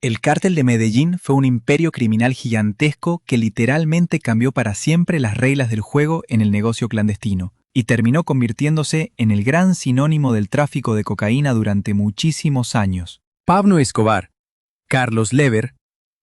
El Cártel de Medellín fue un imperio criminal gigantesco que literalmente cambió para siempre las reglas del juego en el negocio clandestino y terminó convirtiéndose en el gran sinónimo del tráfico de cocaína durante muchísimos años. Pablo Escobar, Carlos Lever,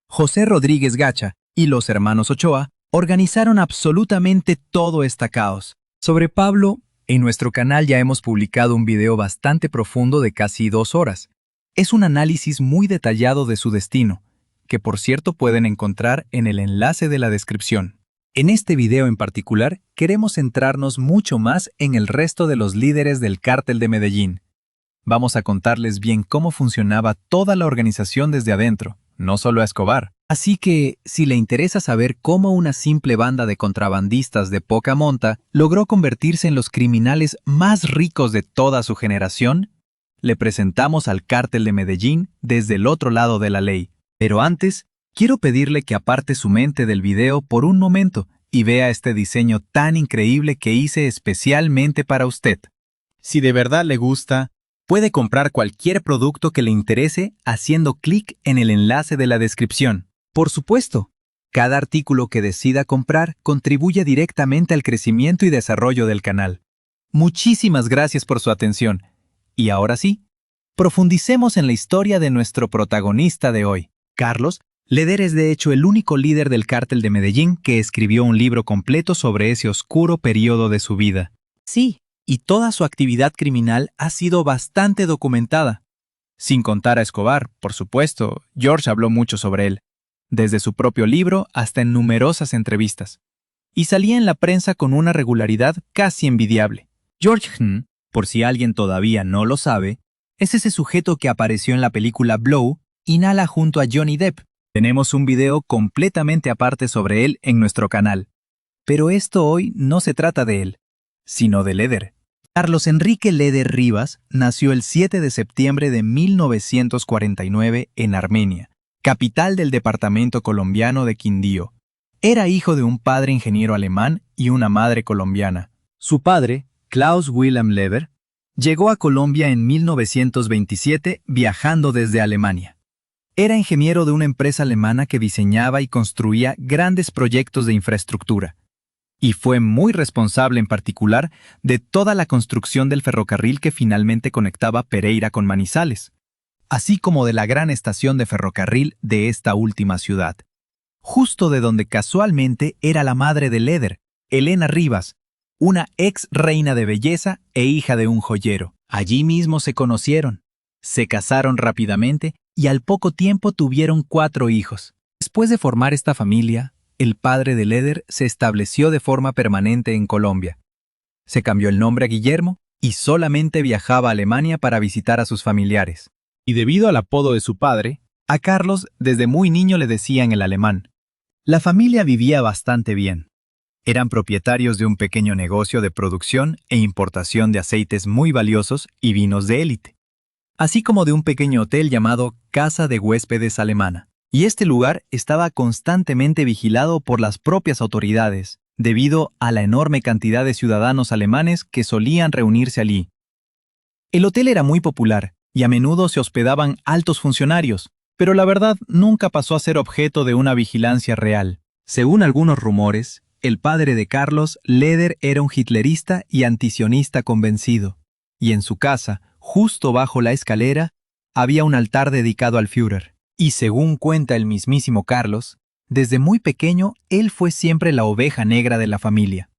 José Rodríguez Gacha y los hermanos Ochoa organizaron absolutamente todo este caos. Sobre Pablo, en nuestro canal ya hemos publicado un video bastante profundo de casi 2 horas. Es un análisis muy detallado de su destino, que por cierto pueden encontrar en el enlace de la descripción. En este video en particular, queremos centrarnos mucho más en el resto de los líderes del Cártel de Medellín. Vamos a contarles bien cómo funcionaba toda la organización desde adentro, no solo a Escobar. Así que, si le interesa saber cómo una simple banda de contrabandistas de poca monta logró convertirse en los criminales más ricos de toda su generación, le presentamos al Cártel de Medellín desde el otro lado de la ley. Pero antes, quiero pedirle que aparte su mente del video por un momento y vea este diseño tan increíble que hice especialmente para usted. Si de verdad le gusta, puede comprar cualquier producto que le interese haciendo clic en el enlace de la descripción. Por supuesto, cada artículo que decida comprar contribuye directamente al crecimiento y desarrollo del canal. Muchísimas gracias por su atención. Y ahora sí, profundicemos en la historia de nuestro protagonista de hoy. Carlos Lever es de hecho el único líder del Cártel de Medellín que escribió un libro completo sobre ese oscuro periodo de su vida. Sí, y toda su actividad criminal ha sido bastante documentada. Sin contar a Escobar, por supuesto, George habló mucho sobre él, desde su propio libro hasta en numerosas entrevistas. Y salía en la prensa con una regularidad casi envidiable. George por si alguien todavía no lo sabe, es ese sujeto que apareció en la película Blow, Inhala junto a Johnny Depp. Tenemos un video completamente aparte sobre él en nuestro canal. Pero esto hoy no se trata de él, sino de Lever. Carlos Enrique Lever Rivas nació el 7 de septiembre de 1949 en Armenia, capital del departamento colombiano de Quindío. Era hijo de un padre ingeniero alemán y una madre colombiana. Su padre, Klaus Wilhelm Lever, llegó a Colombia en 1927 viajando desde Alemania. Era ingeniero de una empresa alemana que diseñaba y construía grandes proyectos de infraestructura, y fue muy responsable en particular de toda la construcción del ferrocarril que finalmente conectaba Pereira con Manizales, así como de la gran estación de ferrocarril de esta última ciudad, justo de donde casualmente era la madre de Lever, Elena Rivas, una ex reina de belleza e hija de un joyero. Allí mismo se conocieron, se casaron rápidamente y al poco tiempo tuvieron 4 hijos. Después de formar esta familia, el padre de Lever se estableció de forma permanente en Colombia. Se cambió el nombre a Guillermo y solamente viajaba a Alemania para visitar a sus familiares. Y debido al apodo de su padre, a Carlos desde muy niño le decían el alemán. La familia vivía bastante bien. Eran propietarios de un pequeño negocio de producción e importación de aceites muy valiosos y vinos de élite, así como de un pequeño hotel llamado Casa de Huéspedes Alemana. Y este lugar estaba constantemente vigilado por las propias autoridades, debido a la enorme cantidad de ciudadanos alemanes que solían reunirse allí. El hotel era muy popular y a menudo se hospedaban altos funcionarios, pero la verdad nunca pasó a ser objeto de una vigilancia real. Según algunos rumores, el padre de Carlos, Lever, era un hitlerista y antisionista convencido, y en su casa, justo bajo la escalera, había un altar dedicado al Führer. Y según cuenta el mismísimo Carlos, desde muy pequeño él fue siempre la oveja negra de la familia.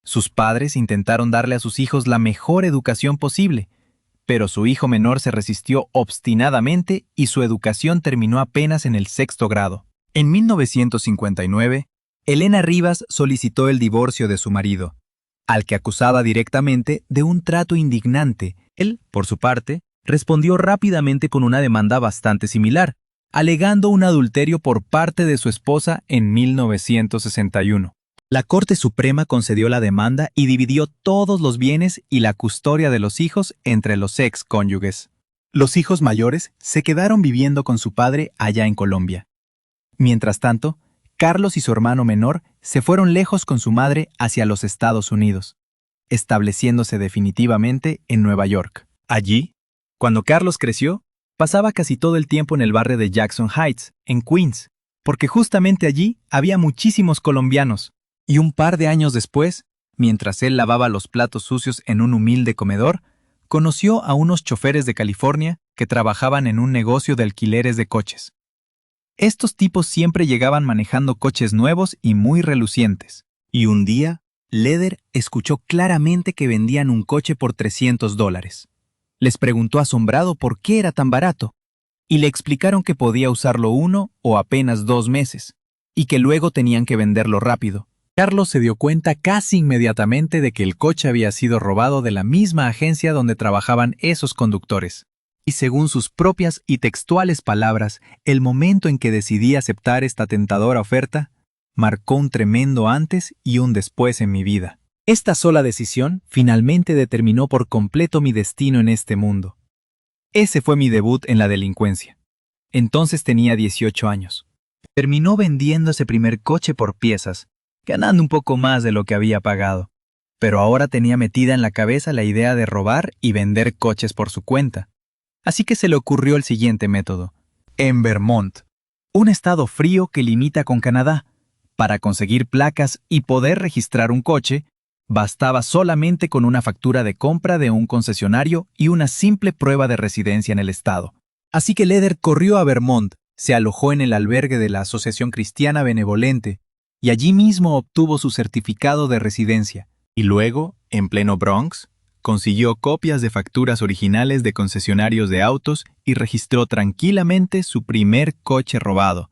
Sus padres intentaron darle a sus hijos la mejor educación posible, pero su hijo menor se resistió obstinadamente y su educación terminó apenas en el 6º grado. En 1959, Elena Rivas solicitó el divorcio de su marido, al que acusaba directamente de un trato indignante. Él, por su parte, respondió rápidamente con una demanda bastante similar, alegando un adulterio por parte de su esposa en 1961. La Corte Suprema concedió la demanda y dividió todos los bienes y la custodia de los hijos entre los ex cónyuges. Los hijos mayores se quedaron viviendo con su padre allá en Colombia. Mientras tanto, Carlos y su hermano menor se fueron lejos con su madre hacia los Estados Unidos, estableciéndose definitivamente en Nueva York. Allí, cuando Carlos creció, Pasaba casi todo el tiempo en el barrio de Jackson Heights, en Queens, porque justamente allí había muchísimos colombianos. Y un par de años después, mientras él lavaba los platos sucios en un humilde comedor, conoció a unos choferes de California que trabajaban en un negocio de alquileres de coches. Estos tipos siempre llegaban manejando coches nuevos y muy relucientes. Y un día, Leder escuchó claramente que vendían un coche por $300. Les preguntó asombrado por qué era tan barato, y le explicaron que podía usarlo 1 o apenas 2 meses, y que luego tenían que venderlo rápido. Carlos se dio cuenta casi inmediatamente de que el coche había sido robado de la misma agencia donde trabajaban esos conductores. Y según sus propias y textuales palabras, el momento en que decidí aceptar esta tentadora oferta marcó un tremendo antes y un después en mi vida. Esta sola decisión finalmente determinó por completo mi destino en este mundo. Ese fue mi debut en la delincuencia. Entonces tenía 18 años. Terminó vendiendo ese primer coche por piezas, ganando un poco más de lo que había pagado. Pero ahora tenía metida en la cabeza la idea de robar y vender coches por su cuenta. Así que se le ocurrió el siguiente método. En Vermont, un estado frío que limita con Canadá, para conseguir placas y poder registrar un coche, bastaba solamente con una factura de compra de un concesionario y una simple prueba de residencia en el estado. Así que Leder corrió a Vermont, se alojó en el albergue de la Asociación Cristiana Benevolente, y allí mismo obtuvo su certificado de residencia. Y luego, en pleno Bronx, consiguió copias de facturas originales de concesionarios de autos y registró tranquilamente su primer coche robado.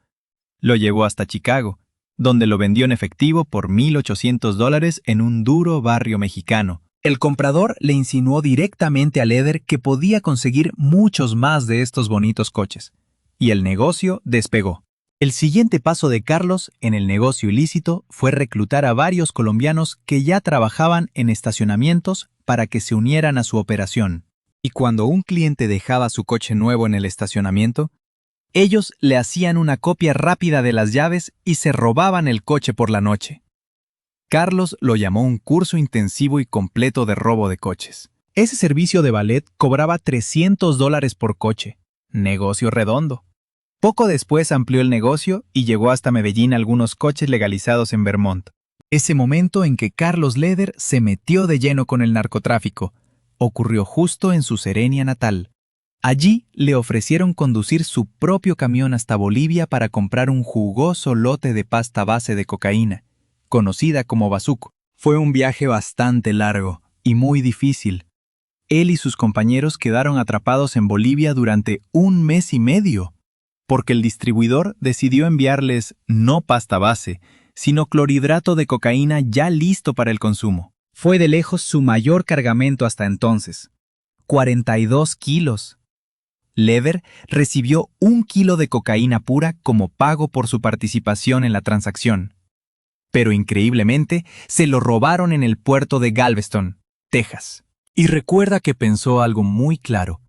Lo llevó hasta Chicago, donde lo vendió en efectivo por $1,800 en un duro barrio mexicano. El comprador le insinuó directamente a Leder que podía conseguir muchos más de estos bonitos coches, y el negocio despegó. El siguiente paso de Carlos en el negocio ilícito fue reclutar a varios colombianos que ya trabajaban en estacionamientos para que se unieran a su operación. Y cuando un cliente dejaba su coche nuevo en el estacionamiento, ellos le hacían una copia rápida de las llaves y se robaban el coche por la noche. Carlos lo llamó un curso intensivo y completo de robo de coches. Ese servicio de valet cobraba $300 por coche. Negocio redondo. Poco después amplió el negocio y llevó hasta Medellín algunos coches legalizados en Vermont. Ese momento en que Carlos Leder se metió de lleno con el narcotráfico ocurrió justo en su Serenia natal. Allí le ofrecieron conducir su propio camión hasta Bolivia para comprar un jugoso lote de pasta base de cocaína, conocida como bazuco. Fue un viaje bastante largo y muy difícil. Él y sus compañeros quedaron atrapados en Bolivia durante 1 mes y medio, porque el distribuidor decidió enviarles no pasta base, sino clorhidrato de cocaína ya listo para el consumo. Fue de lejos su mayor cargamento hasta entonces. 42 kilos. Leder recibió 1 kilo de cocaína pura como pago por su participación en la transacción. Pero increíblemente, se lo robaron en el puerto de Galveston, Texas. Y recuerda que pensó algo muy claro.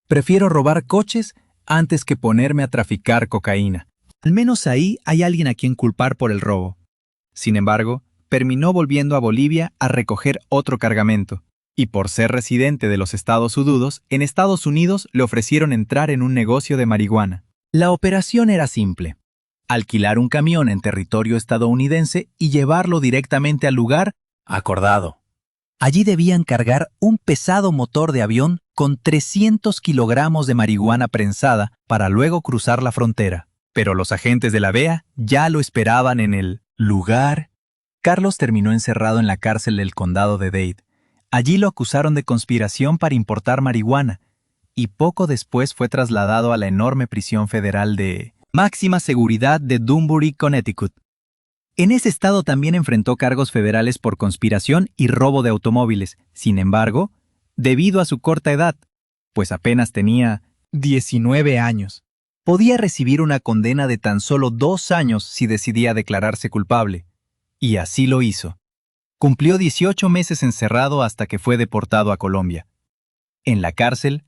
Prefiero robar coches antes que ponerme a traficar cocaína. Al menos ahí hay alguien a quien culpar por el robo. Sin embargo, terminó volviendo a Bolivia a recoger otro cargamento. Y por ser residente de los Estados Unidos, en Estados Unidos le ofrecieron entrar en un negocio de marihuana. La operación era simple: alquilar un camión en territorio estadounidense y llevarlo directamente al lugar acordado. Allí debían cargar un pesado motor de avión con 300 kilogramos de marihuana prensada para luego cruzar la frontera. Pero los agentes de la DEA ya lo esperaban en el lugar. Carlos terminó encerrado en la cárcel del condado de Dade. Allí lo acusaron de conspiración para importar marihuana, y poco después fue trasladado a la enorme prisión federal de máxima seguridad de Dunbury, Connecticut. En ese estado también enfrentó cargos federales por conspiración y robo de automóviles. Sin embargo, debido a su corta edad, pues apenas tenía 19 años, podía recibir una condena de tan solo 2 años si decidía declararse culpable. Y así lo hizo. Cumplió 18 meses encerrado hasta que fue deportado a Colombia. En la cárcel,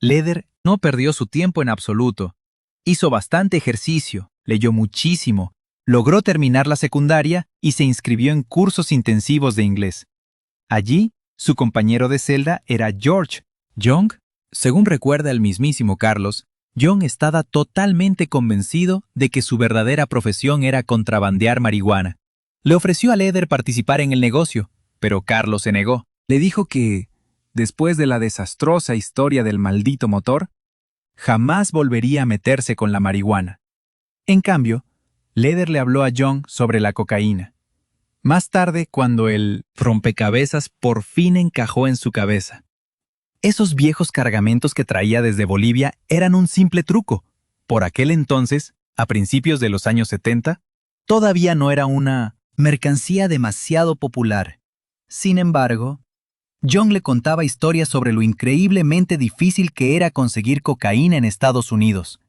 Leder no perdió su tiempo en absoluto. Hizo bastante ejercicio, leyó muchísimo, logró terminar la secundaria y se inscribió en cursos intensivos de inglés. Allí, su compañero de celda era George Young Según recuerda el mismísimo Carlos, John estaba totalmente convencido de que su verdadera profesión era contrabandear marihuana. Le ofreció a Leder participar en el negocio, pero Carlos se negó. Le dijo que, después de la desastrosa historia del maldito motor, jamás volvería a meterse con la marihuana. En cambio, Leder le habló a John sobre la cocaína. Más tarde, cuando el rompecabezas por fin encajó en su cabeza. Esos viejos cargamentos que traía desde Bolivia eran un simple truco. Por aquel entonces, a principios de los años 70, todavía no era una mercancía demasiado popular. Sin embargo, John le contaba historias sobre lo increíblemente difícil que era conseguir cocaína en Estados Unidos.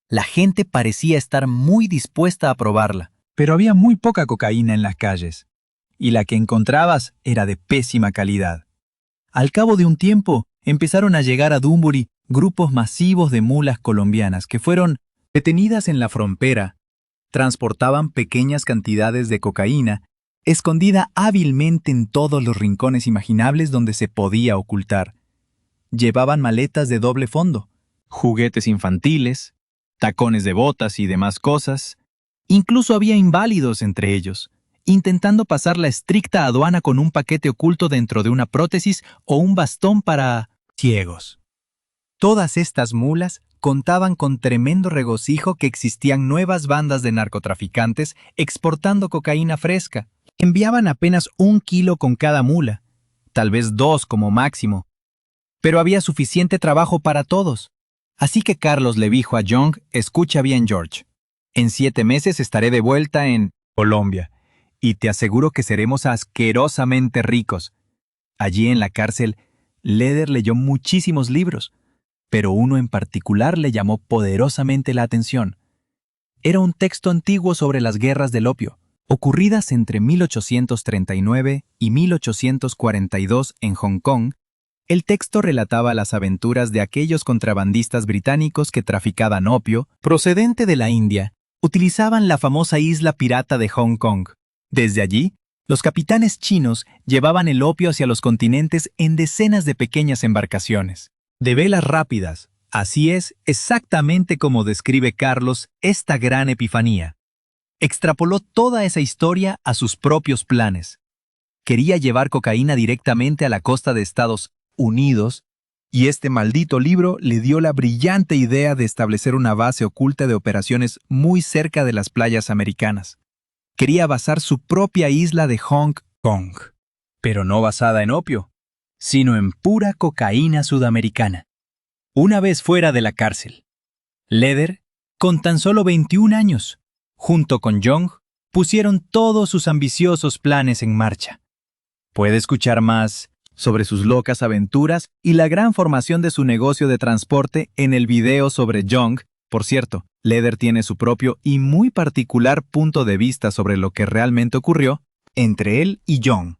La gente parecía estar muy dispuesta a probarla, pero había muy poca cocaína en las calles, y la que encontrabas era de pésima calidad. Al cabo de un tiempo, empezaron a llegar a Dunbury grupos masivos de mulas colombianas que fueron detenidas en la frontera. Transportaban pequeñas cantidades de cocaína, escondida hábilmente en todos los rincones imaginables donde se podía ocultar. Llevaban maletas de doble fondo, juguetes infantiles, tacones de botas y demás cosas. Incluso había inválidos entre ellos, intentando pasar la estricta aduana con un paquete oculto dentro de una prótesis o un bastón para ciegos. Todas estas mulas contaban con tremendo regocijo que existían nuevas bandas de narcotraficantes exportando cocaína fresca. Enviaban apenas 1 kilo con cada mula, tal vez 2 como máximo. Pero había suficiente trabajo para todos. Así que Carlos le dijo a John: escucha bien, George. En 7 meses estaré de vuelta en Colombia, y te aseguro que seremos asquerosamente ricos. Allí en la cárcel, Leder leyó muchísimos libros, pero uno en particular le llamó poderosamente la atención. Era un texto antiguo sobre las guerras del opio, ocurridas entre 1839 y 1842 en Hong Kong. El texto relataba las aventuras de aquellos contrabandistas británicos que traficaban opio procedente de la India. Utilizaban la famosa isla pirata de Hong Kong. Desde allí, los capitanes chinos llevaban el opio hacia los continentes en decenas de pequeñas embarcaciones, de velas rápidas. Así es exactamente como describe Carlos esta gran epifanía. Extrapoló toda esa historia a sus propios planes. Quería llevar cocaína directamente a la costa de Estados Unidos, y este maldito libro le dio la brillante idea de establecer una base oculta de operaciones muy cerca de las playas americanas. Quería basar su propia isla de Hong Kong, pero no basada en opio, sino en pura cocaína sudamericana. Una vez fuera de la cárcel, Leder, con tan solo 21 años, junto con John, pusieron todos sus ambiciosos planes en marcha. Puede escuchar más sobre sus locas aventuras y la gran formación de su negocio de transporte en el video sobre John. Por cierto, Leder tiene su propio y muy particular punto de vista sobre lo que realmente ocurrió entre él y John.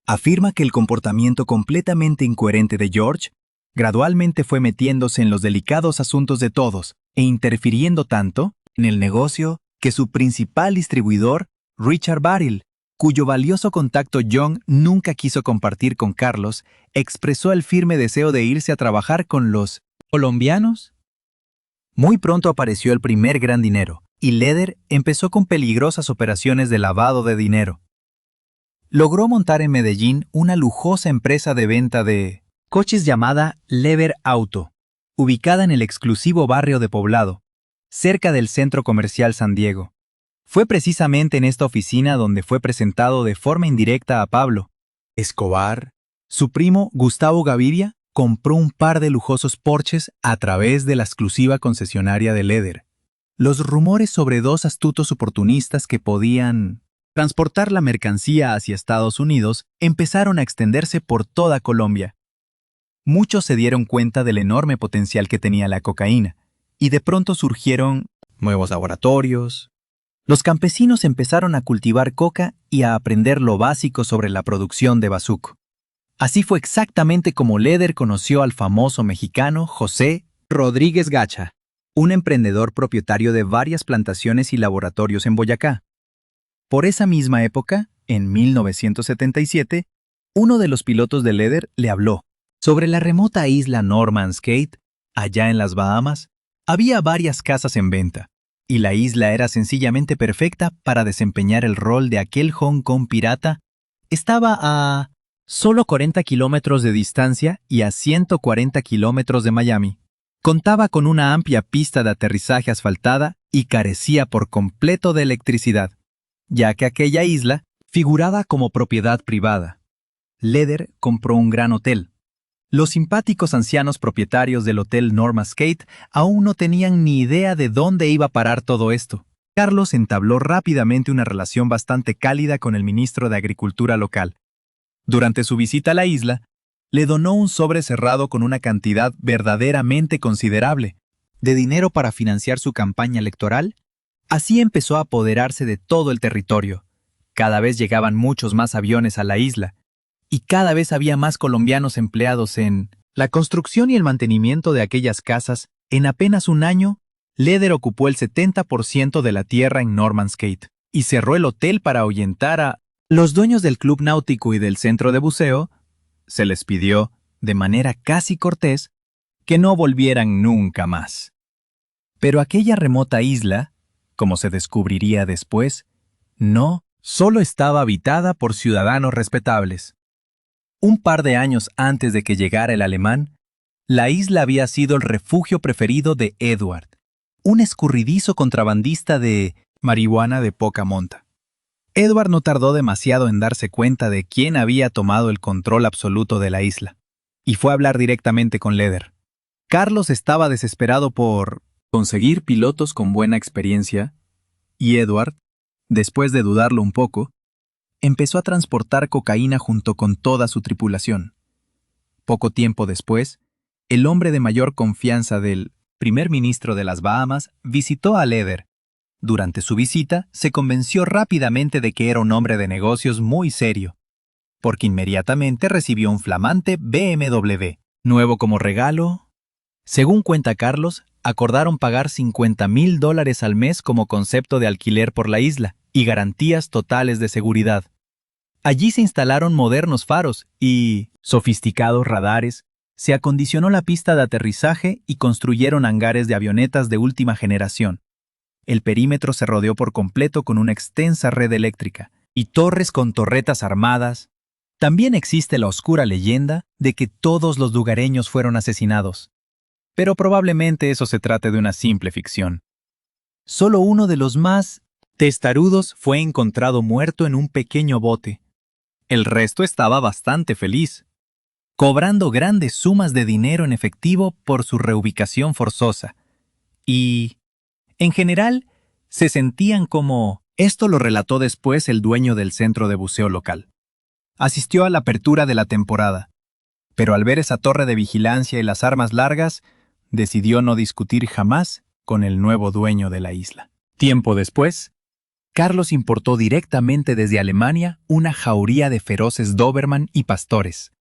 Afirma que el comportamiento completamente incoherente de George gradualmente fue metiéndose en los delicados asuntos de todos e interfiriendo tanto en el negocio que su principal distribuidor, Richard Barril, cuyo valioso contacto John nunca quiso compartir con Carlos, expresó el firme deseo de irse a trabajar con los colombianos. Muy pronto apareció el primer gran dinero, y Leder empezó con peligrosas operaciones de lavado de dinero. Logró montar en Medellín una lujosa empresa de venta de coches llamada Lever Auto, ubicada en el exclusivo barrio de Poblado, cerca del Centro Comercial San Diego. Fue precisamente en esta oficina donde fue presentado de forma indirecta a Pablo Escobar. Su primo Gustavo Gaviria compró un par de lujosos Porsches a través de la exclusiva concesionaria de Leder. Los rumores sobre 2 astutos oportunistas que podían transportar la mercancía hacia Estados Unidos empezaron a extenderse por toda Colombia. Muchos se dieron cuenta del enorme potencial que tenía la cocaína, y de pronto surgieron nuevos laboratorios. Los campesinos empezaron a cultivar coca y a aprender lo básico sobre la producción de bazuco. Así fue exactamente como Leder conoció al famoso mexicano José Rodríguez Gacha, un emprendedor propietario de varias plantaciones y laboratorios en Boyacá. Por esa misma época, en 1977, uno de los pilotos de Leder le habló Sobre la remota isla Norman's Cay, allá en las Bahamas, había varias casas en venta, y la isla era sencillamente perfecta para desempeñar el rol de aquel Hong Kong pirata. Estaba a solo 40 kilómetros de distancia y a 140 kilómetros de Miami. Contaba con una amplia pista de aterrizaje asfaltada y carecía por completo de electricidad, ya que aquella isla figuraba como propiedad privada. Leder compró un gran hotel. Los simpáticos ancianos propietarios del Hotel Norman's Cay aún no tenían ni idea de dónde iba a parar todo esto. Carlos entabló rápidamente una relación bastante cálida con el ministro de Agricultura local. Durante su visita a la isla, le donó un sobre cerrado con una cantidad verdaderamente considerable de dinero para financiar su campaña electoral. Así empezó a apoderarse de todo el territorio. Cada vez llegaban muchos más aviones a la isla, y cada vez había más colombianos empleados en la construcción y el mantenimiento de aquellas casas. En apenas un año, Leder ocupó el 70% de la tierra en Norman's Cay y cerró el hotel para ahuyentar a los dueños del club náutico y del centro de buceo. Se les pidió, de manera casi cortés, que no volvieran nunca más. Pero aquella remota isla, como se descubriría después, no solo estaba habitada por ciudadanos respetables. Un par de años antes de que llegara el alemán, la isla había sido el refugio preferido de Edward, un escurridizo contrabandista de marihuana de poca monta. Edward no tardó demasiado en darse cuenta de quién había tomado el control absoluto de la isla, y fue a hablar directamente con Leder. Carlos estaba desesperado por conseguir pilotos con buena experiencia, y Edward, después de dudarlo un poco, empezó a transportar cocaína junto con toda su tripulación. Poco tiempo después, el hombre de mayor confianza del primer ministro de las Bahamas visitó a Leder. Durante su visita, se convenció rápidamente de que era un hombre de negocios muy serio, porque inmediatamente recibió un flamante BMW, nuevo como regalo. Según cuenta Carlos, acordaron pagar $50,000 al mes como concepto de alquiler por la isla y garantías totales de seguridad. Allí se instalaron modernos faros y sofisticados radares, se acondicionó la pista de aterrizaje y construyeron hangares de avionetas de última generación. El perímetro se rodeó por completo con una extensa red eléctrica y torres con torretas armadas. También existe la oscura leyenda de que todos los lugareños fueron asesinados, pero probablemente eso se trate de una simple ficción. Solo uno de los más testarudos fue encontrado muerto en un pequeño bote. El resto estaba bastante feliz, cobrando grandes sumas de dinero en efectivo por su reubicación forzosa. Y, en general, se sentían como... Esto lo relató después el dueño del centro de buceo local. Asistió a la apertura de la temporada, pero al ver esa torre de vigilancia y las armas largas, decidió no discutir jamás con el nuevo dueño de la isla. Tiempo después, Carlos importó directamente desde Alemania una jauría de feroces Doberman y pastores.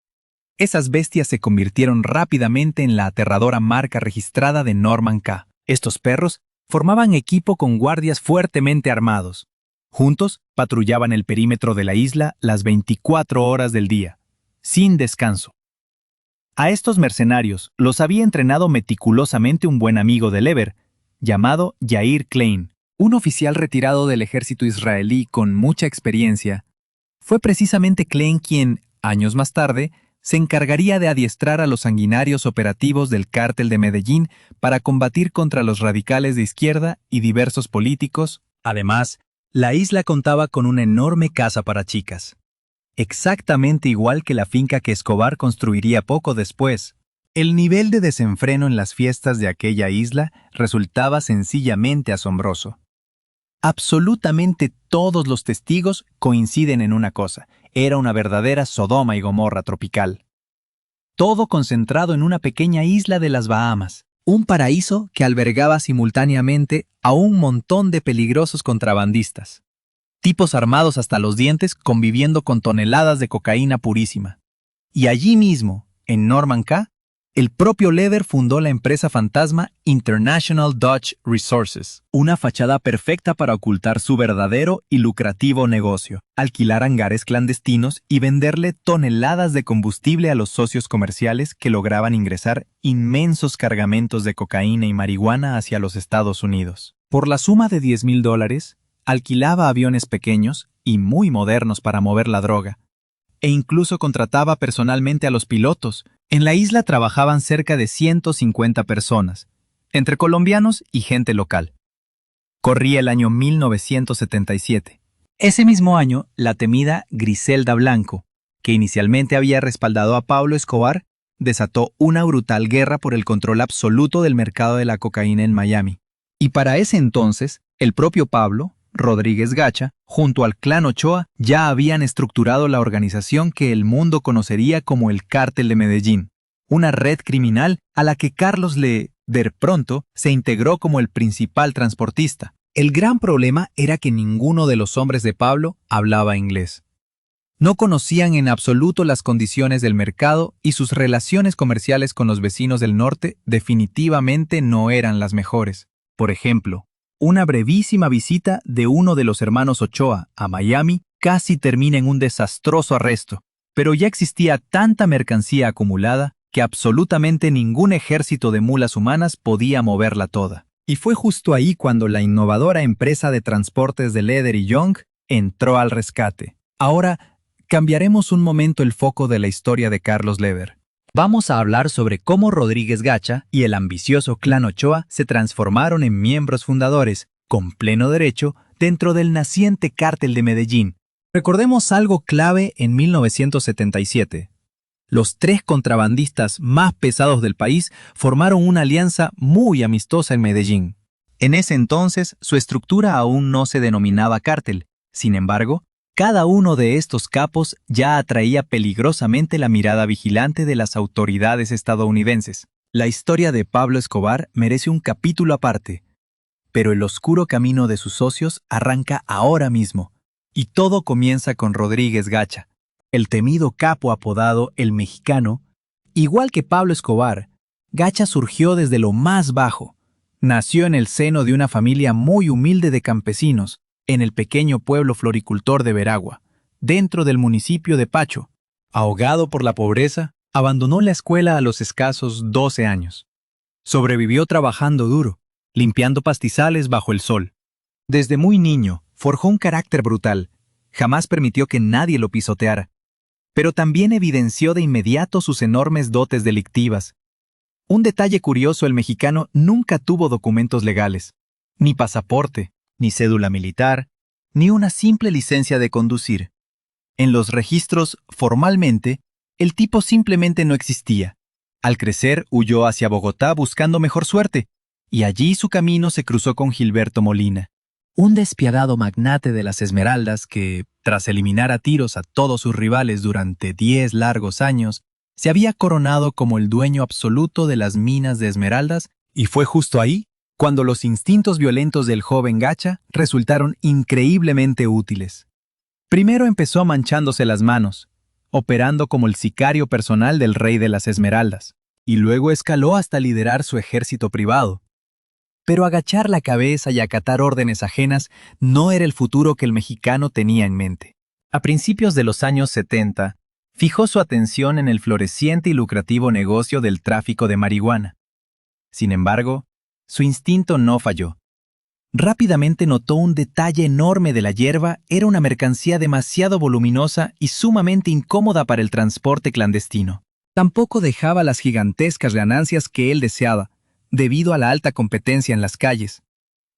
Esas bestias se convirtieron rápidamente en la aterradora marca registrada de Norman K. Estos perros formaban equipo con guardias fuertemente armados. Juntos patrullaban el perímetro de la isla las 24 horas del día, sin descanso. A estos mercenarios los había entrenado meticulosamente un buen amigo de Leder, llamado Yair Klein, un oficial retirado del ejército israelí con mucha experiencia. Fue precisamente Klein quien, años más tarde, se encargaría de adiestrar a los sanguinarios operativos del cártel de Medellín para combatir contra los radicales de izquierda y diversos políticos. Además, la isla contaba con una enorme casa para chicas, exactamente igual que la finca que Escobar construiría poco después. El nivel de desenfreno en las fiestas de aquella isla resultaba sencillamente asombroso. Absolutamente todos los testigos coinciden en una cosa: era una verdadera Sodoma y Gomorra tropical. Todo concentrado en una pequeña isla de las Bahamas, un paraíso que albergaba simultáneamente a un montón de peligrosos contrabandistas, tipos armados hasta los dientes conviviendo con toneladas de cocaína purísima. Y allí mismo, en Norman K., El propio Lever fundó la empresa fantasma International Dutch Resources, una fachada perfecta para ocultar su verdadero y lucrativo negocio: alquilar hangares clandestinos y venderle toneladas de combustible a los socios comerciales que lograban ingresar inmensos cargamentos de cocaína y marihuana hacia los Estados Unidos. Por la suma de $10,000, alquilaba aviones pequeños y muy modernos para mover la droga, e incluso contrataba personalmente a los pilotos. En la isla trabajaban cerca de 150 personas, entre colombianos y gente local. Corría el año 1977. Ese mismo año, la temida Griselda Blanco, que inicialmente había respaldado a Pablo Escobar, desató una brutal guerra por el control absoluto del mercado de la cocaína en Miami. Y para ese entonces, el propio Pablo Rodríguez Gacha, junto al clan Ochoa, ya habían estructurado la organización que el mundo conocería como el Cártel de Medellín, una red criminal a la que Carlos Lever pronto se integró como el principal transportista. El gran problema era que ninguno de los hombres de Pablo hablaba inglés. No conocían en absoluto las condiciones del mercado y sus relaciones comerciales con los vecinos del norte definitivamente no eran las mejores. Por ejemplo, una brevísima visita de uno de los hermanos Ochoa a Miami casi termina en un desastroso arresto, pero ya existía tanta mercancía acumulada que absolutamente ningún ejército de mulas humanas podía moverla toda. Y fue justo ahí cuando la innovadora empresa de transportes de Lever y Young entró al rescate. Ahora, cambiaremos un momento el foco de la historia de Carlos Lever. Vamos a hablar sobre cómo Rodríguez Gacha y el ambicioso clan Ochoa se transformaron en miembros fundadores, con pleno derecho, dentro del naciente Cártel de Medellín. Recordemos algo clave en 1977. Los tres contrabandistas más pesados del país formaron una alianza muy amistosa en Medellín. En ese entonces, su estructura aún no se denominaba cártel. Sin embargo, cada uno de estos capos ya atraía peligrosamente la mirada vigilante de las autoridades estadounidenses. La historia de Pablo Escobar merece un capítulo aparte, pero el oscuro camino de sus socios arranca ahora mismo, y todo comienza con Rodríguez Gacha, el temido capo apodado El Mexicano. Igual que Pablo Escobar, Gacha surgió desde lo más bajo. Nació en el seno de una familia muy humilde de campesinos, en el pequeño pueblo floricultor de Veragua, dentro del municipio de Pacho. Ahogado por la pobreza, abandonó la escuela a los escasos 12 años. Sobrevivió trabajando duro, limpiando pastizales bajo el sol. Desde muy niño, forjó un carácter brutal. Jamás permitió que nadie lo pisoteara. Pero también evidenció de inmediato sus enormes dotes delictivas. Un detalle curioso: el mexicano nunca tuvo documentos legales, ni pasaporte, ni cédula militar, ni una simple licencia de conducir. En los registros, formalmente, el tipo simplemente no existía. Al crecer, huyó hacia Bogotá buscando mejor suerte, y allí su camino se cruzó con Gilberto Molina, un despiadado magnate de las esmeraldas que, tras eliminar a tiros a todos sus rivales durante 10 largos años, se había coronado como el dueño absoluto de las minas de esmeraldas, y fue justo ahí cuando los instintos violentos del joven Gacha resultaron increíblemente útiles. Primero empezó manchándose las manos, operando como el sicario personal del rey de las esmeraldas, y luego escaló hasta liderar su ejército privado. Pero agachar la cabeza y acatar órdenes ajenas no era el futuro que el mexicano tenía en mente. A principios de los años 70, fijó su atención en el floreciente y lucrativo negocio del tráfico de marihuana. Sin embargo, su instinto no falló. Rápidamente notó un detalle enorme: de la hierba era una mercancía demasiado voluminosa y sumamente incómoda para el transporte clandestino. Tampoco dejaba las gigantescas ganancias que él deseaba, debido a la alta competencia en las calles.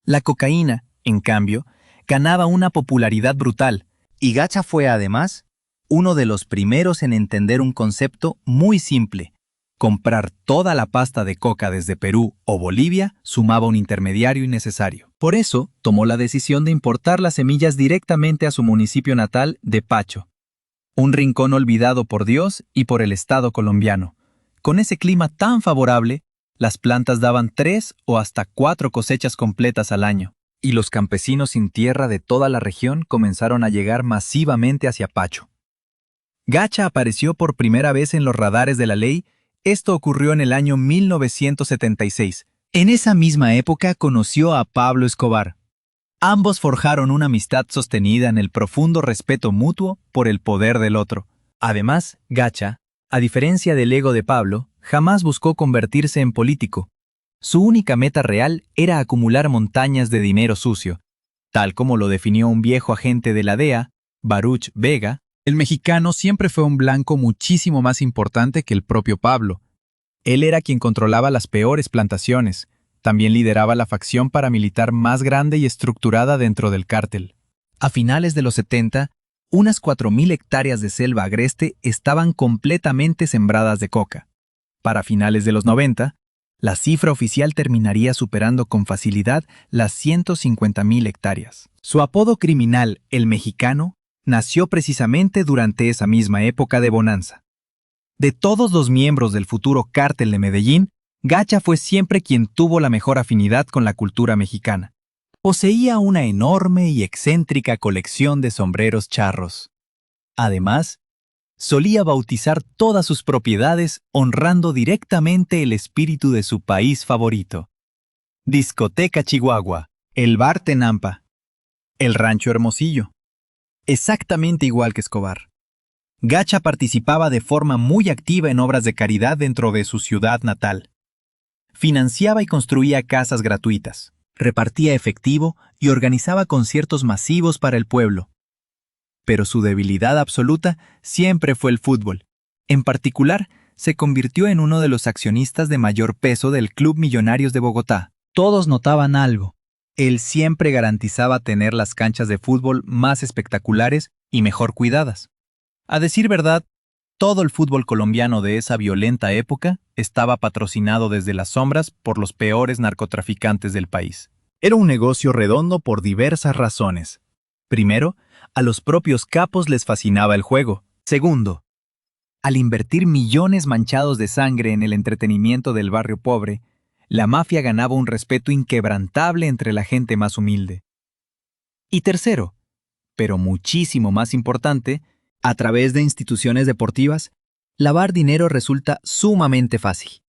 La cocaína, en cambio, ganaba una popularidad brutal, y Gacha fue además uno de los primeros en entender un concepto muy simple: comprar toda la pasta de coca desde Perú o Bolivia sumaba un intermediario innecesario. Por eso, tomó la decisión de importar las semillas directamente a su municipio natal de Pacho, un rincón olvidado por Dios y por el Estado colombiano. Con ese clima tan favorable, las plantas daban 3 o hasta 4 cosechas completas al año, y los campesinos sin tierra de toda la región comenzaron a llegar masivamente hacia Pacho. Gacha apareció por primera vez en los radares de la ley Esto ocurrió en el año 1976. En esa misma época conoció a Pablo Escobar. Ambos forjaron una amistad sostenida en el profundo respeto mutuo por el poder del otro. Además, Gacha, a diferencia del ego de Pablo, jamás buscó convertirse en político. Su única meta real era acumular montañas de dinero sucio, tal como lo definió un viejo agente de la DEA, Baruch Vega. El mexicano siempre fue un blanco muchísimo más importante que el propio Pablo. Él era quien controlaba las peores plantaciones. También lideraba la facción paramilitar más grande y estructurada dentro del cártel. A finales de los 70, unas 4.000 hectáreas de selva agreste estaban completamente sembradas de coca. Para finales de los 90, la cifra oficial terminaría superando con facilidad las 150.000 hectáreas. Su apodo criminal, el mexicano, nació precisamente durante esa misma época de bonanza. De todos los miembros del futuro cártel de Medellín, Gacha fue siempre quien tuvo la mejor afinidad con la cultura mexicana. Poseía una enorme y excéntrica colección de sombreros charros. Además, solía bautizar todas sus propiedades honrando directamente el espíritu de su país favorito. Discoteca Chihuahua, el Bar Tenampa, el Rancho Hermosillo. Exactamente igual que Escobar. Gacha participaba de forma muy activa en obras de caridad dentro de su ciudad natal. Financiaba y construía casas gratuitas, repartía efectivo y organizaba conciertos masivos para el pueblo. Pero su debilidad absoluta siempre fue el fútbol. En particular, se convirtió en uno de los accionistas de mayor peso del Club Millonarios de Bogotá. Todos notaban algo. Él siempre garantizaba tener las canchas de fútbol más espectaculares y mejor cuidadas. A decir verdad, todo el fútbol colombiano de esa violenta época estaba patrocinado desde las sombras por los peores narcotraficantes del país. Era un negocio redondo por diversas razones. Primero, a los propios capos les fascinaba el juego. Segundo, al invertir millones manchados de sangre en el entretenimiento del barrio pobre, la mafia ganaba un respeto inquebrantable entre la gente más humilde. Y tercero, pero muchísimo más importante, a través de instituciones deportivas, lavar dinero resulta sumamente fácil.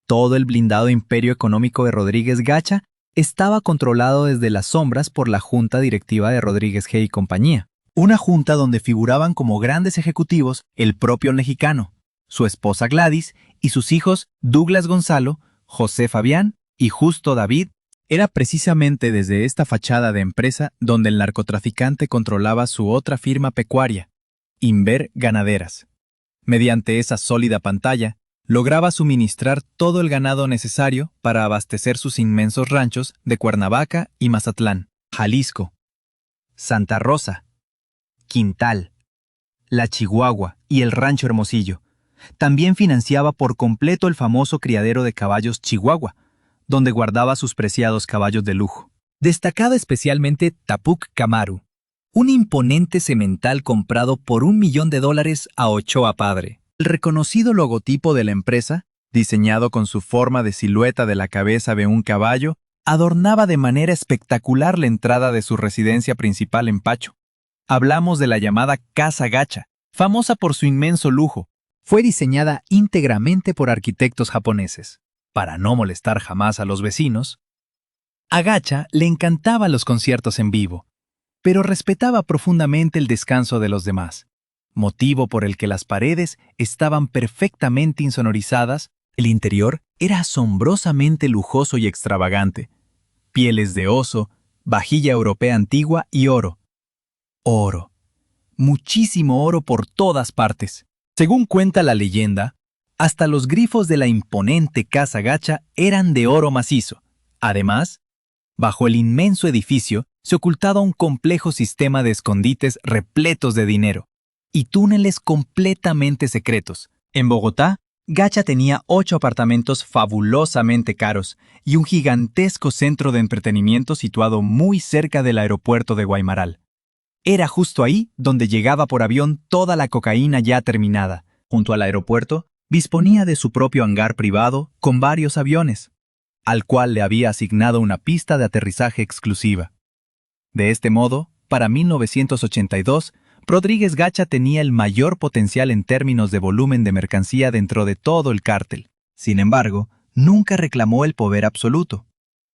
Todo el blindado imperio económico de Rodríguez Gacha estaba controlado desde las sombras por la junta directiva de Rodríguez G. y compañía. Una junta donde figuraban como grandes ejecutivos el propio mexicano, su esposa Gladys y sus hijos Douglas Gonzalo, José Fabián y Justo David. Era precisamente desde esta fachada de empresa donde el narcotraficante controlaba su otra firma pecuaria, Inver Ganaderas. Mediante esa sólida pantalla, lograba suministrar todo el ganado necesario para abastecer sus inmensos ranchos de Cuernavaca y Mazatlán, Jalisco, Santa Rosa, Quintal, La Chihuahua y el Rancho Hermosillo. También financiaba por completo el famoso criadero de caballos Chihuahua, donde guardaba sus preciados caballos de lujo. Destacaba especialmente Tapuc Camaru, un imponente semental comprado por $1 millón a Ochoa Padre. El reconocido logotipo de la empresa, diseñado con su forma de silueta de la cabeza de un caballo, adornaba de manera espectacular la entrada de su residencia principal en Pacho. Hablamos de la llamada Casa Gacha, famosa por su inmenso lujo. Fue diseñada íntegramente por arquitectos japoneses. Para no molestar jamás a los vecinos, a Gacha le encantaban los conciertos en vivo, pero respetaba profundamente el descanso de los demás, motivo por el que las paredes estaban perfectamente insonorizadas. El interior era asombrosamente lujoso y extravagante. Pieles de oso, vajilla europea antigua y oro. Oro. Muchísimo oro por todas partes. Según cuenta la leyenda, hasta los grifos de la imponente Casa Gacha eran de oro macizo. Además, bajo el inmenso edificio se ocultaba un complejo sistema de escondites repletos de dinero y túneles completamente secretos. En Bogotá, Gacha tenía 8 apartamentos fabulosamente caros y un gigantesco centro de entretenimiento situado muy cerca del aeropuerto de Guaymaral. Era justo ahí donde llegaba por avión toda la cocaína ya terminada. Junto al aeropuerto, disponía de su propio hangar privado con varios aviones, al cual le había asignado una pista de aterrizaje exclusiva. De este modo, para 1982, Rodríguez Gacha tenía el mayor potencial en términos de volumen de mercancía dentro de todo el cártel. Sin embargo, nunca reclamó el poder absoluto.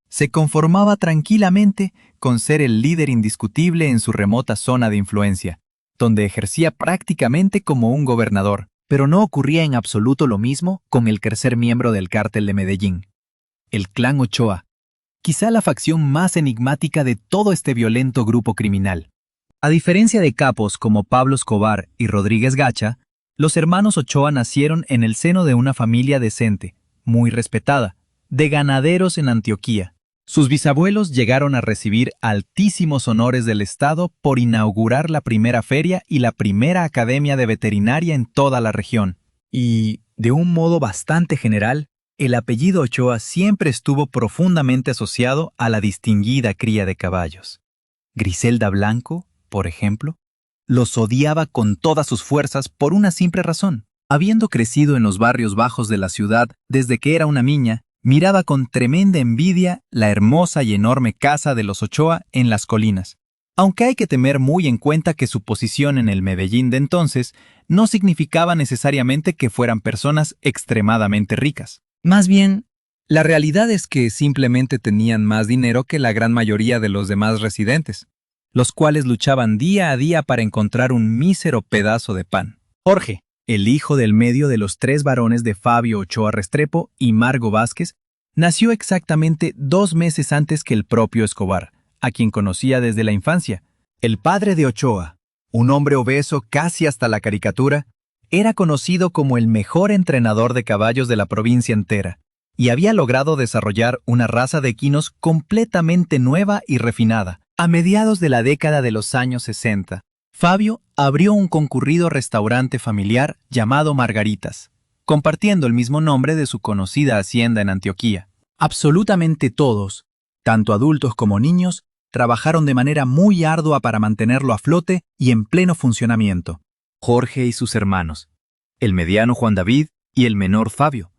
Se conformaba tranquilamente con ser el líder indiscutible en su remota zona de influencia, donde ejercía prácticamente como un gobernador. Pero no ocurría en absoluto lo mismo con el tercer miembro del cártel de Medellín, el clan Ochoa, quizá la facción más enigmática de todo este violento grupo criminal. A diferencia de capos como Pablo Escobar y Rodríguez Gacha, los hermanos Ochoa nacieron en el seno de una familia decente, muy respetada, de ganaderos en Antioquía. Sus bisabuelos llegaron a recibir altísimos honores del Estado por inaugurar la primera feria y la primera academia de veterinaria en toda la región. Y, de un modo bastante general, el apellido Ochoa siempre estuvo profundamente asociado a la distinguida cría de caballos. Griselda Blanco, por ejemplo, los odiaba con todas sus fuerzas por una simple razón. Habiendo crecido en los barrios bajos de la ciudad desde que era una niña, miraba con tremenda envidia la hermosa y enorme casa de los Ochoa en las colinas, aunque hay que tener muy en cuenta que su posición en el Medellín de entonces no significaba necesariamente que fueran personas extremadamente ricas. Más bien, la realidad es que simplemente tenían más dinero que la gran mayoría de los demás residentes, los cuales luchaban día a día para encontrar un mísero pedazo de pan. Jorge, el hijo del medio de los 3 varones de Fabio Ochoa Restrepo y Margo Vázquez, nació exactamente 2 meses antes que el propio Escobar, a quien conocía desde la infancia. El padre de Ochoa, un hombre obeso casi hasta la caricatura, era conocido como el mejor entrenador de caballos de la provincia entera, y había logrado desarrollar una raza de equinos completamente nueva y refinada. A mediados de la década de los años 60, Fabio abrió un concurrido restaurante familiar llamado Margaritas, compartiendo el mismo nombre de su conocida hacienda en Antioquía. Absolutamente todos, tanto adultos como niños, trabajaron de manera muy ardua para mantenerlo a flote y en pleno funcionamiento. Jorge y sus hermanos, el mediano Juan David y el menor Fabio,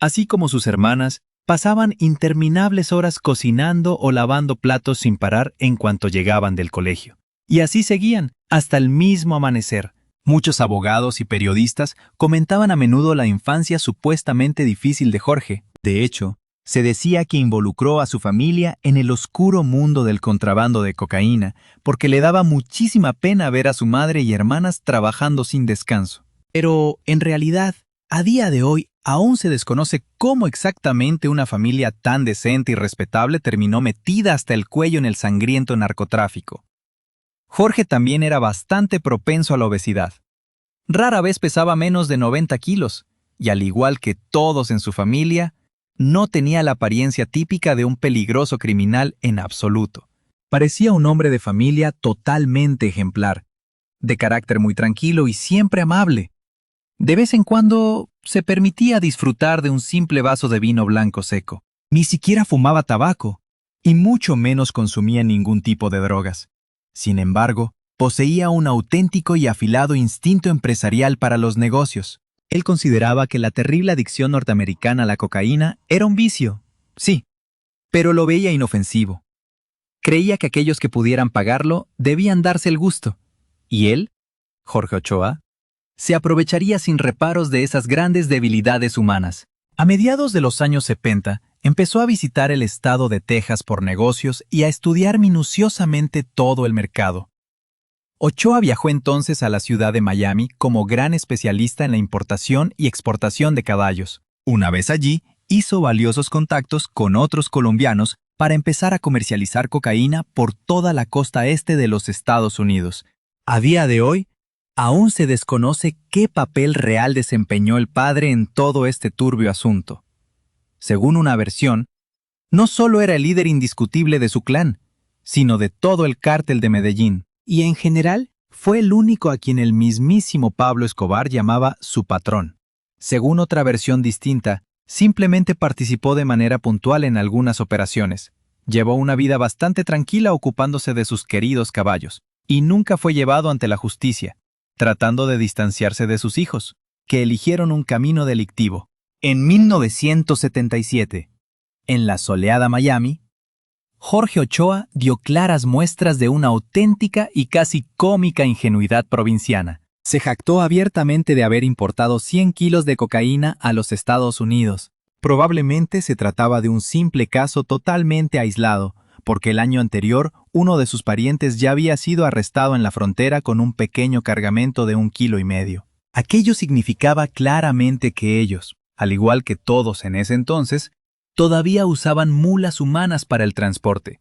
así como sus hermanas, pasaban interminables horas cocinando o lavando platos sin parar en cuanto llegaban del colegio. Y así seguían, hasta el mismo amanecer. Muchos abogados y periodistas comentaban a menudo la infancia supuestamente difícil de Jorge. De hecho, se decía que involucró a su familia en el oscuro mundo del contrabando de cocaína, porque le daba muchísima pena ver a su madre y hermanas trabajando sin descanso. Pero, en realidad, a día de hoy, aún se desconoce cómo exactamente una familia tan decente y respetable terminó metida hasta el cuello en el sangriento narcotráfico. Jorge también era bastante propenso a la obesidad. Rara vez pesaba menos de 90 kilos, y al igual que todos en su familia, no tenía la apariencia típica de un peligroso criminal en absoluto. Parecía un hombre de familia totalmente ejemplar, de carácter muy tranquilo y siempre amable. De vez en cuando se permitía disfrutar de un simple vaso de vino blanco seco. Ni siquiera fumaba tabaco, y mucho menos consumía ningún tipo de drogas. Sin embargo, poseía un auténtico y afilado instinto empresarial para los negocios. Él consideraba que la terrible adicción norteamericana a la cocaína era un vicio, sí, pero lo veía inofensivo. Creía que aquellos que pudieran pagarlo debían darse el gusto, y él, Jorge Ochoa, se aprovecharía sin reparos de esas grandes debilidades humanas. A mediados de los años 70, empezó a visitar el estado de Texas por negocios y a estudiar minuciosamente todo el mercado. Ochoa viajó entonces a la ciudad de Miami como gran especialista en la importación y exportación de caballos. Una vez allí, hizo valiosos contactos con otros colombianos para empezar a comercializar cocaína por toda la costa este de los Estados Unidos. A día de hoy, aún se desconoce qué papel real desempeñó el padre en todo este turbio asunto. Según una versión, no solo era el líder indiscutible de su clan, sino de todo el cártel de Medellín, y en general fue el único a quien el mismísimo Pablo Escobar llamaba su patrón. Según otra versión distinta, simplemente participó de manera puntual en algunas operaciones. Llevó una vida bastante tranquila ocupándose de sus queridos caballos, y nunca fue llevado ante la justicia, tratando de distanciarse de sus hijos, que eligieron un camino delictivo. En 1977, en la soleada Miami, Jorge Ochoa dio claras muestras de una auténtica y casi cómica ingenuidad provinciana. Se jactó abiertamente de haber importado 100 kilos de cocaína a los Estados Unidos. Probablemente se trataba de un simple caso totalmente aislado, porque el año anterior uno de sus parientes ya había sido arrestado en la frontera con un pequeño cargamento de 1,5 kilos. Aquello significaba claramente que ellos, al igual que todos en ese entonces, todavía usaban mulas humanas para el transporte.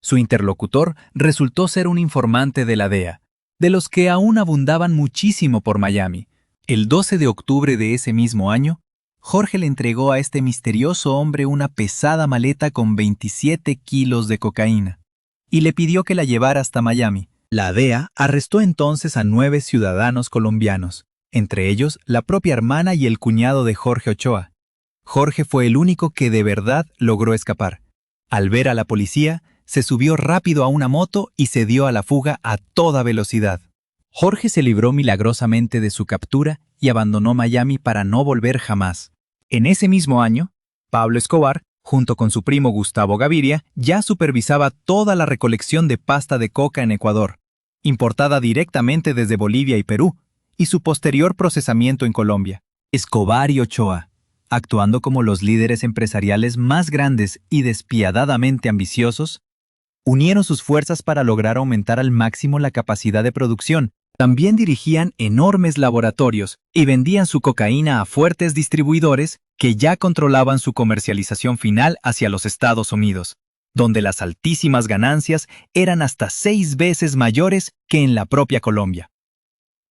Su interlocutor resultó ser un informante de la DEA, de los que aún abundaban muchísimo por Miami. El 12 de octubre de ese mismo año, Jorge le entregó a este misterioso hombre una pesada maleta con 27 kilos de cocaína y le pidió que la llevara hasta Miami. La DEA arrestó entonces a 9 ciudadanos colombianos, entre ellos la propia hermana y el cuñado de Jorge Ochoa. Jorge fue el único que de verdad logró escapar. Al ver a la policía, se subió rápido a una moto y se dio a la fuga a toda velocidad. Jorge se libró milagrosamente de su captura y abandonó Miami para no volver jamás. En ese mismo año, Pablo Escobar, junto con su primo Gustavo Gaviria, ya supervisaba toda la recolección de pasta de coca en Ecuador, importada directamente desde Bolivia y Perú, y su posterior procesamiento en Colombia. Escobar y Ochoa, actuando como los líderes empresariales más grandes y despiadadamente ambiciosos, unieron sus fuerzas para lograr aumentar al máximo la capacidad de producción. También dirigían enormes laboratorios y vendían su cocaína a fuertes distribuidores que ya controlaban su comercialización final hacia los Estados Unidos, donde las altísimas ganancias eran hasta 6 veces mayores que en la propia Colombia.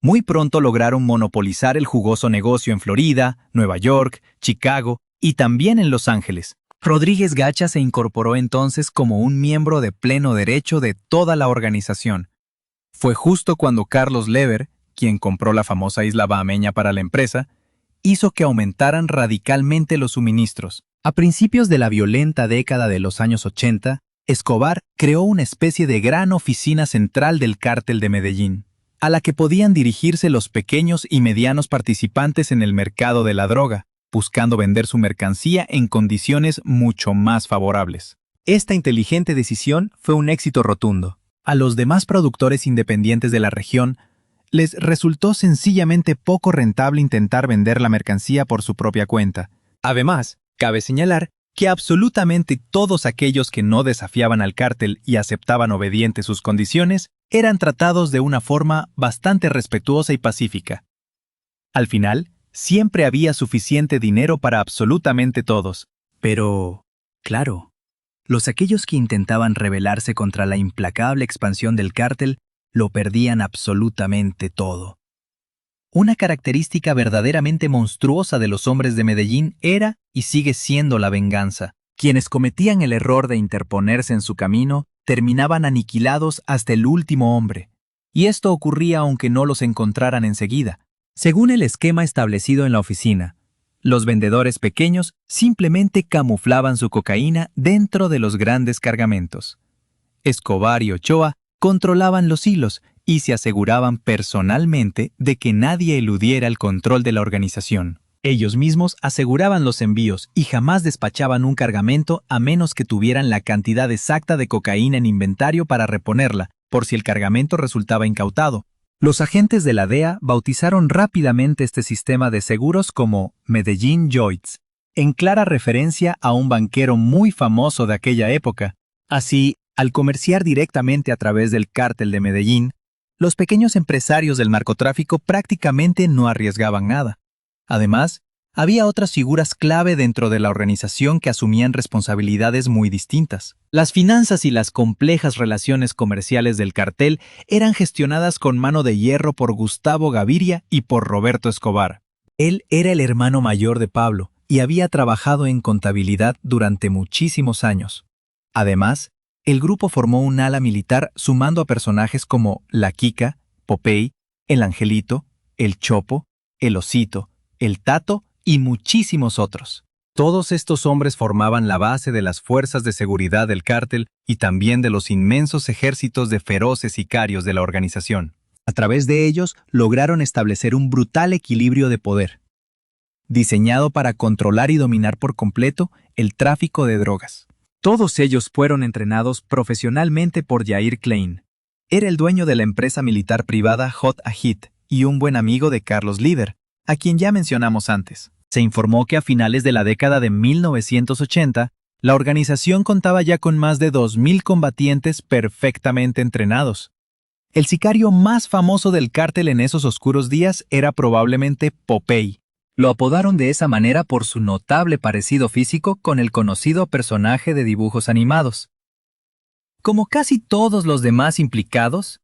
Muy pronto lograron monopolizar el jugoso negocio en Florida, Nueva York, Chicago y también en Los Ángeles. Rodríguez Gacha se incorporó entonces como un miembro de pleno derecho de toda la organización. Fue justo cuando Carlos Lever, quien compró la famosa isla bahameña para la empresa, hizo que aumentaran radicalmente los suministros. A principios de la violenta década de los años 80, Escobar creó una especie de gran oficina central del cártel de Medellín, a la que podían dirigirse los pequeños y medianos participantes en el mercado de la droga, buscando vender su mercancía en condiciones mucho más favorables. Esta inteligente decisión fue un éxito rotundo. A los demás productores independientes de la región les resultó sencillamente poco rentable intentar vender la mercancía por su propia cuenta. Además, cabe señalar que absolutamente todos aquellos que no desafiaban al cártel y aceptaban obedientes sus condiciones eran tratados de una forma bastante respetuosa y pacífica. Al final, siempre había suficiente dinero para absolutamente todos. Pero, claro, aquellos que intentaban rebelarse contra la implacable expansión del cártel lo perdían absolutamente todo. Una característica verdaderamente monstruosa de los hombres de Medellín era y sigue siendo la venganza. Quienes cometían el error de interponerse en su camino terminaban aniquilados hasta el último hombre. Y esto ocurría aunque no los encontraran enseguida. Según el esquema establecido en la oficina, los vendedores pequeños simplemente camuflaban su cocaína dentro de los grandes cargamentos. Escobar y Ochoa controlaban los hilos y se aseguraban personalmente de que nadie eludiera el control de la organización. Ellos mismos aseguraban los envíos y jamás despachaban un cargamento a menos que tuvieran la cantidad exacta de cocaína en inventario para reponerla, por si el cargamento resultaba incautado. Los agentes de la DEA bautizaron rápidamente este sistema de seguros como Medellín Joints, en clara referencia a un banquero muy famoso de aquella época. Así, al comerciar directamente a través del cártel de Medellín, los pequeños empresarios del narcotráfico prácticamente no arriesgaban nada. Además, había otras figuras clave dentro de la organización que asumían responsabilidades muy distintas. Las finanzas y las complejas relaciones comerciales del cartel eran gestionadas con mano de hierro por Gustavo Gaviria y por Roberto Escobar. Él era el hermano mayor de Pablo y había trabajado en contabilidad durante muchísimos años. Además, el grupo formó un ala militar sumando a personajes como La Kika, Popey, El Angelito, El Chopo, El Osito, El Tato y muchísimos otros. Todos estos hombres formaban la base de las fuerzas de seguridad del cártel y también de los inmensos ejércitos de feroces sicarios de la organización. A través de ellos lograron establecer un brutal equilibrio de poder, diseñado para controlar y dominar por completo el tráfico de drogas. Todos ellos fueron entrenados profesionalmente por Yair Klein. Era el dueño de la empresa militar privada Hot Ahit y un buen amigo de Carlos Lever, a quien ya mencionamos antes. Se informó que a finales de la década de 1980, la organización contaba ya con más de 2.000 combatientes perfectamente entrenados. El sicario más famoso del cártel en esos oscuros días era probablemente Popeye. Lo apodaron de esa manera por su notable parecido físico con el conocido personaje de dibujos animados. Como casi todos los demás implicados,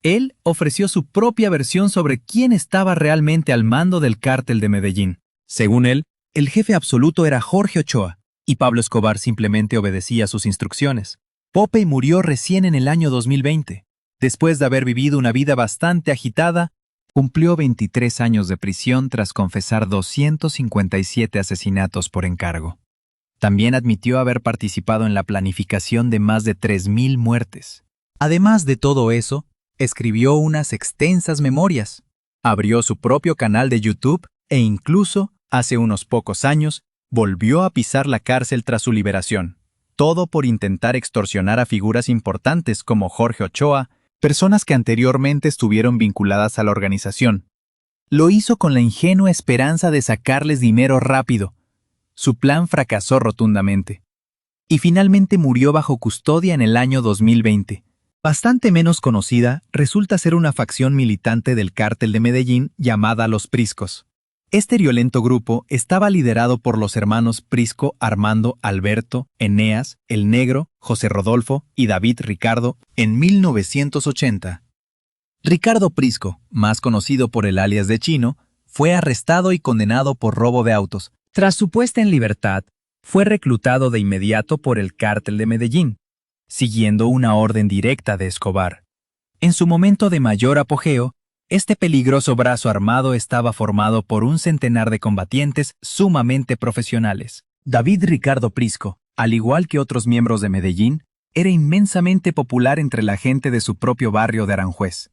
él ofreció su propia versión sobre quién estaba realmente al mando del cártel de Medellín. Según él, el jefe absoluto era Jorge Ochoa, y Pablo Escobar simplemente obedecía sus instrucciones. Popeye murió recién en el año 2020. Después de haber vivido una vida bastante agitada, cumplió 23 años de prisión tras confesar 257 asesinatos por encargo. También admitió haber participado en la planificación de más de 3.000 muertes. Además de todo eso, escribió unas extensas memorias, abrió su propio canal de YouTube e incluso, hace unos pocos años, volvió a pisar la cárcel tras su liberación. Todo por intentar extorsionar a figuras importantes como Jorge Ochoa, personas que anteriormente estuvieron vinculadas a la organización. Lo hizo con la ingenua esperanza de sacarles dinero rápido. Su plan fracasó rotundamente. Y finalmente murió bajo custodia en el año 2020. Bastante menos conocida, resulta ser una facción militante del cártel de Medellín llamada Los Priscos. Este violento grupo estaba liderado por los hermanos Prisco Armando Alberto, Eneas, El Negro, José Rodolfo y David Ricardo en 1980. Ricardo Prisco, más conocido por el alias de Chino, fue arrestado y condenado por robo de autos. Tras su puesta en libertad, fue reclutado de inmediato por el cártel de Medellín, siguiendo una orden directa de Escobar. En su momento de mayor apogeo, este peligroso brazo armado estaba formado por un centenar de combatientes sumamente profesionales. David Ricardo Prisco, al igual que otros miembros de Medellín, era inmensamente popular entre la gente de su propio barrio de Aranjuez.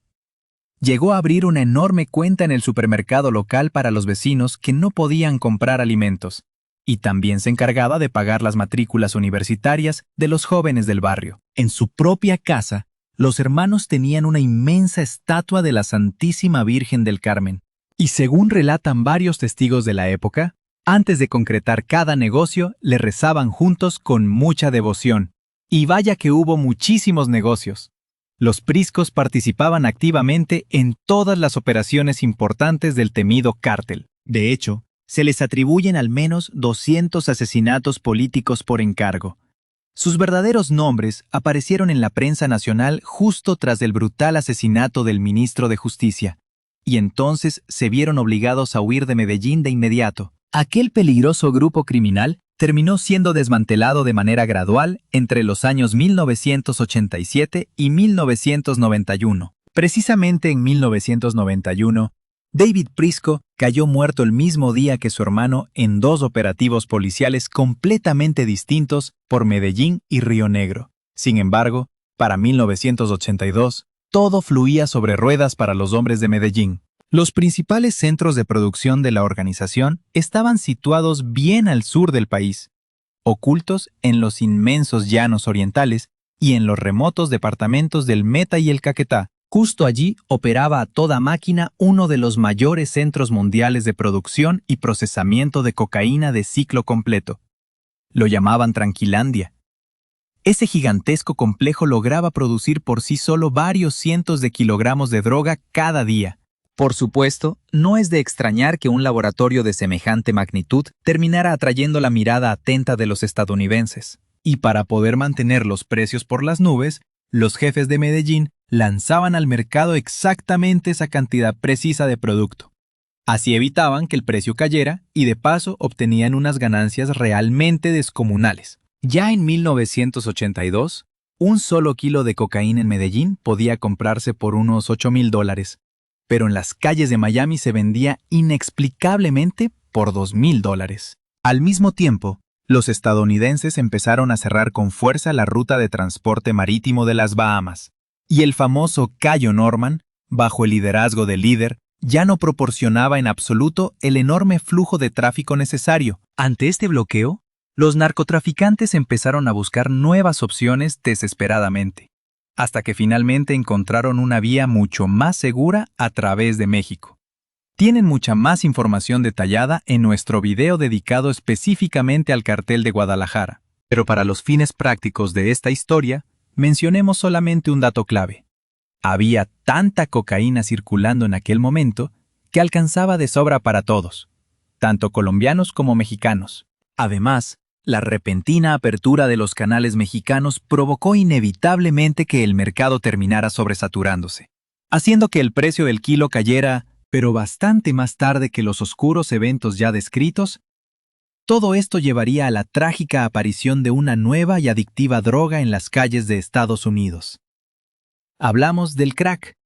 Llegó a abrir una enorme cuenta en el supermercado local para los vecinos que no podían comprar alimentos, y también se encargaba de pagar las matrículas universitarias de los jóvenes del barrio. En su propia casa, los hermanos tenían una inmensa estatua de la Santísima Virgen del Carmen, y según relatan varios testigos de la época, antes de concretar cada negocio, le rezaban juntos con mucha devoción. Y vaya que hubo muchísimos negocios. Los Priscos participaban activamente en todas las operaciones importantes del temido cártel. De hecho, se les atribuyen al menos 200 asesinatos políticos por encargo. Sus verdaderos nombres aparecieron en la prensa nacional justo tras el brutal asesinato del ministro de Justicia, y entonces se vieron obligados a huir de Medellín de inmediato. Aquel peligroso grupo criminal terminó siendo desmantelado de manera gradual entre los años 1987 y 1991. Precisamente en 1991, David Prisco cayó muerto el mismo día que su hermano en dos operativos policiales completamente distintos por Medellín y Río Negro. Sin embargo, para 1982, todo fluía sobre ruedas para los hombres de Medellín. Los principales centros de producción de la organización estaban situados bien al sur del país, ocultos en los inmensos llanos orientales y en los remotos departamentos del Meta y el Caquetá. Justo allí operaba a toda máquina uno de los mayores centros mundiales de producción y procesamiento de cocaína de ciclo completo. Lo llamaban Tranquilandia. Ese gigantesco complejo lograba producir por sí solo varios cientos de kilogramos de droga cada día. Por supuesto, no es de extrañar que un laboratorio de semejante magnitud terminara atrayendo la mirada atenta de los estadounidenses. Y para poder mantener los precios por las nubes, los jefes de Medellín lanzaban al mercado exactamente esa cantidad precisa de producto. Así evitaban que el precio cayera y de paso obtenían unas ganancias realmente descomunales. Ya en 1982, un solo kilo de cocaína en Medellín podía comprarse por unos $8,000, pero en las calles de Miami se vendía inexplicablemente por $2,000. Al mismo tiempo, los estadounidenses empezaron a cerrar con fuerza la ruta de transporte marítimo de las Bahamas, y el famoso Cayo Norman, bajo el liderazgo del líder, ya no proporcionaba en absoluto el enorme flujo de tráfico necesario. Ante este bloqueo, Los narcotraficantes empezaron a buscar nuevas opciones desesperadamente, hasta que finalmente encontraron una vía mucho más segura a través de México. Tienen mucha más información detallada en nuestro video dedicado específicamente al cartel de Guadalajara, pero para los fines prácticos de esta historia, mencionemos solamente un dato clave. Había tanta cocaína circulando en aquel momento que alcanzaba de sobra para todos, tanto colombianos como mexicanos. Además, la repentina apertura de los canales mexicanos provocó inevitablemente que el mercado terminara sobresaturándose, haciendo que el precio del kilo cayera, pero bastante más tarde que los oscuros eventos ya descritos. Todo esto llevaría a la trágica aparición de una nueva y adictiva droga en las calles de Estados Unidos. Hablamos del crack.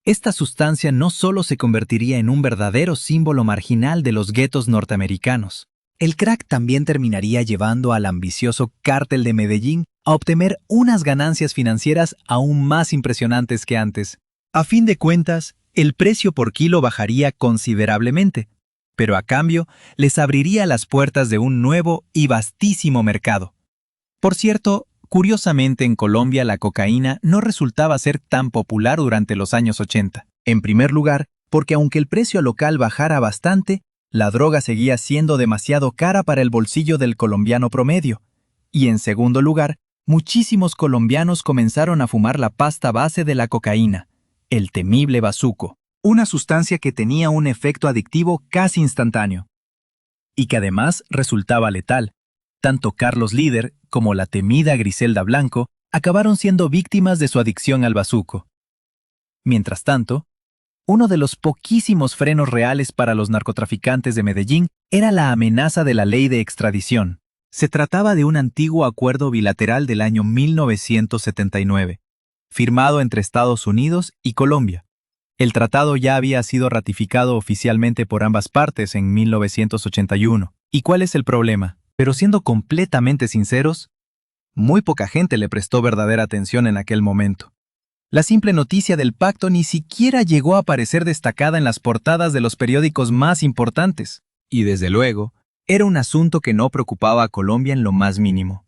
Esta sustancia no solo se convertiría en un verdadero símbolo marginal de los guetos norteamericanos. El crack también terminaría llevando al ambicioso Cártel de Medellín a obtener unas ganancias financieras aún más impresionantes que antes. A fin de cuentas, el precio por kilo bajaría considerablemente, pero a cambio les abriría las puertas de un nuevo y vastísimo mercado. Por cierto, curiosamente en Colombia la cocaína no resultaba ser tan popular durante los años 80. En primer lugar, porque aunque el precio local bajara bastante, la droga seguía siendo demasiado cara para el bolsillo del colombiano promedio. Y en segundo lugar, muchísimos colombianos comenzaron a fumar la pasta base de la cocaína, el temible bazuco, una sustancia que tenía un efecto adictivo casi instantáneo, y que además resultaba letal. Tanto Carlos Líder como la temida Griselda Blanco acabaron siendo víctimas de su adicción al bazuco. Mientras tanto, uno de los poquísimos frenos reales para los narcotraficantes de Medellín era la amenaza de la ley de extradición. Se trataba de un antiguo acuerdo bilateral del año 1979, firmado entre Estados Unidos y Colombia. El tratado ya había sido ratificado oficialmente por ambas partes en 1981. ¿Y cuál es el problema? Pero siendo completamente sinceros, muy poca gente le prestó verdadera atención en aquel momento. La simple noticia del pacto ni siquiera llegó a aparecer destacada en las portadas de los periódicos más importantes. Y desde luego, era un asunto que no preocupaba a Colombia en lo más mínimo.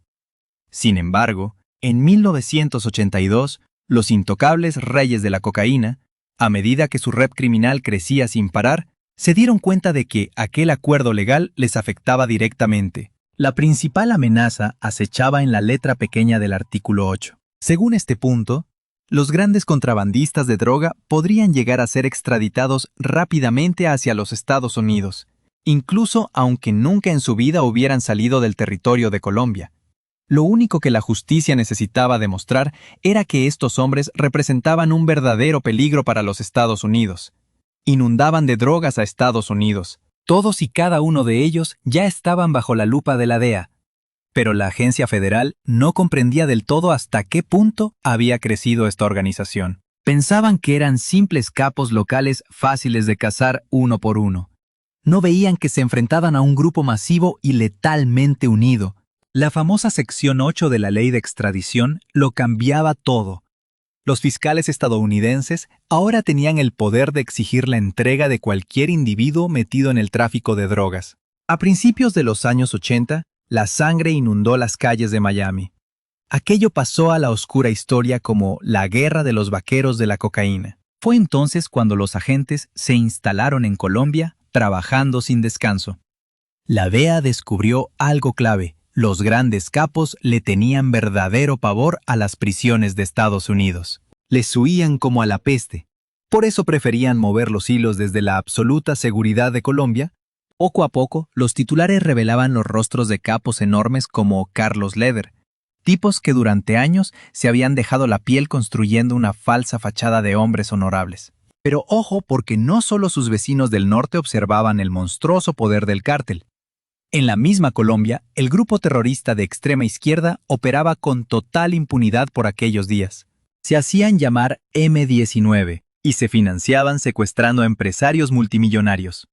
Sin embargo, en 1982, los intocables reyes de la cocaína, a medida que su red criminal crecía sin parar, se dieron cuenta de que aquel acuerdo legal les afectaba directamente. La principal amenaza acechaba en la letra pequeña del artículo 8. Según este punto, los grandes contrabandistas de droga podrían llegar a ser extraditados rápidamente hacia los Estados Unidos, incluso aunque nunca en su vida hubieran salido del territorio de Colombia. Lo único que la justicia necesitaba demostrar era que estos hombres representaban un verdadero peligro para los Estados Unidos. Inundaban de drogas a Estados Unidos. Todos y cada uno de ellos ya estaban bajo la lupa de la DEA. Pero la agencia federal no comprendía del todo hasta qué punto había crecido esta organización. Pensaban que eran simples capos locales fáciles de cazar uno por uno. No veían que se enfrentaban a un grupo masivo y letalmente unido. La famosa sección 8 de la ley de extradición lo cambiaba todo. Los fiscales estadounidenses ahora tenían el poder de exigir la entrega de cualquier individuo metido en el tráfico de drogas. A principios de los años 80, la sangre inundó las calles de Miami. Aquello pasó a la oscura historia como la guerra de los vaqueros de la cocaína. Fue entonces cuando los agentes se instalaron en Colombia, trabajando sin descanso. La DEA descubrió algo clave. Los grandes capos le tenían verdadero pavor a las prisiones de Estados Unidos. Les huían como a la peste. Por eso preferían mover los hilos desde la absoluta seguridad de Colombia. Poco a poco, los titulares revelaban los rostros de capos enormes como Carlos Líder, tipos que durante años se habían dejado la piel construyendo una falsa fachada de hombres honorables. Pero ojo, porque no solo sus vecinos del norte observaban el monstruoso poder del cártel. En la misma Colombia, el grupo terrorista de extrema izquierda operaba con total impunidad por aquellos días. Se hacían llamar M-19 y se financiaban secuestrando a empresarios multimillonarios.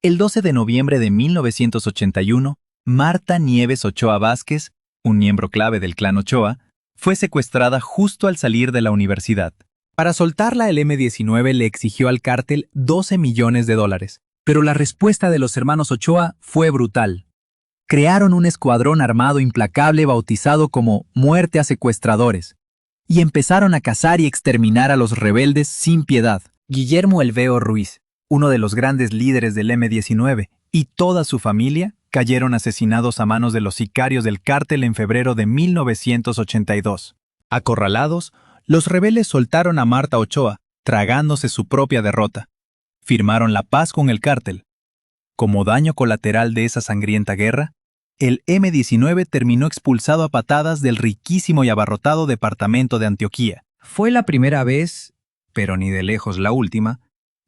El 12 de noviembre de 1981, Marta Nieves Ochoa Vázquez, un miembro clave del clan Ochoa, fue secuestrada justo al salir de la universidad. Para soltarla, el M-19 le exigió al cártel $12 millones. Pero la respuesta de los hermanos Ochoa fue brutal. crearon un escuadrón armado implacable bautizado como Muerte a Secuestradores, y empezaron a cazar y exterminar a los rebeldes sin piedad. Guillermo Elveo Ruiz, uno de los grandes líderes del M-19, y toda su familia cayeron asesinados a manos de los sicarios del cártel en febrero de 1982. Acorralados, los rebeldes soltaron a Marta Ochoa, tragándose su propia derrota. Firmaron la paz con el cártel. Como daño colateral de esa sangrienta guerra, el M-19 terminó expulsado a patadas del riquísimo y abarrotado departamento de Antioquía. Fue la primera vez, pero ni de lejos la última,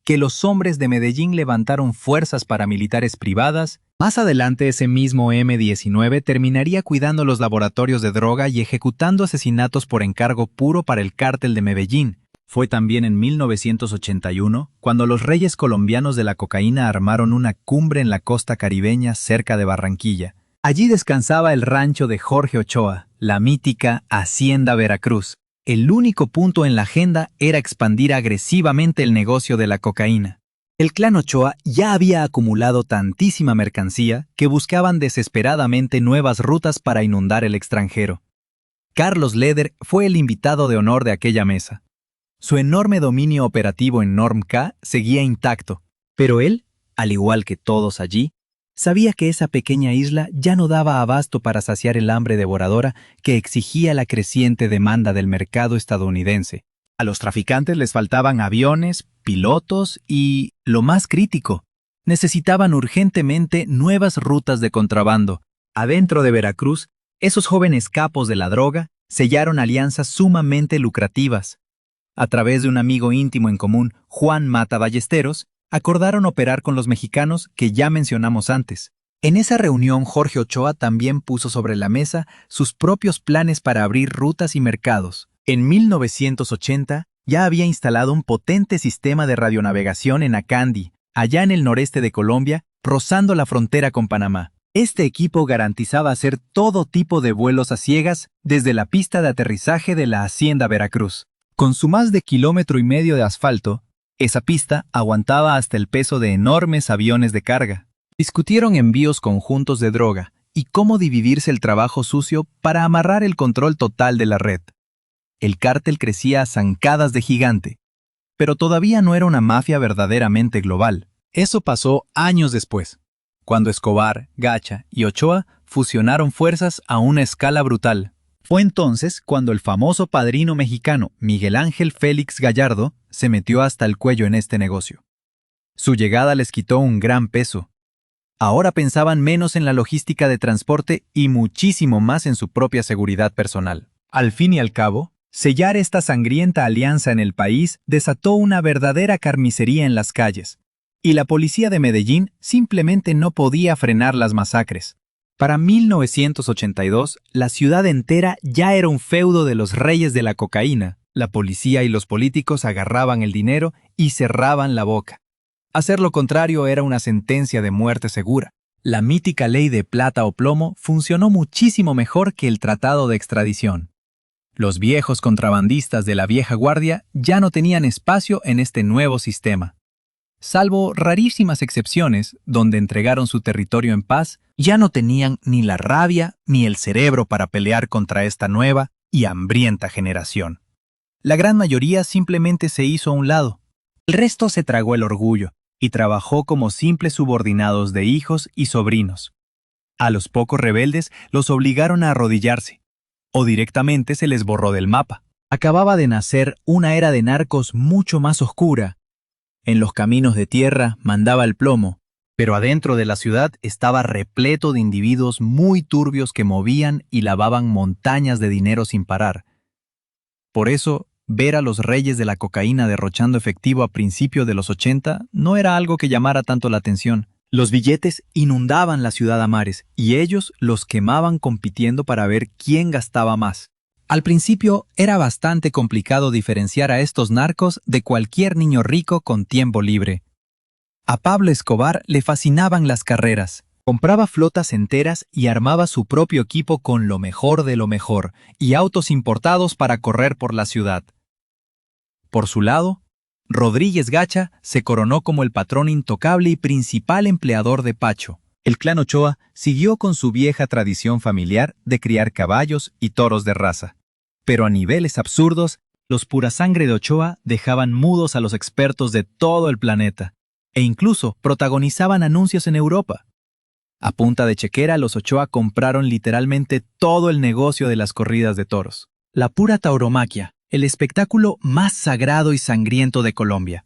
que los hombres de Medellín levantaron fuerzas paramilitares privadas. Más adelante ese mismo M-19 terminaría cuidando los laboratorios de droga y ejecutando asesinatos por encargo puro para el cártel de Medellín. Fue también en 1981 cuando los reyes colombianos de la cocaína armaron una cumbre en la costa caribeña cerca de Barranquilla. Allí descansaba el rancho de Jorge Ochoa, la mítica Hacienda Veracruz. El único punto en la agenda era expandir agresivamente el negocio de la cocaína. El clan Ochoa ya había acumulado tantísima mercancía que buscaban desesperadamente nuevas rutas para inundar el extranjero. Carlos Leder fue el invitado de honor de aquella mesa. Su enorme dominio operativo en Norm K seguía intacto, pero él, al igual que todos allí, sabía que esa pequeña isla ya no daba abasto para saciar el hambre devoradora que exigía la creciente demanda del mercado estadounidense. A los traficantes les faltaban aviones, pilotos y, lo más crítico, necesitaban urgentemente nuevas rutas de contrabando. Adentro de Veracruz, esos jóvenes capos de la droga sellaron alianzas sumamente lucrativas. A través de un amigo íntimo en común, Juan Mata Ballesteros, acordaron operar con los mexicanos que ya mencionamos antes. En esa reunión, Jorge Ochoa también puso sobre la mesa sus propios planes para abrir rutas y mercados. En 1980 ya había instalado un potente sistema de radionavegación en Acandí, allá en el noreste de Colombia, rozando la frontera con Panamá. Este equipo garantizaba hacer todo tipo de vuelos a ciegas desde la pista de aterrizaje de la Hacienda Veracruz. Con su más de 1,5 kilómetros de asfalto, esa pista aguantaba hasta el peso de enormes aviones de carga. Discutieron envíos conjuntos de droga y cómo dividirse el trabajo sucio para amarrar el control total de la red. El cártel crecía a zancadas de gigante, pero todavía no era una mafia verdaderamente global. Eso pasó años después, cuando Escobar, Gacha y Ochoa fusionaron fuerzas a una escala brutal. Fue entonces cuando el famoso padrino mexicano Miguel Ángel Félix Gallardo se metió hasta el cuello en este negocio. Su llegada les quitó un gran peso. Ahora pensaban menos en la logística de transporte y muchísimo más en su propia seguridad personal. Al fin y al cabo, sellar esta sangrienta alianza en el país desató una verdadera carnicería en las calles, y la policía de Medellín simplemente no podía frenar las masacres. Para 1982, la ciudad entera ya era un feudo de los reyes de la cocaína. La policía y los políticos agarraban el dinero y cerraban la boca. Hacer lo contrario era una sentencia de muerte segura. La mítica ley de plata o plomo funcionó muchísimo mejor que el tratado de extradición. Los viejos contrabandistas de la vieja guardia ya no tenían espacio en este nuevo sistema. Salvo rarísimas excepciones, donde entregaron su territorio en paz, ya no tenían ni la rabia ni el cerebro para pelear contra esta nueva y hambrienta generación. La gran mayoría simplemente se hizo a un lado. El resto se tragó el orgullo y trabajó como simples subordinados de hijos y sobrinos. A los pocos rebeldes los obligaron a arrodillarse, o directamente se les borró del mapa. Acababa de nacer una era de narcos mucho más oscura. En los caminos de tierra mandaba el plomo, pero adentro de la ciudad estaba repleto de individuos muy turbios que movían y lavaban montañas de dinero sin parar. Por eso, ver a los reyes de la cocaína derrochando efectivo a principios de los 80 no era algo que llamara tanto la atención. Los billetes inundaban la ciudad a mares y ellos los quemaban compitiendo para ver quién gastaba más. Al principio era bastante complicado diferenciar a estos narcos de cualquier niño rico con tiempo libre. A Pablo Escobar le fascinaban las carreras. Compraba flotas enteras y armaba su propio equipo con lo mejor de lo mejor y autos importados para correr por la ciudad. Por su lado, Rodríguez Gacha se coronó como el patrón intocable y principal empleador de Pacho. El clan Ochoa siguió con su vieja tradición familiar de criar caballos y toros de raza. Pero a niveles absurdos, los purasangre de Ochoa dejaban mudos a los expertos de todo el planeta, e incluso protagonizaban anuncios en Europa. A punta de chequera, los Ochoa compraron literalmente todo el negocio de las corridas de toros. La pura tauromaquia, el espectáculo más sagrado y sangriento de Colombia.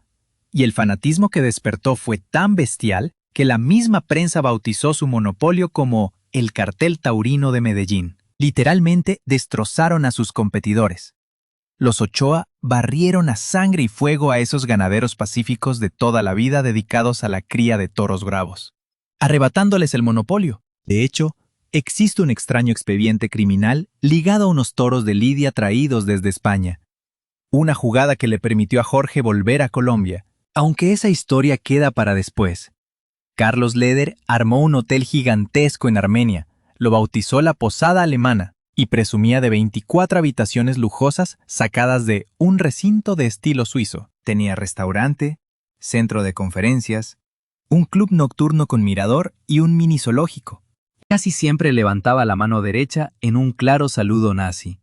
Y el fanatismo que despertó fue tan bestial que la misma prensa bautizó su monopolio como el Cartel Taurino de Medellín. Literalmente destrozaron a sus competidores. Los Ochoa barrieron a sangre y fuego a esos ganaderos pacíficos de toda la vida dedicados a la cría de toros bravos, arrebatándoles el monopolio. De hecho, existe un extraño expediente criminal ligado a unos toros de lidia traídos desde España. Una jugada que le permitió a Jorge volver a Colombia, aunque esa historia queda para después. Carlos Leder armó un hotel gigantesco en Armenia, lo bautizó la Posada Alemana y presumía de 24 habitaciones lujosas sacadas de un recinto de estilo suizo. Tenía restaurante, centro de conferencias, un club nocturno con mirador y un mini zoológico. Casi siempre levantaba la mano derecha en un claro saludo nazi.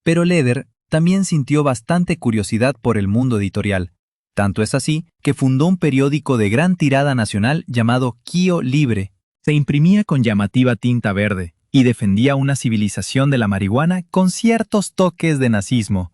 Pero Leder también sintió bastante curiosidad por el mundo editorial. Tanto es así que fundó un periódico de gran tirada nacional llamado Quio Libre. Se imprimía con llamativa tinta verde y defendía una civilización de la marihuana con ciertos toques de nazismo.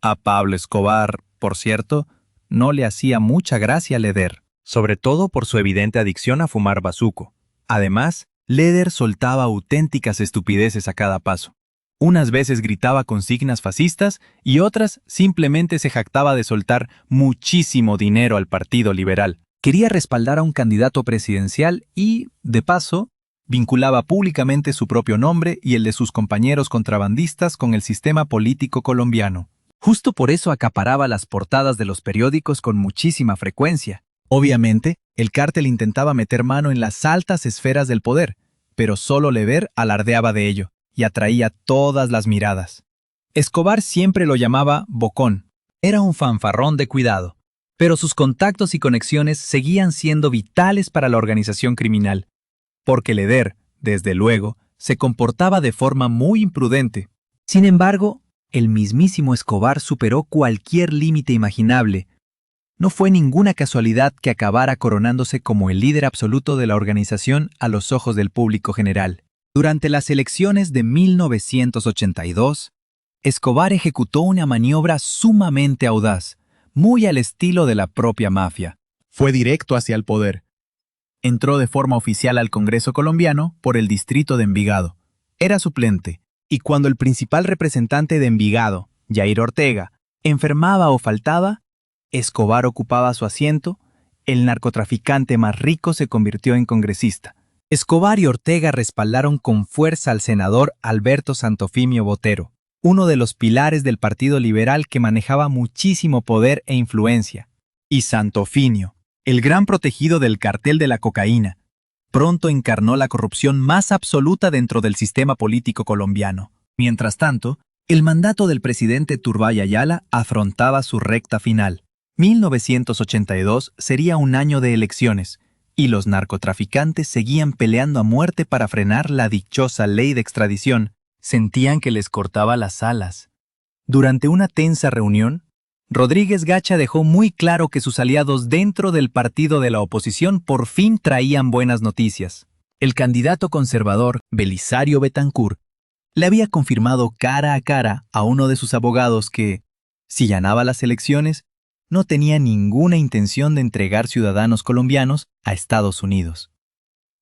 A Pablo Escobar, por cierto, no le hacía mucha gracia Leder, sobre todo por su evidente adicción a fumar bazuco. Además, Leder soltaba auténticas estupideces a cada paso. Unas veces gritaba consignas fascistas y otras simplemente se jactaba de soltar muchísimo dinero al Partido Liberal. Quería respaldar a un candidato presidencial y, de paso, vinculaba públicamente su propio nombre y el de sus compañeros contrabandistas con el sistema político colombiano. Justo por eso acaparaba las portadas de los periódicos con muchísima frecuencia. Obviamente, el cártel intentaba meter mano en las altas esferas del poder, pero solo Leder alardeaba de ello y atraía todas las miradas. Escobar siempre lo llamaba Bocón. Era un fanfarrón de cuidado, pero sus contactos y conexiones seguían siendo vitales para la organización criminal, porque Leder, desde luego, se comportaba de forma muy imprudente. Sin embargo, el mismísimo Escobar superó cualquier límite imaginable. No fue ninguna casualidad que acabara coronándose como el líder absoluto de la organización a los ojos del público general. Durante las elecciones de 1982, Escobar ejecutó una maniobra sumamente audaz, muy al estilo de la propia mafia. Fue directo hacia el poder. Entró de forma oficial al Congreso colombiano por el distrito de Envigado. Era suplente, y cuando el principal representante de Envigado, Jair Ortega, enfermaba o faltaba, Escobar ocupaba su asiento, el narcotraficante más rico se convirtió en congresista. Escobar y Ortega respaldaron con fuerza al senador Alberto Santofimio Botero, uno de los pilares del Partido Liberal que manejaba muchísimo poder e influencia. Y Santofimio, el gran protegido del cartel de la cocaína, pronto encarnó la corrupción más absoluta dentro del sistema político colombiano. Mientras tanto, el mandato del presidente Turbay Ayala afrontaba su recta final. 1982 sería un año de elecciones, y los narcotraficantes seguían peleando a muerte para frenar la dichosa ley de extradición. Sentían que les cortaba las alas. Durante una tensa reunión, Rodríguez Gacha dejó muy claro que sus aliados dentro del partido de la oposición por fin traían buenas noticias. El candidato conservador, Belisario Betancur, le había confirmado cara a cara a uno de sus abogados que, si ganaba las elecciones, no tenía ninguna intención de entregar ciudadanos colombianos a Estados Unidos.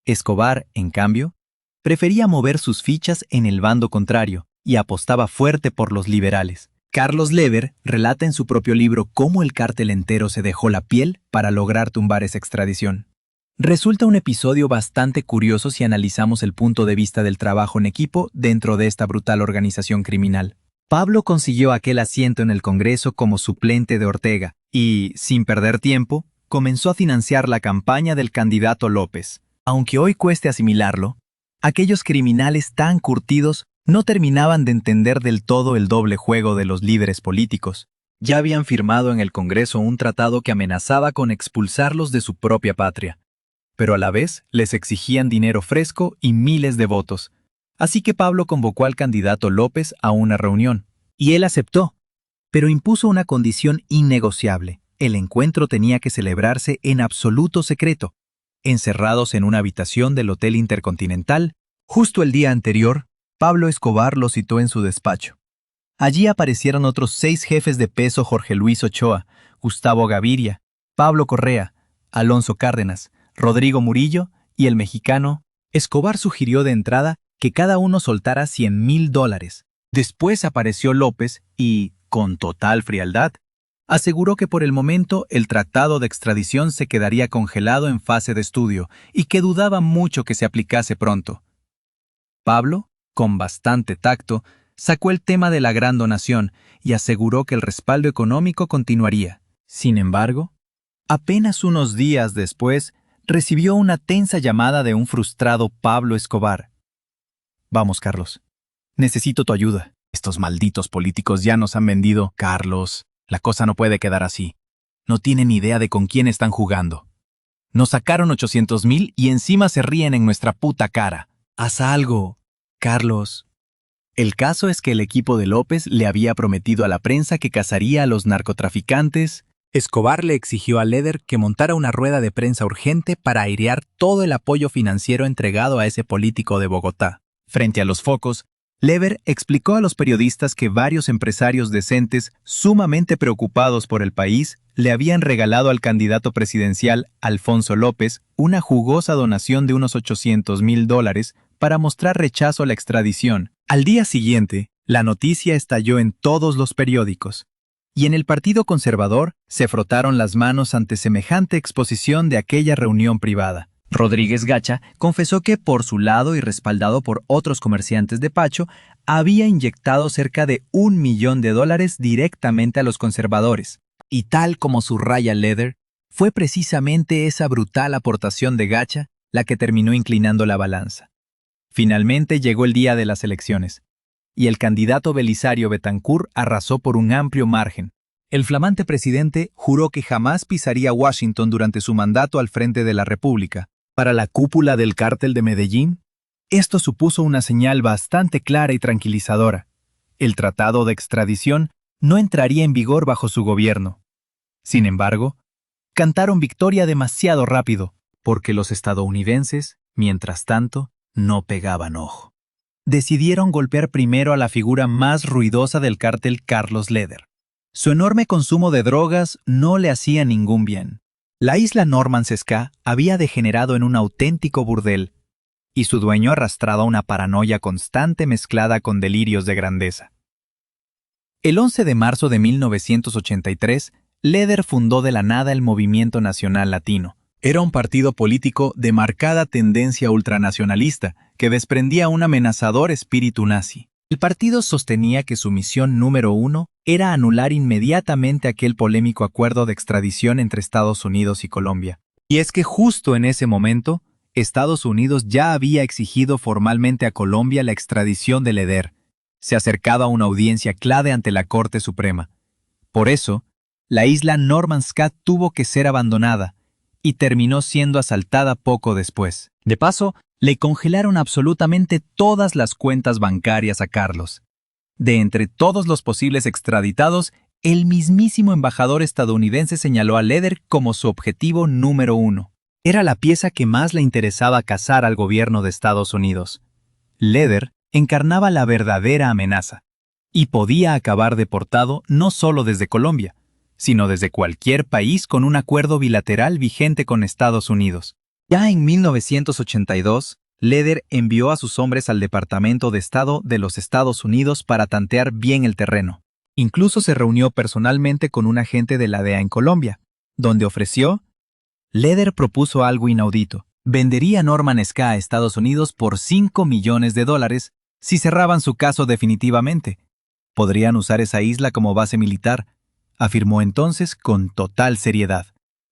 Escobar, en cambio, prefería mover sus fichas en el bando contrario y apostaba fuerte por los liberales. Carlos Leder relata en su propio libro cómo el cártel entero se dejó la piel para lograr tumbar esa extradición. Resulta un episodio bastante curioso si analizamos el punto de vista del trabajo en equipo dentro de esta brutal organización criminal. Pablo consiguió aquel asiento en el Congreso como suplente de Ortega y, sin perder tiempo, comenzó a financiar la campaña del candidato López. Aunque hoy cueste asimilarlo, aquellos criminales tan curtidos no terminaban de entender del todo el doble juego de los líderes políticos. Ya habían firmado en el Congreso un tratado que amenazaba con expulsarlos de su propia patria. pero a la vez les exigían dinero fresco y miles de votos. Así que Pablo convocó al candidato López a una reunión. Y él aceptó, pero impuso una condición innegociable. El encuentro tenía que celebrarse en absoluto secreto, encerrados en una habitación del Hotel Intercontinental. Justo el día anterior, Pablo Escobar lo citó en su despacho. Allí aparecieron otros 6 jefes de peso: Jorge Luis Ochoa, Gustavo Gaviria, Pablo Correa, Alonso Cárdenas, Rodrigo Murillo y el mexicano. Escobar sugirió de entrada que cada uno soltara $100,000. Después apareció López y, con total frialdad, aseguró que por el momento el tratado de extradición se quedaría congelado en fase de estudio y que dudaba mucho que se aplicase pronto. Pablo, con bastante tacto, sacó el tema de la gran donación y aseguró que el respaldo económico continuaría. Sin embargo, apenas unos días después, recibió una tensa llamada de un frustrado Pablo Escobar. «Vamos, Carlos. Necesito tu ayuda. Estos malditos políticos ya nos han vendido. Carlos, la cosa no puede quedar así. No tienen idea de con quién están jugando. Nos sacaron 800,000 y encima se ríen en nuestra puta cara. Haz algo, Carlos». El caso es que el equipo de López le había prometido a la prensa que cazaría a los narcotraficantes. Escobar le exigió a Leder que montara una rueda de prensa urgente para airear todo el apoyo financiero entregado a ese político de Bogotá. Frente a los focos, Lever explicó a los periodistas que varios empresarios decentes, sumamente preocupados por el país, le habían regalado al candidato presidencial Alfonso López una jugosa donación de unos $800,000 para mostrar rechazo a la extradición. Al día siguiente, la noticia estalló en todos los periódicos, y en el Partido Conservador se frotaron las manos ante semejante exposición de aquella reunión privada. Rodríguez Gacha confesó que, por su lado y respaldado por otros comerciantes de Pacho, había inyectado cerca de $1 millón directamente a los conservadores. Y tal como subraya Leder, fue precisamente esa brutal aportación de Gacha la que terminó inclinando la balanza. Finalmente llegó el día de las elecciones, y el candidato Belisario Betancur arrasó por un amplio margen. El flamante presidente juró que jamás pisaría Washington durante su mandato al frente de la República. Para la cúpula del cártel de Medellín, esto supuso una señal bastante clara y tranquilizadora. El tratado de extradición no entraría en vigor bajo su gobierno. Sin embargo, cantaron victoria demasiado rápido, porque los estadounidenses, mientras tanto, no pegaban ojo. Decidieron golpear primero a la figura más ruidosa del cártel, Carlos Leder. Su enorme consumo de drogas no le hacía ningún bien. La isla Norman Sesca había degenerado en un auténtico burdel, y su dueño arrastraba una paranoia constante mezclada con delirios de grandeza. El 11 de marzo de 1983, Leder fundó de la nada el Movimiento Nacional Latino. Era un partido político de marcada tendencia ultranacionalista que desprendía un amenazador espíritu nazi. El partido sostenía que su misión número 1 era anular inmediatamente aquel polémico acuerdo de extradición entre Estados Unidos y Colombia. Y es que justo en ese momento, Estados Unidos ya había exigido formalmente a Colombia la extradición de Leder. Se acercaba a una audiencia clave ante la Corte Suprema. Por eso, la isla Norman Scat tuvo que ser abandonada y terminó siendo asaltada poco después. De paso, le congelaron absolutamente todas las cuentas bancarias a Carlos. De entre todos los posibles extraditados, el mismísimo embajador estadounidense señaló a Leder como su objetivo número 1. Era la pieza que más le interesaba cazar al gobierno de Estados Unidos. Leder encarnaba la verdadera amenaza, y podía acabar deportado no solo desde Colombia, sino desde cualquier país con un acuerdo bilateral vigente con Estados Unidos. Ya en 1982, Leder envió a sus hombres al Departamento de Estado de los Estados Unidos para tantear bien el terreno. Incluso se reunió personalmente con un agente de la DEA en Colombia, donde ofreció. Leder propuso algo inaudito. Vendería Norman Sca a Estados Unidos por $5 millones si cerraban su caso definitivamente. Podrían usar esa isla como base militar, afirmó entonces con total seriedad.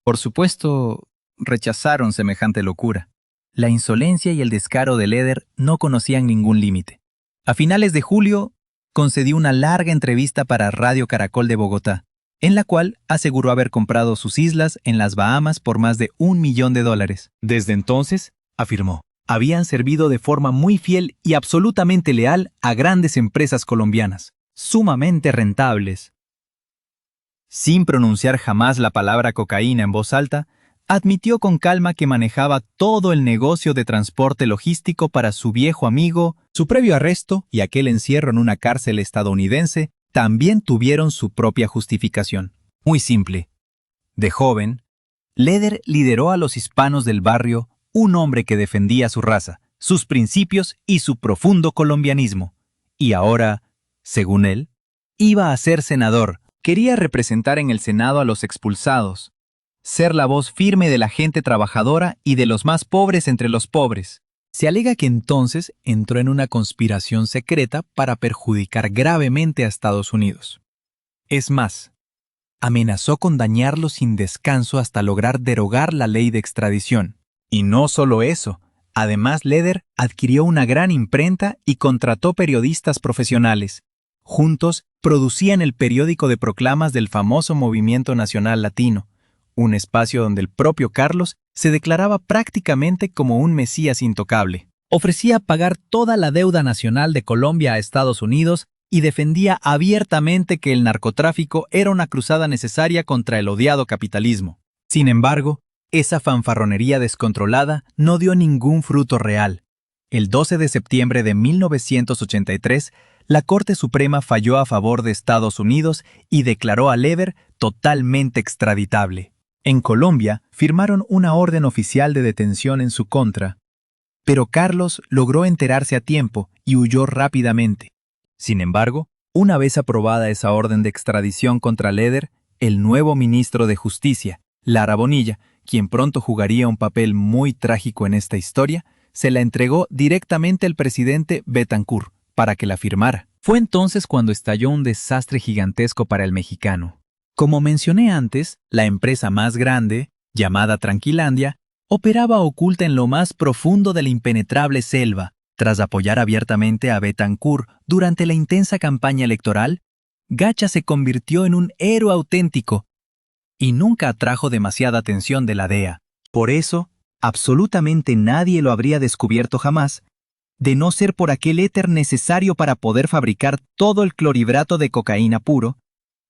Por supuesto, rechazaron semejante locura. La insolencia y el descaro de Leder no conocían ningún límite. A finales de julio, concedió una larga entrevista para Radio Caracol de Bogotá, en la cual aseguró haber comprado sus islas en las Bahamas por más de $1 millón. Desde entonces, afirmó, habían servido de forma muy fiel y absolutamente leal a grandes empresas colombianas, sumamente rentables. Sin pronunciar jamás la palabra cocaína en voz alta, admitió con calma que manejaba todo el negocio de transporte logístico para su viejo amigo. Su previo arresto y aquel encierro en una cárcel estadounidense también tuvieron su propia justificación. Muy simple. De joven, Leder lideró a los hispanos del barrio, un hombre que defendía su raza, sus principios y su profundo colombianismo. Y ahora, según él, iba a ser senador. Quería representar en el Senado a los expulsados, ser la voz firme de la gente trabajadora y de los más pobres entre los pobres. Se alega que entonces entró en una conspiración secreta para perjudicar gravemente a Estados Unidos. Es más, amenazó con dañarlo sin descanso hasta lograr derogar la ley de extradición. Y no solo eso, además Leder adquirió una gran imprenta y contrató periodistas profesionales. Juntos producían el periódico de proclamas del famoso Movimiento Nacional Latino, un espacio donde el propio Carlos se declaraba prácticamente como un mesías intocable. Ofrecía pagar toda la deuda nacional de Colombia a Estados Unidos y defendía abiertamente que el narcotráfico era una cruzada necesaria contra el odiado capitalismo. Sin embargo, esa fanfarronería descontrolada no dio ningún fruto real. El 12 de septiembre de 1983, la Corte Suprema falló a favor de Estados Unidos y declaró a Leder totalmente extraditable. En Colombia, firmaron una orden oficial de detención en su contra, pero Carlos logró enterarse a tiempo y huyó rápidamente. Sin embargo, una vez aprobada esa orden de extradición contra Leder, el nuevo ministro de Justicia, Lara Bonilla, quien pronto jugaría un papel muy trágico en esta historia, se la entregó directamente al presidente Betancourt para que la firmara. Fue entonces cuando estalló un desastre gigantesco para el mexicano. Como mencioné antes, la empresa más grande, llamada Tranquilandia, operaba oculta en lo más profundo de la impenetrable selva. Tras apoyar abiertamente a Betancourt durante la intensa campaña electoral, Gacha se convirtió en un héroe auténtico y nunca atrajo demasiada atención de la DEA. Por eso, absolutamente nadie lo habría descubierto jamás, de no ser por aquel éter necesario para poder fabricar todo el clorhidrato de cocaína puro,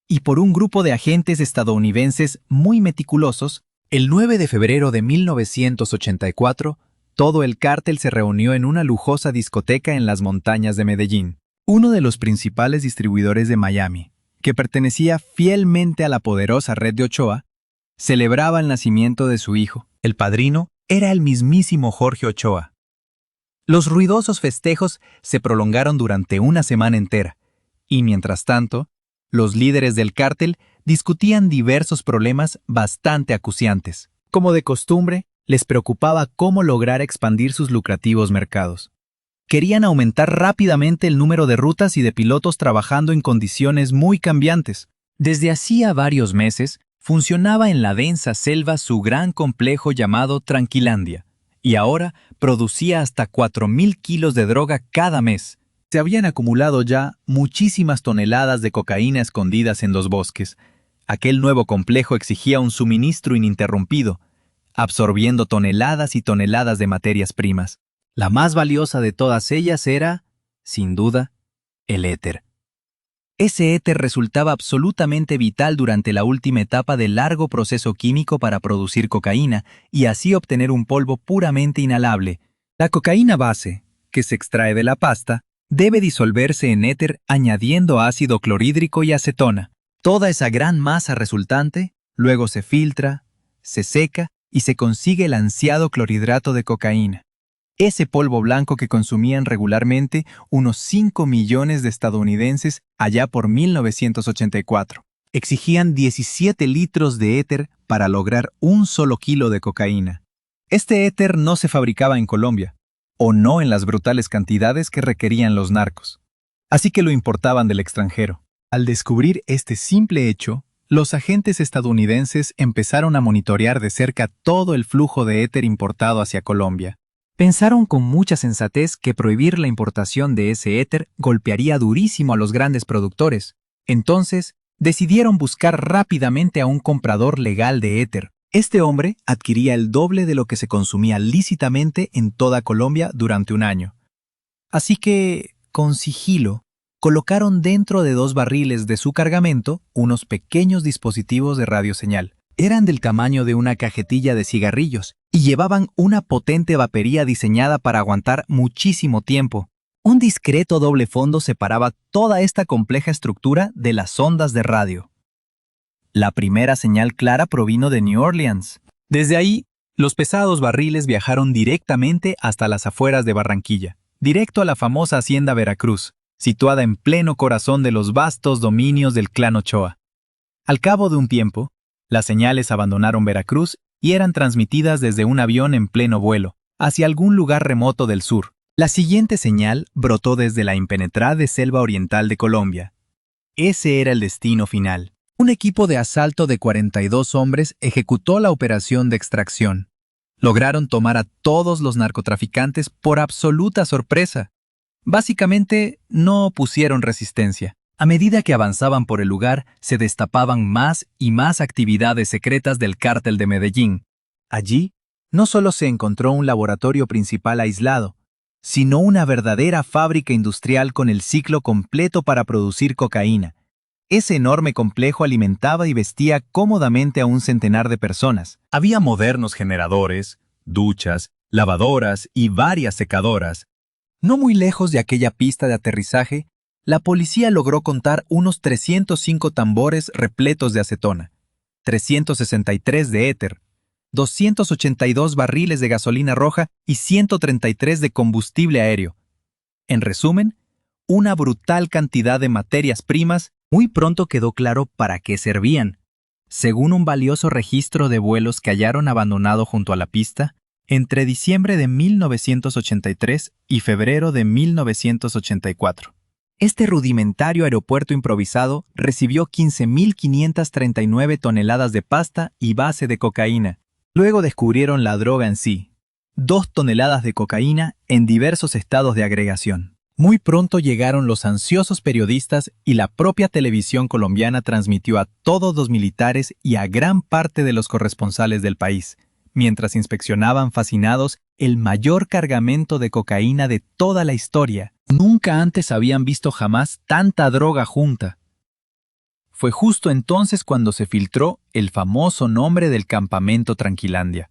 y por un grupo de agentes estadounidenses muy meticulosos. El 9 de febrero de 1984, todo el cártel se reunió en una lujosa discoteca en las montañas de Medellín. Uno de los principales distribuidores de Miami, que pertenecía fielmente a la poderosa red de Ochoa, celebraba el nacimiento de su hijo. El padrino era el mismísimo Jorge Ochoa. Los ruidosos festejos se prolongaron durante una semana entera, y mientras tanto, los líderes del cártel discutían diversos problemas bastante acuciantes. Como de costumbre, les preocupaba cómo lograr expandir sus lucrativos mercados. Querían aumentar rápidamente el número de rutas y de pilotos trabajando en condiciones muy cambiantes. Desde hacía varios meses, funcionaba en la densa selva su gran complejo llamado Tranquilandia, y ahora producía hasta 4.000 kilos de droga cada mes. Se habían acumulado ya muchísimas toneladas de cocaína escondidas en los bosques. Aquel nuevo complejo exigía un suministro ininterrumpido, absorbiendo toneladas y toneladas de materias primas. La más valiosa de todas ellas era, sin duda, el éter. Ese éter resultaba absolutamente vital durante la última etapa del largo proceso químico para producir cocaína y así obtener un polvo puramente inhalable. La cocaína base, que se extrae de la pasta, debe disolverse en éter añadiendo ácido clorhídrico y acetona. Toda esa gran masa resultante luego se filtra, se seca y se consigue el ansiado clorhidrato de cocaína. Ese polvo blanco que consumían regularmente unos 5 millones de estadounidenses allá por 1984. Exigían 17 litros de éter para lograr un solo kilo de cocaína. Este éter no se fabricaba en Colombia, o no en las brutales cantidades que requerían los narcos. Así que lo importaban del extranjero. Al descubrir este simple hecho, los agentes estadounidenses empezaron a monitorear de cerca todo el flujo de éter importado hacia Colombia. Pensaron con mucha sensatez que prohibir la importación de ese éter golpearía durísimo a los grandes productores. Entonces, decidieron buscar rápidamente a un comprador legal de éter. Este hombre adquiría el doble de lo que se consumía lícitamente en toda Colombia durante un año. Así que, con sigilo, colocaron dentro de 2 barriles de su cargamento unos pequeños dispositivos de radioseñal. Eran del tamaño de una cajetilla de cigarrillos y llevaban una potente batería diseñada para aguantar muchísimo tiempo. Un discreto doble fondo separaba toda esta compleja estructura de las ondas de radio. La primera señal clara provino de New Orleans. Desde ahí, los pesados barriles viajaron directamente hasta las afueras de Barranquilla, directo a la famosa Hacienda Veracruz, situada en pleno corazón de los vastos dominios del clan Ochoa. Al cabo de un tiempo, las señales abandonaron Veracruz y eran transmitidas desde un avión en pleno vuelo, hacia algún lugar remoto del sur. La siguiente señal brotó desde la impenetrable selva oriental de Colombia. Ese era el destino final. Un equipo de asalto de 42 hombres ejecutó la operación de extracción. Lograron tomar a todos los narcotraficantes por absoluta sorpresa. Básicamente, no opusieron resistencia. A medida que avanzaban por el lugar, se destapaban más y más actividades secretas del cártel de Medellín. Allí, no solo se encontró un laboratorio principal aislado, sino una verdadera fábrica industrial con el ciclo completo para producir cocaína. Ese enorme complejo alimentaba y vestía cómodamente a un centenar de personas. Había modernos generadores, duchas, lavadoras y varias secadoras. No muy lejos de aquella pista de aterrizaje, la policía logró contar unos 305 tambores repletos de acetona, 363 de éter, 282 barriles de gasolina roja y 133 de combustible aéreo. En resumen, una brutal cantidad de materias primas. Muy pronto quedó claro para qué servían. Según un valioso registro de vuelos que hallaron abandonado junto a la pista, entre diciembre de 1983 y febrero de 1984. Este rudimentario aeropuerto improvisado recibió 15.539 toneladas de pasta y base de cocaína. Luego descubrieron la droga en sí, 2 toneladas de cocaína en diversos estados de agregación. Muy pronto llegaron los ansiosos periodistas y la propia televisión colombiana transmitió a todos los militares y a gran parte de los corresponsales del país, mientras inspeccionaban fascinados el mayor cargamento de cocaína de toda la historia. Nunca antes habían visto jamás tanta droga junta. Fue justo entonces cuando se filtró el famoso nombre del campamento Tranquilandia.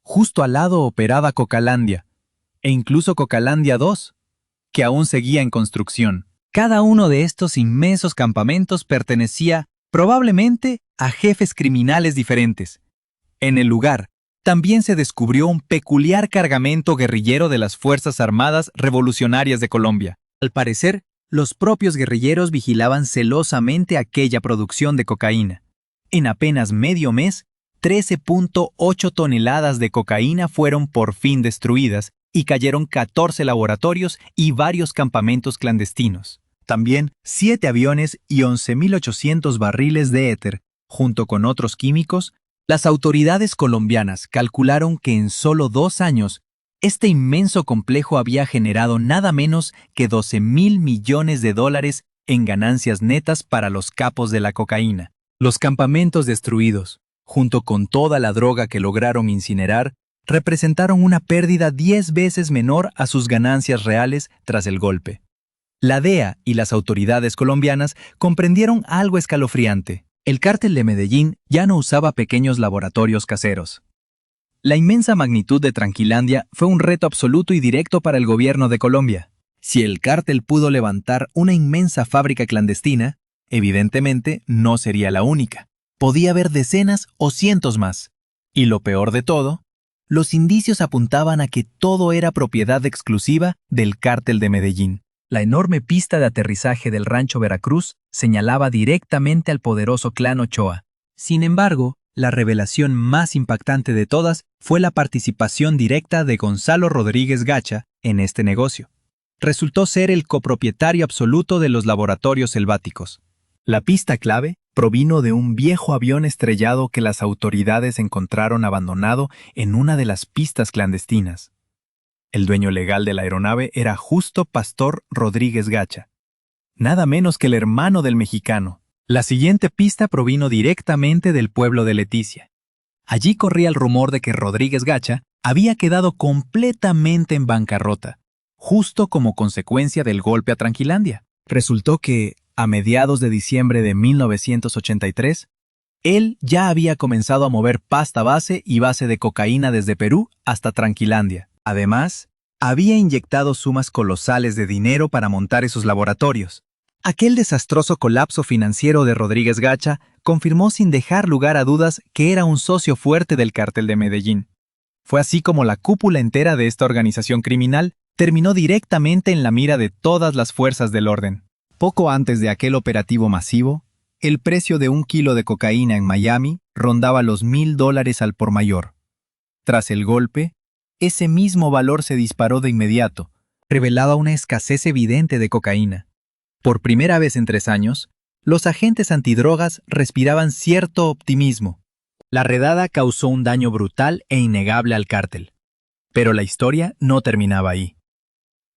Justo al lado operaba Cocalandia, e incluso Cocalandia 2, que aún seguía en construcción. Cada uno de estos inmensos campamentos pertenecía, probablemente, a jefes criminales diferentes. En el lugar, también se descubrió un peculiar cargamento guerrillero de las Fuerzas Armadas Revolucionarias de Colombia. Al parecer, los propios guerrilleros vigilaban celosamente aquella producción de cocaína. En apenas medio mes, 13.8 toneladas de cocaína fueron por fin destruidas, y cayeron 14 laboratorios y varios campamentos clandestinos. También 7 aviones y 11.800 barriles de éter, junto con otros químicos. Las autoridades colombianas calcularon que en solo 2 años, este inmenso complejo había generado nada menos que $12.000 millones en ganancias netas para los capos de la cocaína. Los campamentos destruidos, junto con toda la droga que lograron incinerar, representaron una pérdida 10 veces menor a sus ganancias reales tras el golpe. La DEA y las autoridades colombianas comprendieron algo escalofriante. El cártel de Medellín ya no usaba pequeños laboratorios caseros. La inmensa magnitud de Tranquilandia fue un reto absoluto y directo para el gobierno de Colombia. Si el cártel pudo levantar una inmensa fábrica clandestina, evidentemente no sería la única. Podía haber decenas o cientos más. Y lo peor de todo, los indicios apuntaban a que todo era propiedad exclusiva del cártel de Medellín. La enorme pista de aterrizaje del rancho Veracruz señalaba directamente al poderoso clan Ochoa. Sin embargo, la revelación más impactante de todas fue la participación directa de Gonzalo Rodríguez Gacha en este negocio. Resultó ser el copropietario absoluto de los laboratorios selváticos. La pista clave provino de un viejo avión estrellado que las autoridades encontraron abandonado en una de las pistas clandestinas. El dueño legal de la aeronave era Justo Pastor Rodríguez Gacha, nada menos que el hermano del mexicano. La siguiente pista provino directamente del pueblo de Leticia. Allí corría el rumor de que Rodríguez Gacha había quedado completamente en bancarrota, justo como consecuencia del golpe a Tranquilandia. Resultó que, a mediados de diciembre de 1983, él ya había comenzado a mover pasta base y base de cocaína desde Perú hasta Tranquilandia. Además, había inyectado sumas colosales de dinero para montar esos laboratorios. Aquel desastroso colapso financiero de Rodríguez Gacha confirmó sin dejar lugar a dudas que era un socio fuerte del Cártel de Medellín. Fue así como la cúpula entera de esta organización criminal terminó directamente en la mira de todas las fuerzas del orden. Poco antes de aquel operativo masivo, el precio de 1 kilo de cocaína en Miami rondaba los $1,000 al por mayor. Tras el golpe, ese mismo valor se disparó de inmediato, revelaba una escasez evidente de cocaína. Por primera vez en 3 años, los agentes antidrogas respiraban cierto optimismo. La redada causó un daño brutal e innegable al cártel. Pero la historia no terminaba ahí.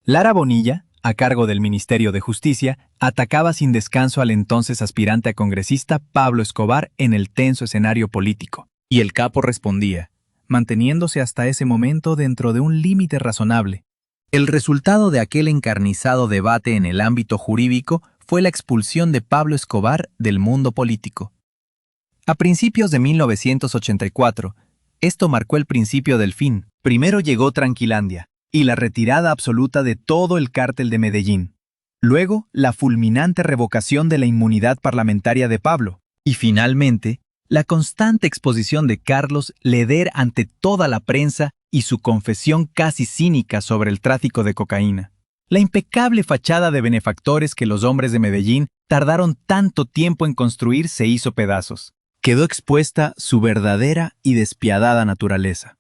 Lara Bonilla, a cargo del Ministerio de Justicia, atacaba sin descanso al entonces aspirante a congresista Pablo Escobar en el tenso escenario político. Y el capo respondía, manteniéndose hasta ese momento dentro de un límite razonable. El resultado de aquel encarnizado debate en el ámbito jurídico fue la expulsión de Pablo Escobar del mundo político. A principios de 1984, esto marcó el principio del fin. Primero llegó Tranquilandia y la retirada absoluta de todo el cártel de Medellín. Luego, la fulminante revocación de la inmunidad parlamentaria de Pablo. Y finalmente, la constante exposición de Carlos Leder ante toda la prensa y su confesión casi cínica sobre el tráfico de cocaína. La impecable fachada de benefactores que los hombres de Medellín tardaron tanto tiempo en construir se hizo pedazos. Quedó expuesta su verdadera y despiadada naturaleza.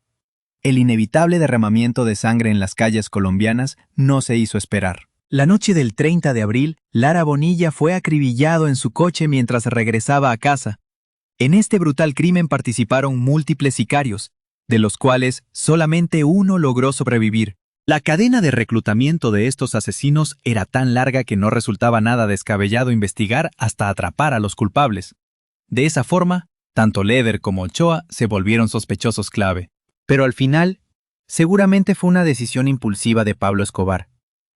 El inevitable derramamiento de sangre en las calles colombianas no se hizo esperar. La noche del 30 de abril, Lara Bonilla fue acribillado en su coche mientras regresaba a casa. En este brutal crimen participaron múltiples sicarios, de los cuales solamente uno logró sobrevivir. La cadena de reclutamiento de estos asesinos era tan larga que no resultaba nada descabellado investigar hasta atrapar a los culpables. De esa forma, tanto Leder como Ochoa se volvieron sospechosos clave. Pero al final, seguramente fue una decisión impulsiva de Pablo Escobar.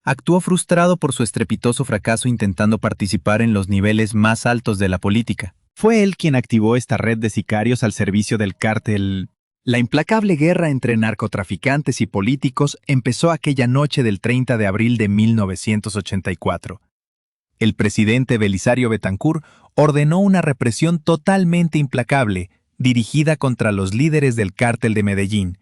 Actuó frustrado por su estrepitoso fracaso intentando participar en los niveles más altos de la política. Fue él quien activó esta red de sicarios al servicio del cártel. La implacable guerra entre narcotraficantes y políticos empezó aquella noche del 30 de abril de 1984. El presidente Belisario Betancur ordenó una represión totalmente implacable, dirigida contra los líderes del cártel de Medellín,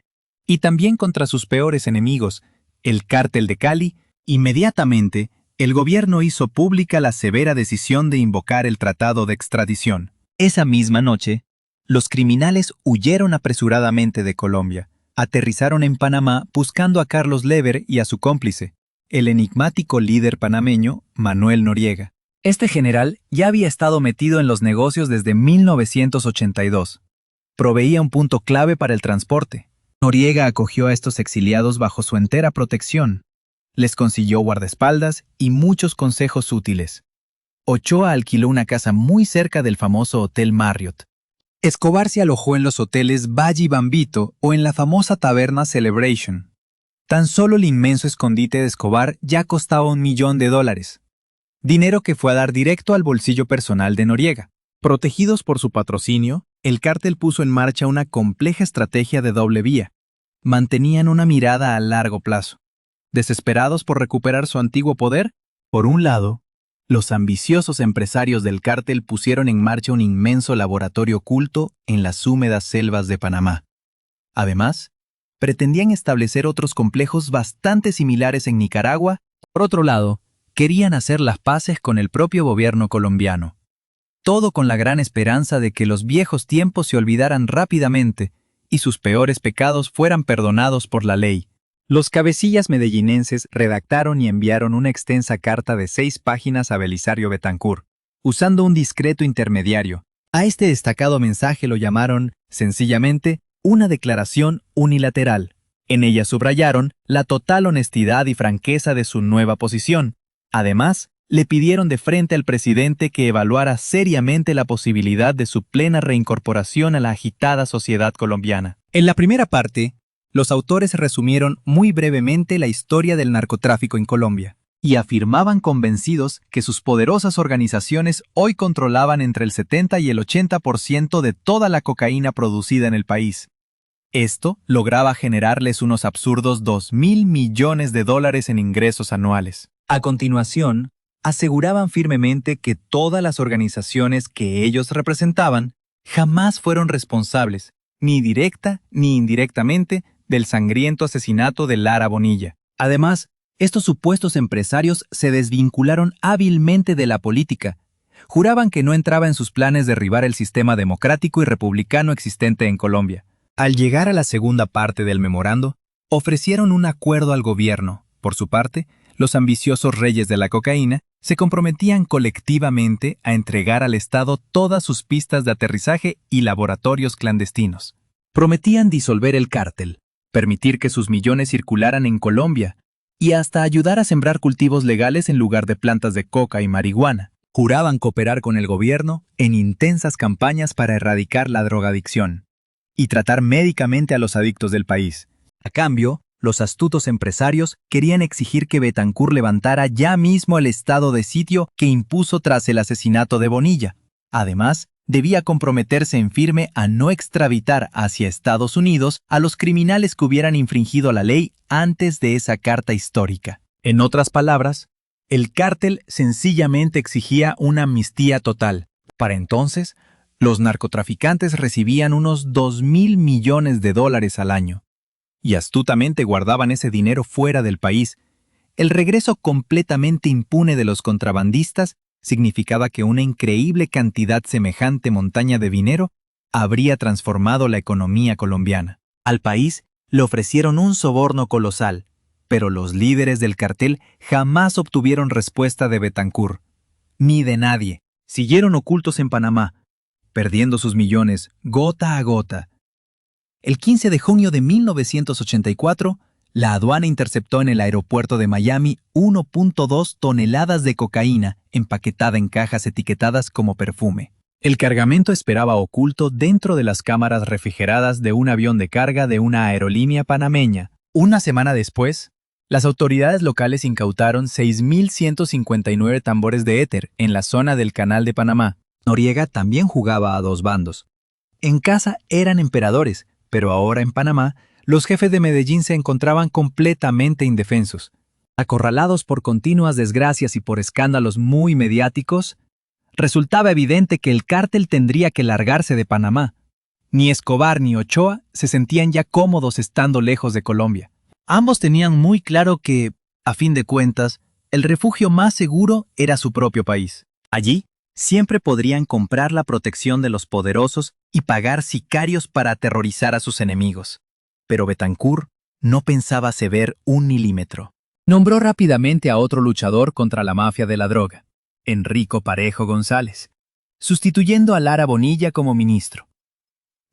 y también contra sus peores enemigos, el cártel de Cali. Inmediatamente, el gobierno hizo pública la severa decisión de invocar el tratado de extradición. Esa misma noche, los criminales huyeron apresuradamente de Colombia, aterrizaron en Panamá buscando a Carlos Leder y a su cómplice, el enigmático líder panameño Manuel Noriega. Este general ya había estado metido en los negocios desde 1982. Proveía un punto clave para el transporte. Noriega acogió a estos exiliados bajo su entera protección. Les consiguió guardaespaldas y muchos consejos útiles. Ochoa alquiló una casa muy cerca del famoso Hotel Marriott. Escobar se alojó en los hoteles Valle y Bambito o en la famosa taberna Celebration. Tan solo el inmenso escondite de Escobar ya costaba $1 millón. Dinero que fue a dar directo al bolsillo personal de Noriega. Protegidos por su patrocinio, el cártel puso en marcha una compleja estrategia de doble vía. Mantenían una mirada a largo plazo. Desesperados por recuperar su antiguo poder, por un lado, los ambiciosos empresarios del cártel pusieron en marcha un inmenso laboratorio oculto en las húmedas selvas de Panamá. Además, pretendían establecer otros complejos bastante similares en Nicaragua. Por otro lado, querían hacer las paces con el propio gobierno colombiano. Todo con la gran esperanza de que los viejos tiempos se olvidaran rápidamente y sus peores pecados fueran perdonados por la ley. Los cabecillas medellinenses redactaron y enviaron una extensa carta de 6 páginas a Belisario Betancur, usando un discreto intermediario. A este destacado mensaje lo llamaron, sencillamente, una declaración unilateral. En ella subrayaron la total honestidad y franqueza de su nueva posición. Además, le pidieron de frente al presidente que evaluara seriamente la posibilidad de su plena reincorporación a la agitada sociedad colombiana. En la primera parte, los autores resumieron muy brevemente la historia del narcotráfico en Colombia Y afirmaban convencidos que sus poderosas organizaciones hoy controlaban entre el 70 y el 80% de toda la cocaína producida en el país. Esto lograba generarles unos absurdos $2.000 millones en ingresos anuales. A continuación, aseguraban firmemente que todas las organizaciones que ellos representaban Jamás fueron responsables, ni directa ni indirectamente, del sangriento asesinato de Lara Bonilla. Además, estos supuestos empresarios se desvincularon hábilmente de la política. Juraban que no entraba en sus planes derribar el sistema democrático y republicano existente en Colombia. Al llegar a la segunda parte del memorando, ofrecieron un acuerdo al gobierno. Por su parte, los ambiciosos reyes de la cocaína se comprometían colectivamente a entregar al Estado todas sus pistas de aterrizaje y laboratorios clandestinos. Prometían disolver el cártel, permitir que sus millones circularan en Colombia y hasta ayudar a sembrar cultivos legales en lugar de plantas de coca y marihuana. Juraban cooperar con el gobierno en intensas campañas para erradicar la drogadicción y tratar médicamente a los adictos del país. A cambio, los astutos empresarios querían exigir que Betancur levantara ya mismo el estado de sitio que impuso tras el asesinato de Bonilla. Además, debía comprometerse en firme a no extraditar hacia Estados Unidos a los criminales que hubieran infringido la ley antes de esa carta histórica. En otras palabras, el cártel sencillamente exigía una amnistía total. Para entonces, los narcotraficantes recibían unos $2.000 millones al año. Y astutamente guardaban ese dinero fuera del país. El regreso completamente impune de los contrabandistas significaba que una increíble cantidad semejante montaña de dinero habría transformado la economía colombiana. Al país le ofrecieron un soborno colosal, pero los líderes del cartel jamás obtuvieron respuesta de Betancur, ni de nadie. Siguieron ocultos en Panamá, perdiendo sus millones gota a gota. El 15 de junio de 1984, la aduana interceptó en el aeropuerto de Miami 1.2 toneladas de cocaína empaquetada en cajas etiquetadas como perfume. El cargamento esperaba oculto dentro de las cámaras refrigeradas de un avión de carga de una aerolínea panameña. Una semana después, las autoridades locales incautaron 6.159 tambores de éter en la zona del Canal de Panamá. Noriega también jugaba a dos bandos. En casa eran emperadores, pero ahora en Panamá, los jefes de Medellín se encontraban completamente indefensos. Acorralados por continuas desgracias y por escándalos muy mediáticos, resultaba evidente que el cártel tendría que largarse de Panamá. Ni Escobar ni Ochoa se sentían ya cómodos estando lejos de Colombia. Ambos tenían muy claro que, a fin de cuentas, el refugio más seguro era su propio país. Allí, siempre podrían comprar la protección de los poderosos y pagar sicarios para aterrorizar a sus enemigos. Pero Betancur no pensaba ceder un milímetro. Nombró rápidamente a otro luchador contra la mafia de la droga, Enrico Parejo González, sustituyendo a Lara Bonilla como ministro.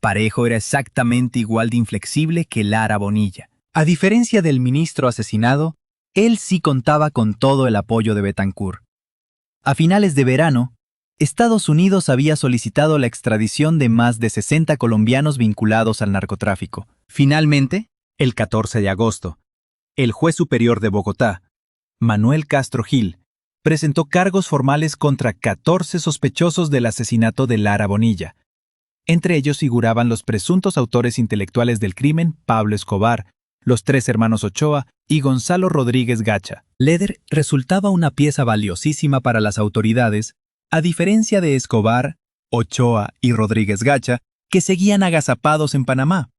Parejo era exactamente igual de inflexible que Lara Bonilla. A diferencia del ministro asesinado, él sí contaba con todo el apoyo de Betancur. A finales de verano, Estados Unidos había solicitado la extradición de más de 60 colombianos vinculados al narcotráfico. Finalmente, el 14 de agosto, el juez superior de Bogotá, Manuel Castro Gil, presentó cargos formales contra 14 sospechosos del asesinato de Lara Bonilla. Entre ellos figuraban los presuntos autores intelectuales del crimen, Pablo Escobar, los 3 hermanos Ochoa y Gonzalo Rodríguez Gacha. Leder resultaba una pieza valiosísima para las autoridades, a diferencia de Escobar, Ochoa y Rodríguez Gacha, que seguían agazapados en Panamá.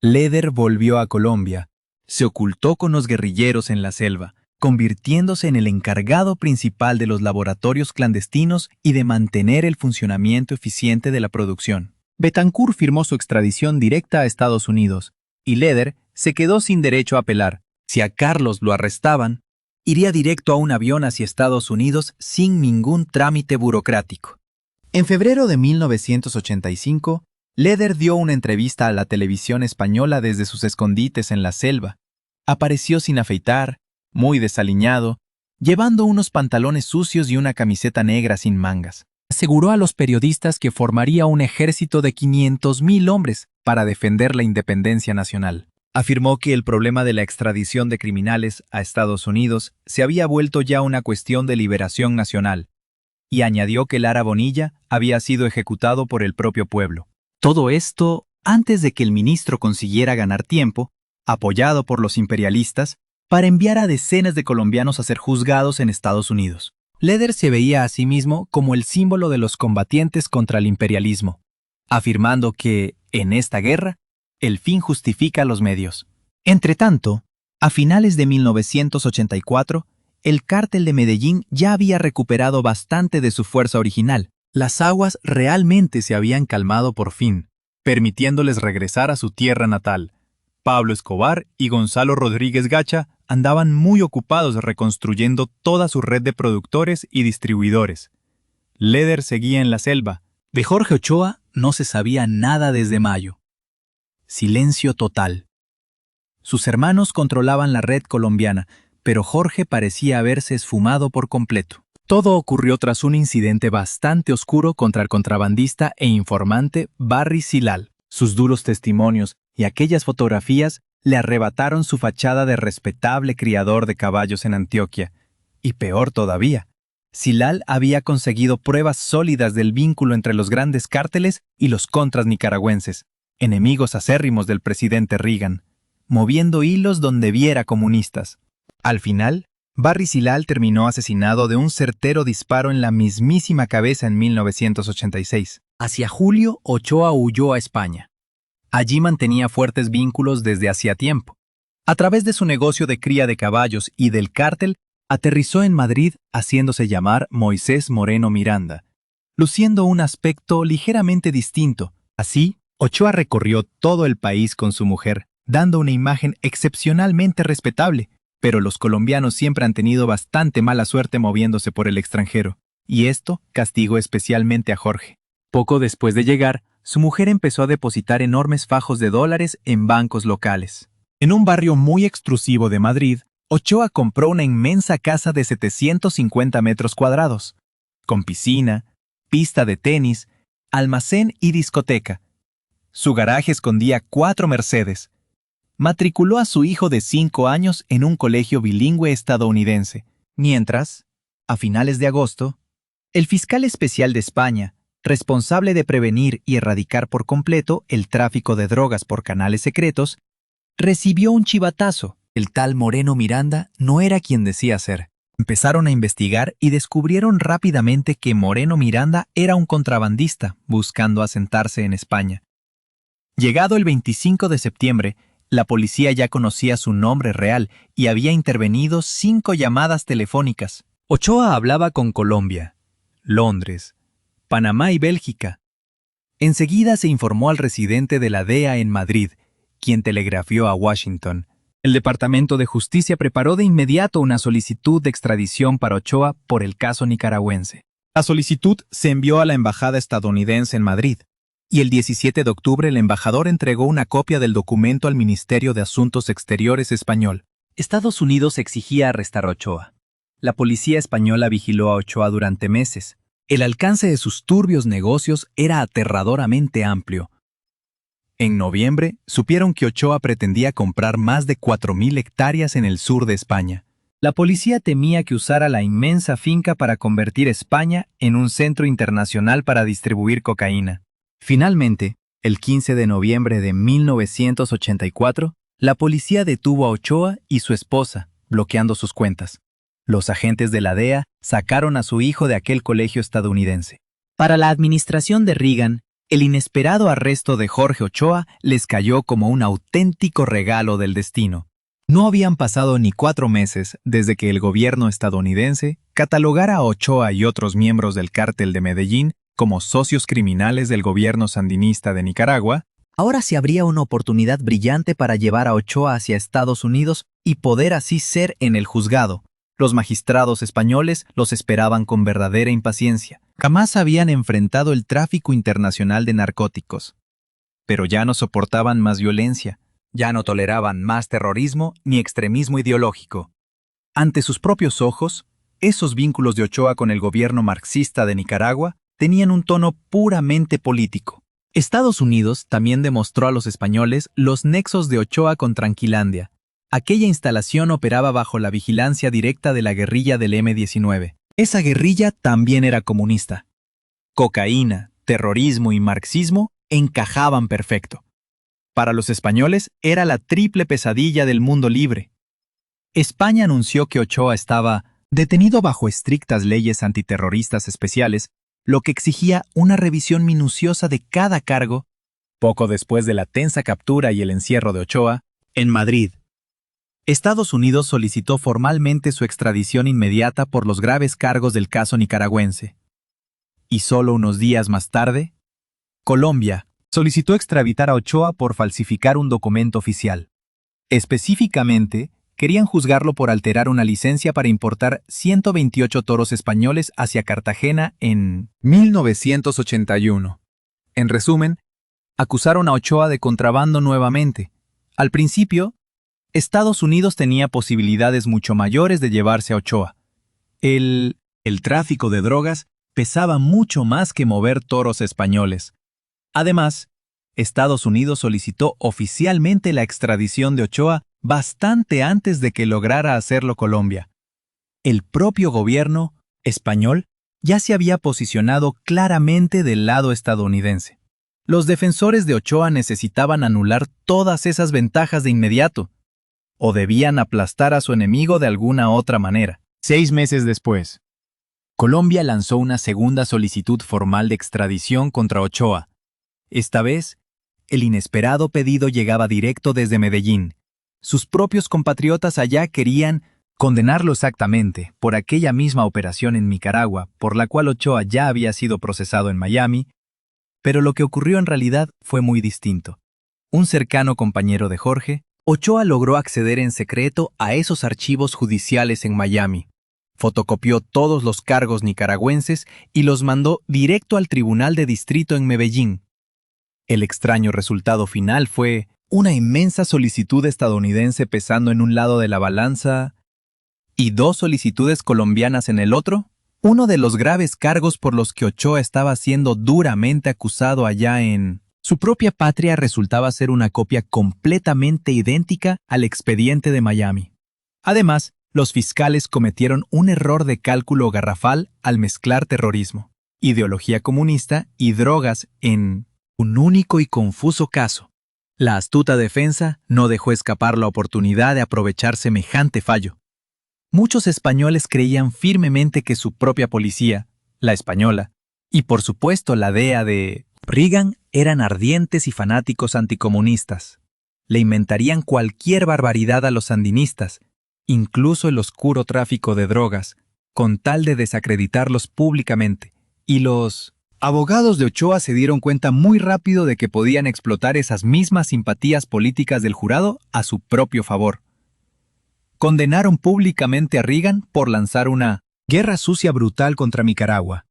Leder volvió a Colombia, se ocultó con los guerrilleros en la selva, convirtiéndose en el encargado principal de los laboratorios clandestinos y de mantener el funcionamiento eficiente de la producción. Betancur firmó su extradición directa a Estados Unidos, y Leder se quedó sin derecho a apelar. Si a Carlos lo arrestaban, iría directo a un avión hacia Estados Unidos sin ningún trámite burocrático. En febrero de 1985, Leder dio una entrevista a la televisión española desde sus escondites en la selva. Apareció sin afeitar, muy desaliñado, llevando unos pantalones sucios y una camiseta negra sin mangas. Aseguró a los periodistas que formaría un ejército de 500,000 hombres para defender la independencia nacional. Afirmó que el problema de la extradición de criminales a Estados Unidos se había vuelto ya una cuestión de liberación nacional, y añadió que Lara Bonilla había sido ejecutado por el propio pueblo. Todo esto antes de que el ministro consiguiera ganar tiempo, apoyado por los imperialistas, para enviar a decenas de colombianos a ser juzgados en Estados Unidos. Leder se veía a sí mismo como el símbolo de los combatientes contra el imperialismo, afirmando que, en esta guerra, el fin justifica los medios. Entretanto, a finales de 1984, el cártel de Medellín ya había recuperado bastante de su fuerza original. Las aguas realmente se habían calmado por fin, permitiéndoles regresar a su tierra natal. Pablo Escobar y Gonzalo Rodríguez Gacha andaban muy ocupados reconstruyendo toda su red de productores y distribuidores. Leder seguía en la selva. De Jorge Ochoa no se sabía nada desde mayo. Silencio total. Sus hermanos controlaban la red colombiana, pero Jorge parecía haberse esfumado por completo. Todo ocurrió tras un incidente bastante oscuro contra el contrabandista e informante Barry Silal. Sus duros testimonios y aquellas fotografías le arrebataron su fachada de respetable criador de caballos en Antioquia. Y peor todavía, Silal había conseguido pruebas sólidas del vínculo entre los grandes cárteles y los contras nicaragüenses, enemigos acérrimos del presidente Reagan, moviendo hilos donde viera comunistas. Al final, Barry Silal terminó asesinado de un certero disparo en la mismísima cabeza en 1986. Hacia julio, Ochoa huyó a España. Allí mantenía fuertes vínculos desde hacía tiempo. A través de su negocio de cría de caballos y del cártel, aterrizó en Madrid haciéndose llamar Moisés Moreno Miranda, luciendo un aspecto ligeramente distinto. Así, Ochoa recorrió todo el país con su mujer, dando una imagen excepcionalmente respetable, pero los colombianos siempre han tenido bastante mala suerte moviéndose por el extranjero, y esto castigó especialmente a Jorge. Poco después de llegar, su mujer empezó a depositar enormes fajos de dólares en bancos locales. En un barrio muy exclusivo de Madrid, Ochoa compró una inmensa casa de 750 metros cuadrados, con piscina, pista de tenis, almacén y discoteca. Su garaje escondía 4 Mercedes. Matriculó a su hijo de 5 años en un colegio bilingüe estadounidense. Mientras, a finales de agosto, el fiscal especial de España, responsable de prevenir y erradicar por completo el tráfico de drogas por canales secretos, recibió un chivatazo. El tal Moreno Miranda no era quien decía ser. Empezaron a investigar y descubrieron rápidamente que Moreno Miranda era un contrabandista buscando asentarse en España. Llegado el 25 de septiembre, la policía ya conocía su nombre real y había intervenido 5 llamadas telefónicas. Ochoa hablaba con Colombia, Londres, Panamá y Bélgica. Enseguida se informó al residente de la DEA en Madrid, quien telegrafió a Washington. El Departamento de Justicia preparó de inmediato una solicitud de extradición para Ochoa por el caso nicaragüense. La solicitud se envió a la embajada estadounidense en Madrid, y el 17 de octubre el embajador entregó una copia del documento al Ministerio de Asuntos Exteriores español. Estados Unidos exigía arrestar a Ochoa. La policía española vigiló a Ochoa durante meses. El alcance de sus turbios negocios era aterradoramente amplio. En noviembre, supieron que Ochoa pretendía comprar más de 4,000 hectáreas en el sur de España. La policía temía que usara la inmensa finca para convertir España en un centro internacional para distribuir cocaína. Finalmente, el 15 de noviembre de 1984, la policía detuvo a Ochoa y su esposa, bloqueando sus cuentas. Los agentes de la DEA sacaron a su hijo de aquel colegio estadounidense. Para la administración de Reagan, el inesperado arresto de Jorge Ochoa les cayó como un auténtico regalo del destino. No habían pasado ni 4 meses desde que el gobierno estadounidense catalogara a Ochoa y otros miembros del cártel de Medellín como socios criminales del gobierno sandinista de Nicaragua. Ahora se abría una oportunidad brillante para llevar a Ochoa hacia Estados Unidos y poder así ser en el juzgado. Los magistrados españoles los esperaban con verdadera impaciencia. Jamás habían enfrentado el tráfico internacional de narcóticos. Pero ya no soportaban más violencia, ya no toleraban más terrorismo ni extremismo ideológico. Ante sus propios ojos, Esos vínculos de Ochoa con el gobierno marxista de Nicaragua tenían un tono puramente político. Estados Unidos también demostró a los españoles los nexos de Ochoa con Tranquilandia. Aquella instalación operaba bajo la vigilancia directa de la guerrilla del M-19. Esa guerrilla también era comunista. Cocaína, terrorismo y marxismo encajaban perfecto. Para los españoles era la triple pesadilla del mundo libre. España anunció que Ochoa estaba detenido bajo estrictas leyes antiterroristas especiales, lo que exigía una revisión minuciosa de cada cargo, poco después de la tensa captura y el encierro de Ochoa, en Madrid. Estados Unidos solicitó formalmente su extradición inmediata por los graves cargos del caso nicaragüense. Y solo unos días más tarde, Colombia solicitó extraditar a Ochoa por falsificar un documento oficial. Específicamente, querían juzgarlo por alterar una licencia para importar 128 toros españoles hacia Cartagena en 1981. En resumen, acusaron a Ochoa de contrabando nuevamente. Al principio, Estados Unidos tenía posibilidades mucho mayores de llevarse a Ochoa. El tráfico de drogas pesaba mucho más que mover toros españoles. Además, Estados Unidos solicitó oficialmente la extradición de Ochoa bastante antes de que lograra hacerlo Colombia. El propio gobierno español ya se había posicionado claramente del lado estadounidense. Los defensores de Ochoa necesitaban anular todas esas ventajas de inmediato, o debían aplastar a su enemigo de alguna otra manera. 6 meses después, Colombia lanzó una segunda solicitud formal de extradición contra Ochoa. Esta vez, el inesperado pedido llegaba directo desde Medellín. Sus propios compatriotas allá querían condenarlo exactamente por aquella misma operación en Nicaragua, por la cual Ochoa ya había sido procesado en Miami, pero lo que ocurrió en realidad fue muy distinto. Un cercano compañero de Jorge, Ochoa logró acceder en secreto a esos archivos judiciales en Miami. Fotocopió todos los cargos nicaragüenses y los mandó directo al Tribunal de Distrito en Medellín. El extraño resultado final fue una inmensa solicitud estadounidense pesando en un lado de la balanza y 2 solicitudes colombianas en el otro. Uno de los graves cargos por los que Ochoa estaba siendo duramente acusado allá en su propia patria resultaba ser una copia completamente idéntica al expediente de Miami. Además, los fiscales cometieron un error de cálculo garrafal al mezclar terrorismo, ideología comunista y drogas en un único y confuso caso. La astuta defensa no dejó escapar la oportunidad de aprovechar semejante fallo. Muchos españoles creían firmemente que su propia policía, la española, y por supuesto la DEA de Reagan, eran ardientes y fanáticos anticomunistas. Le inventarían cualquier barbaridad a los sandinistas, incluso el oscuro tráfico de drogas, con tal de desacreditarlos públicamente, y los abogados de Ochoa se dieron cuenta muy rápido de que podían explotar esas mismas simpatías políticas del jurado a su propio favor. Condenaron públicamente a Reagan por lanzar una guerra sucia brutal contra Nicaragua.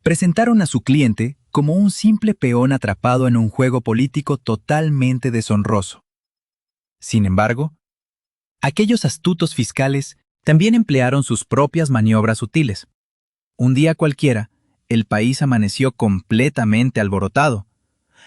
Presentaron a su cliente como un simple peón atrapado en un juego político totalmente deshonroso. Sin embargo, aquellos astutos fiscales también emplearon sus propias maniobras sutiles. Un día cualquiera, el país amaneció completamente alborotado.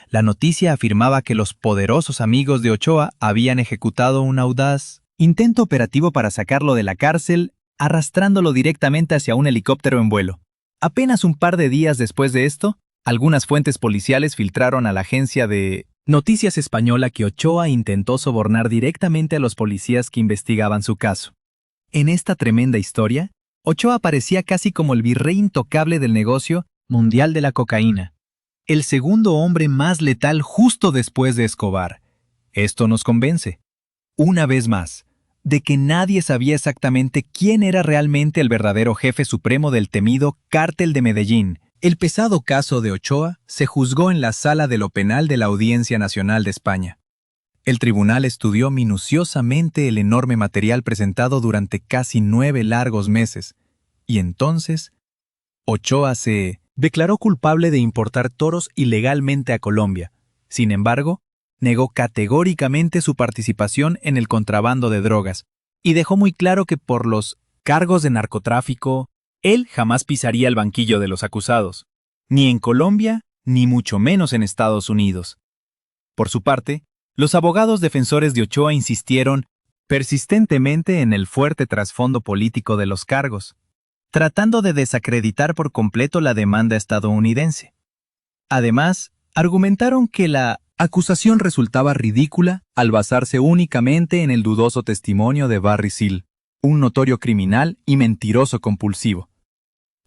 La noticia afirmaba que los poderosos amigos de Ochoa habían ejecutado un audaz intento operativo para sacarlo de la cárcel, arrastrándolo directamente hacia un helicóptero en vuelo. Apenas un par de días después de esto, algunas fuentes policiales filtraron a la agencia de Noticias Española que Ochoa intentó sobornar directamente a los policías que investigaban su caso. En esta tremenda historia, Ochoa parecía casi como el virrey intocable del negocio mundial de la cocaína, el segundo hombre más letal justo después de Escobar. Esto nos convence, una vez más, de que nadie sabía exactamente quién era realmente el verdadero jefe supremo del temido Cártel de Medellín. El pesado caso de Ochoa se juzgó en la Sala de lo Penal de la Audiencia Nacional de España. El tribunal estudió minuciosamente el enorme material presentado durante casi 9 largos meses, y entonces Ochoa se declaró culpable de importar toros ilegalmente a Colombia. Sin embargo, negó categóricamente su participación en el contrabando de drogas y dejó muy claro que por los cargos de narcotráfico, él jamás pisaría el banquillo de los acusados, ni en Colombia, ni mucho menos en Estados Unidos. Por su parte, los abogados defensores de Ochoa insistieron persistentemente en el fuerte trasfondo político de los cargos, tratando de desacreditar por completo la demanda estadounidense. Además, argumentaron que la acusación resultaba ridícula al basarse únicamente en el dudoso testimonio de Barry Seal, un notorio criminal y mentiroso compulsivo.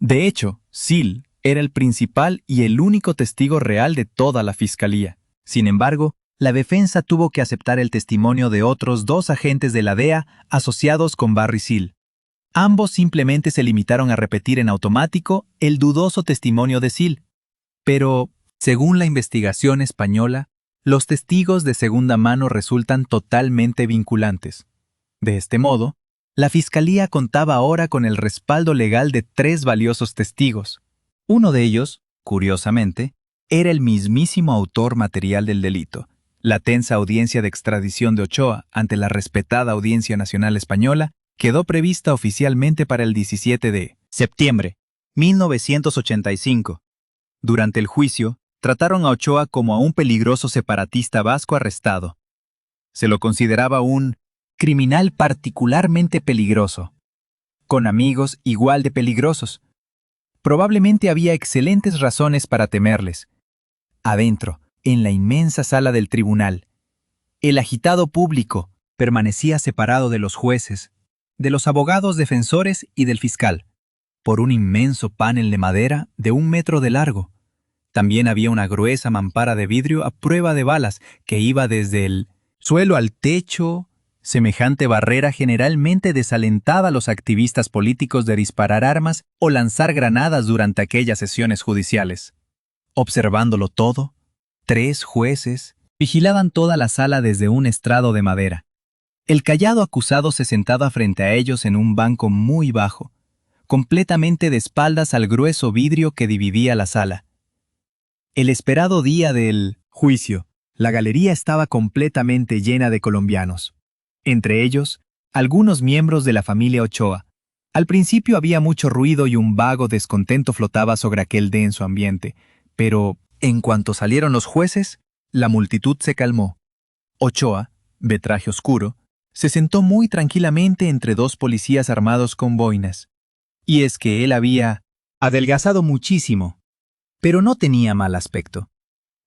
De hecho, Seal era el principal y el único testigo real de toda la fiscalía. Sin embargo, la defensa tuvo que aceptar el testimonio de otros 2 agentes de la DEA asociados con Barry Seal. Ambos simplemente se limitaron a repetir en automático el dudoso testimonio de Seal. Pero, según la investigación española, los testigos de segunda mano resultan totalmente vinculantes. De este modo, la fiscalía contaba ahora con el respaldo legal de 3 valiosos testigos. Uno de ellos, curiosamente, era el mismísimo autor material del delito. La tensa audiencia de extradición de Ochoa ante la respetada Audiencia Nacional Española quedó prevista oficialmente para el 17 de septiembre, 1985. Durante el juicio, trataron a Ochoa como a un peligroso separatista vasco arrestado. Se lo consideraba un criminal particularmente peligroso, con amigos igual de peligrosos. Probablemente había excelentes razones para temerles. Adentro, en la inmensa sala del tribunal, el agitado público permanecía separado de los jueces, de los abogados defensores y del fiscal, por un inmenso panel de madera de 1 metro de largo. También había una gruesa mampara de vidrio a prueba de balas que iba desde el suelo al techo. Semejante barrera generalmente desalentaba a los activistas políticos de disparar armas o lanzar granadas durante aquellas sesiones judiciales. Observándolo todo, 3 jueces vigilaban toda la sala desde un estrado de madera. El callado acusado se sentaba frente a ellos en un banco muy bajo, completamente de espaldas al grueso vidrio que dividía la sala. El esperado día del juicio, la galería estaba completamente llena de colombianos. Entre ellos, algunos miembros de la familia Ochoa. Al principio había mucho ruido y un vago descontento flotaba sobre aquel denso ambiente, pero en cuanto salieron los jueces, la multitud se calmó. Ochoa, de traje oscuro, se sentó muy tranquilamente entre 2 policías armados con boinas. Y es que él había adelgazado muchísimo, pero no tenía mal aspecto.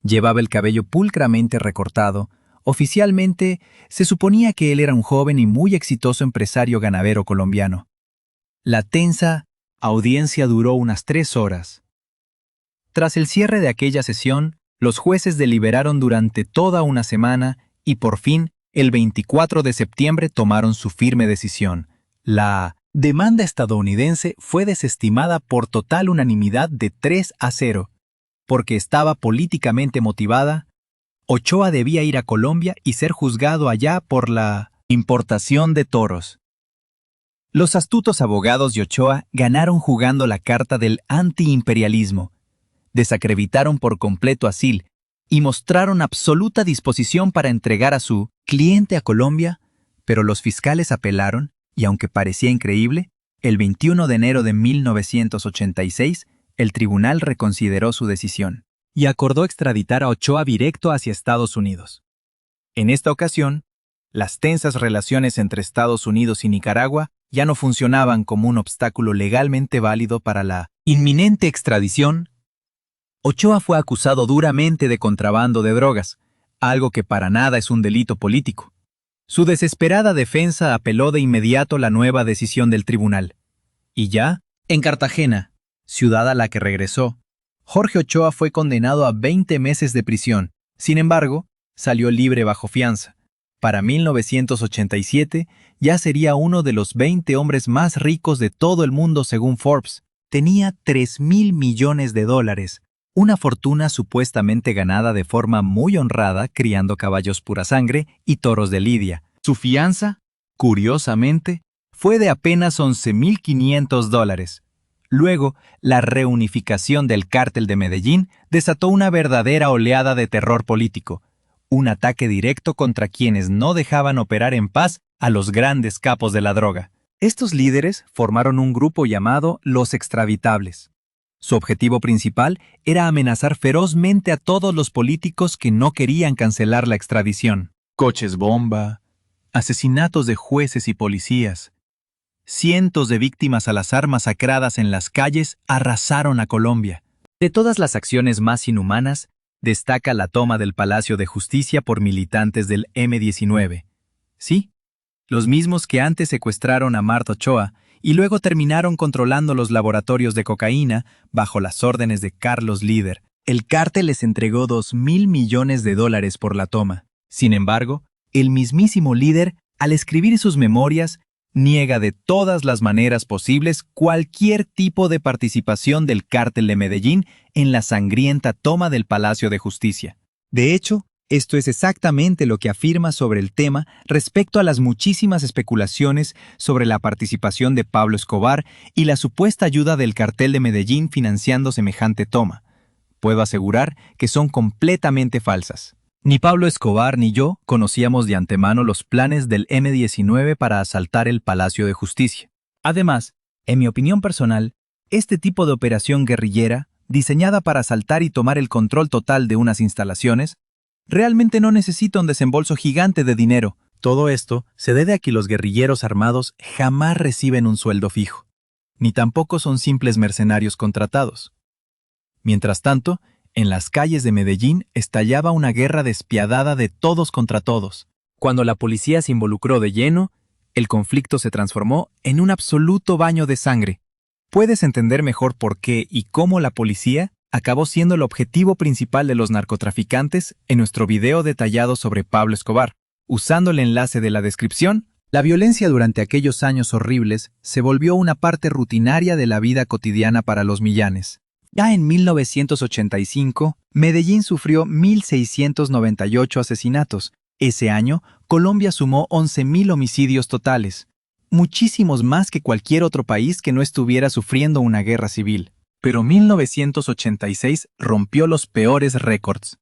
Llevaba el cabello pulcramente recortado. Oficialmente, se suponía que él era un joven y muy exitoso empresario ganadero colombiano. La tensa audiencia duró unas 3 horas. Tras el cierre de aquella sesión, los jueces deliberaron durante toda una semana y por fin, el 24 de septiembre tomaron su firme decisión. La demanda estadounidense fue desestimada por total unanimidad de 3-0. Porque estaba políticamente motivada, Ochoa debía ir a Colombia y ser juzgado allá por la importación de toros. Los astutos abogados de Ochoa ganaron jugando la carta del antiimperialismo. Desacreditaron por completo a Seal y mostraron absoluta disposición para entregar a su cliente a Colombia, pero los fiscales apelaron y aunque parecía increíble, el 21 de enero de 1986, el tribunal reconsideró su decisión y acordó extraditar a Ochoa directo hacia Estados Unidos. En esta ocasión, las tensas relaciones entre Estados Unidos y Nicaragua ya no funcionaban como un obstáculo legalmente válido para la inminente extradición. Ochoa fue acusado duramente de contrabando de drogas, algo que para nada es un delito político. Su desesperada defensa apeló de inmediato la nueva decisión del tribunal. Y ya, en Cartagena, ciudad a la que regresó, Jorge Ochoa fue condenado a 20 meses de prisión. Sin embargo, salió libre bajo fianza. Para 1987, ya sería uno de los 20 hombres más ricos de todo el mundo según Forbes. Tenía $3.000 millones, una fortuna supuestamente ganada de forma muy honrada criando caballos pura sangre y toros de lidia. Su fianza, curiosamente, fue de apenas $11.500. Luego, la reunificación del cártel de Medellín desató una verdadera oleada de terror político, un ataque directo contra quienes no dejaban operar en paz a los grandes capos de la droga. Estos líderes formaron un grupo llamado Los Extraditables. Su objetivo principal era amenazar ferozmente a todos los políticos que no querían cancelar la extradición. Coches bomba, asesinatos de jueces y policías. Cientos de víctimas al azar masacradas en las calles arrasaron a Colombia. De todas las acciones más inhumanas, destaca la toma del Palacio de Justicia por militantes del M-19. Sí, los mismos que antes secuestraron a Martha Ochoa y luego terminaron controlando los laboratorios de cocaína bajo las órdenes de Carlos Líder. El cártel les entregó $2.000 millones por la toma. Sin embargo, el mismísimo Líder, al escribir sus memorias, niega de todas las maneras posibles cualquier tipo de participación del cártel de Medellín en la sangrienta toma del Palacio de Justicia. De hecho, esto es exactamente lo que afirma sobre el tema respecto a las muchísimas especulaciones sobre la participación de Pablo Escobar y la supuesta ayuda del cartel de Medellín financiando semejante toma. Puedo asegurar que son completamente falsas. Ni Pablo Escobar ni yo conocíamos de antemano los planes del M-19 para asaltar el Palacio de Justicia. Además, en mi opinión personal, este tipo de operación guerrillera, diseñada para asaltar y tomar el control total de unas instalaciones, realmente no necesita un desembolso gigante de dinero. Todo esto se debe a que los guerrilleros armados jamás reciben un sueldo fijo, ni tampoco son simples mercenarios contratados. Mientras tanto, en las calles de Medellín estallaba una guerra despiadada de todos contra todos. Cuando la policía se involucró de lleno, el conflicto se transformó en un absoluto baño de sangre. Puedes entender mejor por qué y cómo la policía acabó siendo el objetivo principal de los narcotraficantes en nuestro video detallado sobre Pablo Escobar. Usando el enlace de la descripción, la violencia durante aquellos años horribles se volvió una parte rutinaria de la vida cotidiana para los millanes. Ya en 1985, Medellín sufrió 1.698 asesinatos. Ese año, Colombia sumó 11.000 homicidios totales, muchísimos más que cualquier otro país que no estuviera sufriendo una guerra civil. Pero 1986 rompió los peores récords.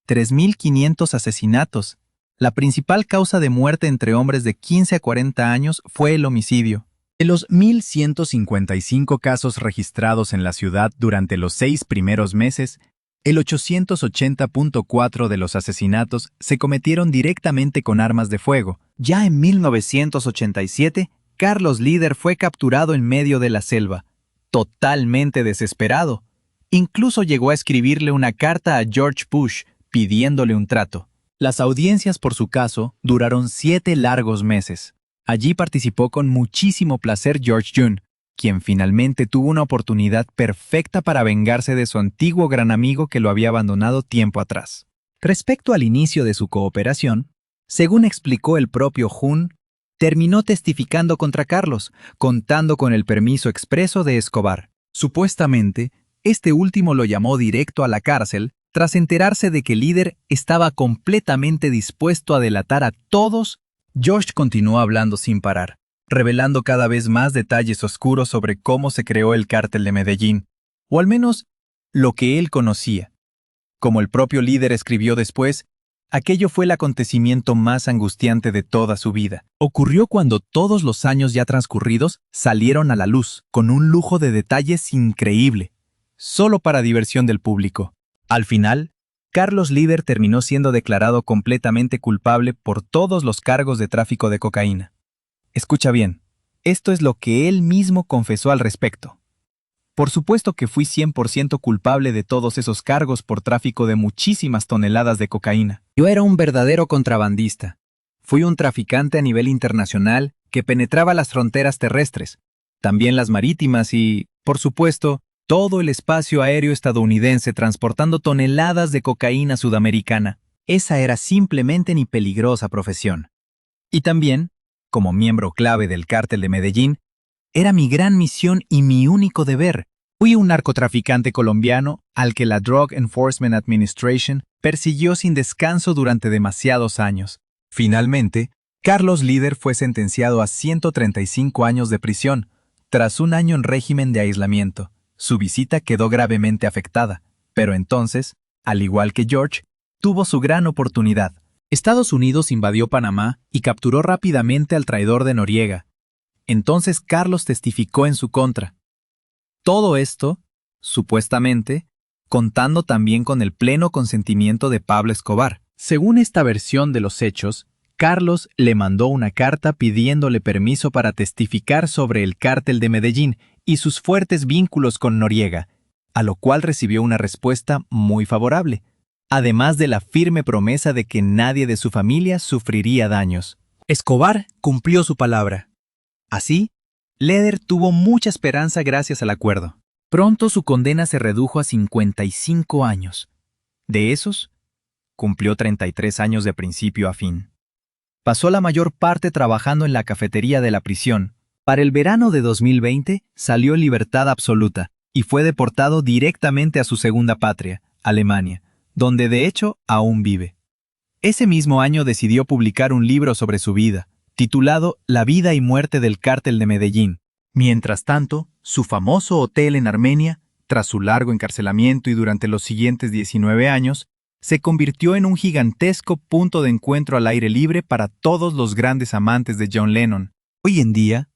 3.500 asesinatos. La principal causa de muerte entre hombres de 15 a 40 años fue el homicidio. De los 1.155 casos registrados en la ciudad durante los 6 primeros meses, el 880.4 de los asesinatos se cometieron directamente con armas de fuego. Ya en 1987, Carlos Líder fue capturado en medio de la selva, totalmente desesperado. Incluso llegó a escribirle una carta a George Bush pidiéndole un trato. Las audiencias por su caso duraron 7 largos meses. Allí participó con muchísimo placer George Jun, quien finalmente tuvo una oportunidad perfecta para vengarse de su antiguo gran amigo que lo había abandonado tiempo atrás. Respecto al inicio de su cooperación, según explicó el propio Jun, terminó testificando contra Carlos, contando con el permiso expreso de Escobar. Supuestamente, este último lo llamó directo a la cárcel tras enterarse de que el líder estaba completamente dispuesto a delatar a todos. Josh continuó hablando sin parar, revelando cada vez más detalles oscuros sobre cómo se creó el cártel de Medellín, o al menos lo que él conocía. Como el propio líder escribió después, aquello fue el acontecimiento más angustiante de toda su vida. Ocurrió cuando todos los años ya transcurridos salieron a la luz, con un lujo de detalles increíble, solo para diversión del público. Al final, Carlos Líder terminó siendo declarado completamente culpable por todos los cargos de tráfico de cocaína. Escucha bien, esto es lo que él mismo confesó al respecto. Por supuesto que fui 100% culpable de todos esos cargos por tráfico de muchísimas toneladas de cocaína. Yo era un verdadero contrabandista. Fui un traficante a nivel internacional que penetraba las fronteras terrestres, también las marítimas y, por supuesto, todo el espacio aéreo estadounidense transportando toneladas de cocaína sudamericana. Esa era simplemente mi peligrosa profesión. Y también, como miembro clave del cártel de Medellín, era mi gran misión y mi único deber. Fui un narcotraficante colombiano al que la Drug Enforcement Administration persiguió sin descanso durante demasiados años. Finalmente, Carlos Líder fue sentenciado a 135 años de prisión, tras un año en régimen de aislamiento. Su visita quedó gravemente afectada, pero entonces, al igual que George, tuvo su gran oportunidad. Estados Unidos invadió Panamá y capturó rápidamente al traidor de Noriega. Entonces Carlos testificó en su contra. Todo esto, supuestamente, contando también con el pleno consentimiento de Pablo Escobar. Según esta versión de los hechos, Carlos le mandó una carta pidiéndole permiso para testificar sobre el cártel de Medellín y sus fuertes vínculos con Noriega, a lo cual recibió una respuesta muy favorable, además de la firme promesa de que nadie de su familia sufriría daños. Escobar cumplió su palabra. Así, Leder tuvo mucha esperanza gracias al acuerdo. Pronto su condena se redujo a 55 años. De esos, cumplió 33 años de principio a fin. Pasó la mayor parte trabajando en la cafetería de la prisión. Para el verano de 2020 salió en libertad absoluta y fue deportado directamente a su segunda patria, Alemania, donde de hecho aún vive. Ese mismo año decidió publicar un libro sobre su vida, titulado La vida y muerte del cártel de Medellín. Mientras tanto, su famoso hotel en Armenia, tras su largo encarcelamiento y durante los siguientes 19 años, se convirtió en un gigantesco punto de encuentro al aire libre para todos los grandes amantes de John Lennon. Hoy en día,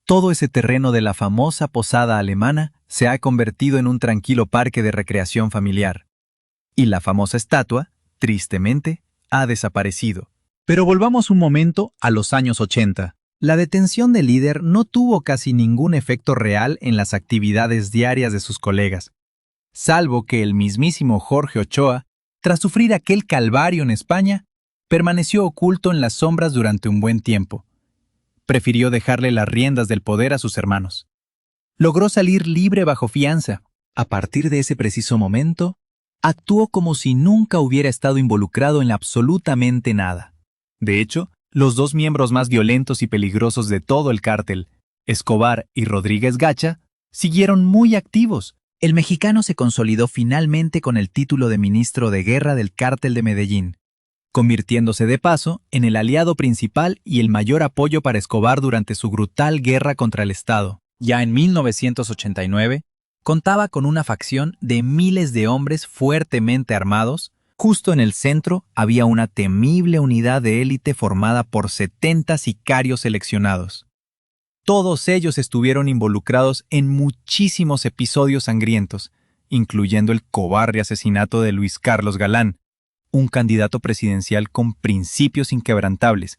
todo ese terreno de la famosa posada alemana se ha convertido en un tranquilo parque de recreación familiar. Y la famosa estatua, tristemente, ha desaparecido. Pero volvamos un momento a los años 80. La detención del líder no tuvo casi ningún efecto real en las actividades diarias de sus colegas, salvo que el mismísimo Jorge Ochoa, tras sufrir aquel calvario en España, permaneció oculto en las sombras durante un buen tiempo. Prefirió dejarle las riendas del poder a sus hermanos. Logró salir libre bajo fianza. A partir de ese preciso momento, actuó como si nunca hubiera estado involucrado en absolutamente nada. De hecho, los dos miembros más violentos y peligrosos de todo el cártel, Escobar y Rodríguez Gacha, siguieron muy activos. El mexicano se consolidó finalmente con el título de ministro de guerra del cártel de Medellín, convirtiéndose de paso en el aliado principal y el mayor apoyo para Escobar durante su brutal guerra contra el Estado. Ya en 1989, contaba con una facción de miles de hombres fuertemente armados. Justo en el centro había una temible unidad de élite formada por 70 sicarios seleccionados. Todos ellos estuvieron involucrados en muchísimos episodios sangrientos, incluyendo el cobarde asesinato de Luis Carlos Galán, un candidato presidencial con principios inquebrantables,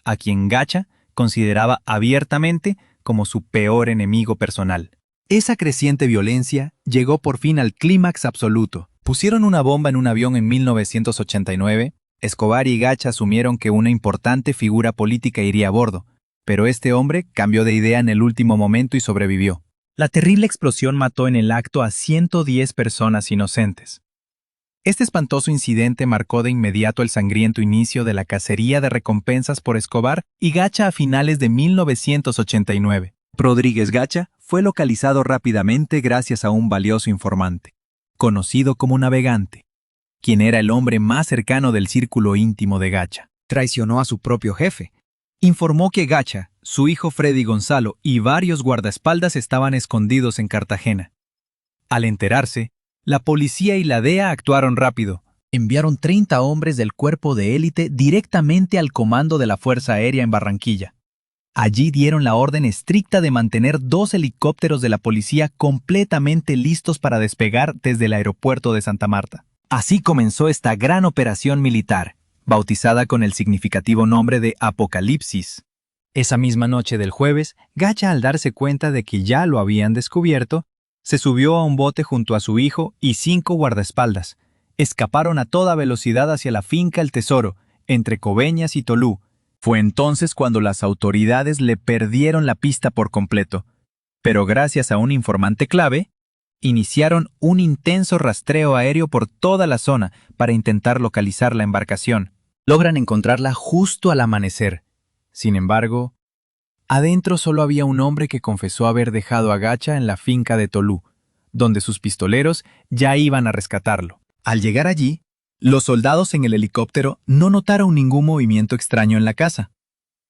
a quien Gacha consideraba abiertamente como su peor enemigo personal. Esa creciente violencia llegó por fin al clímax absoluto. Pusieron una bomba en un avión en 1989, Escobar y Gacha asumieron que una importante figura política iría a bordo, pero este hombre cambió de idea en el último momento y sobrevivió. La terrible explosión mató en el acto a 110 personas inocentes. Este espantoso incidente marcó de inmediato el sangriento inicio de la cacería de recompensas por Escobar y Gacha a finales de 1989. Rodríguez Gacha fue localizado rápidamente gracias a un valioso informante, conocido como Navegante, quien era el hombre más cercano del círculo íntimo de Gacha. Traicionó a su propio jefe. Informó que Gacha, su hijo Freddy Gonzalo y varios guardaespaldas estaban escondidos en Cartagena. Al enterarse, la policía y la DEA actuaron rápido. Enviaron 30 hombres del cuerpo de élite directamente al comando de la Fuerza Aérea en Barranquilla. Allí dieron la orden estricta de mantener 2 helicópteros de la policía completamente listos para despegar desde el aeropuerto de Santa Marta. Así comenzó esta gran operación militar, bautizada con el significativo nombre de Apocalipsis. Esa misma noche del jueves, Gacha, al darse cuenta de que ya lo habían descubierto, se subió a un bote junto a su hijo y 5 guardaespaldas. Escaparon a toda velocidad hacia la finca El Tesoro, entre Coveñas y Tolú. Fue entonces cuando las autoridades le perdieron la pista por completo, pero gracias a un informante clave, iniciaron un intenso rastreo aéreo por toda la zona para intentar localizar la embarcación. Logran encontrarla justo al amanecer. Sin embargo, adentro solo había un hombre que confesó haber dejado a Gacha en la finca de Tolú, donde sus pistoleros ya iban a rescatarlo. Al llegar allí, los soldados en el helicóptero no notaron ningún movimiento extraño en la casa.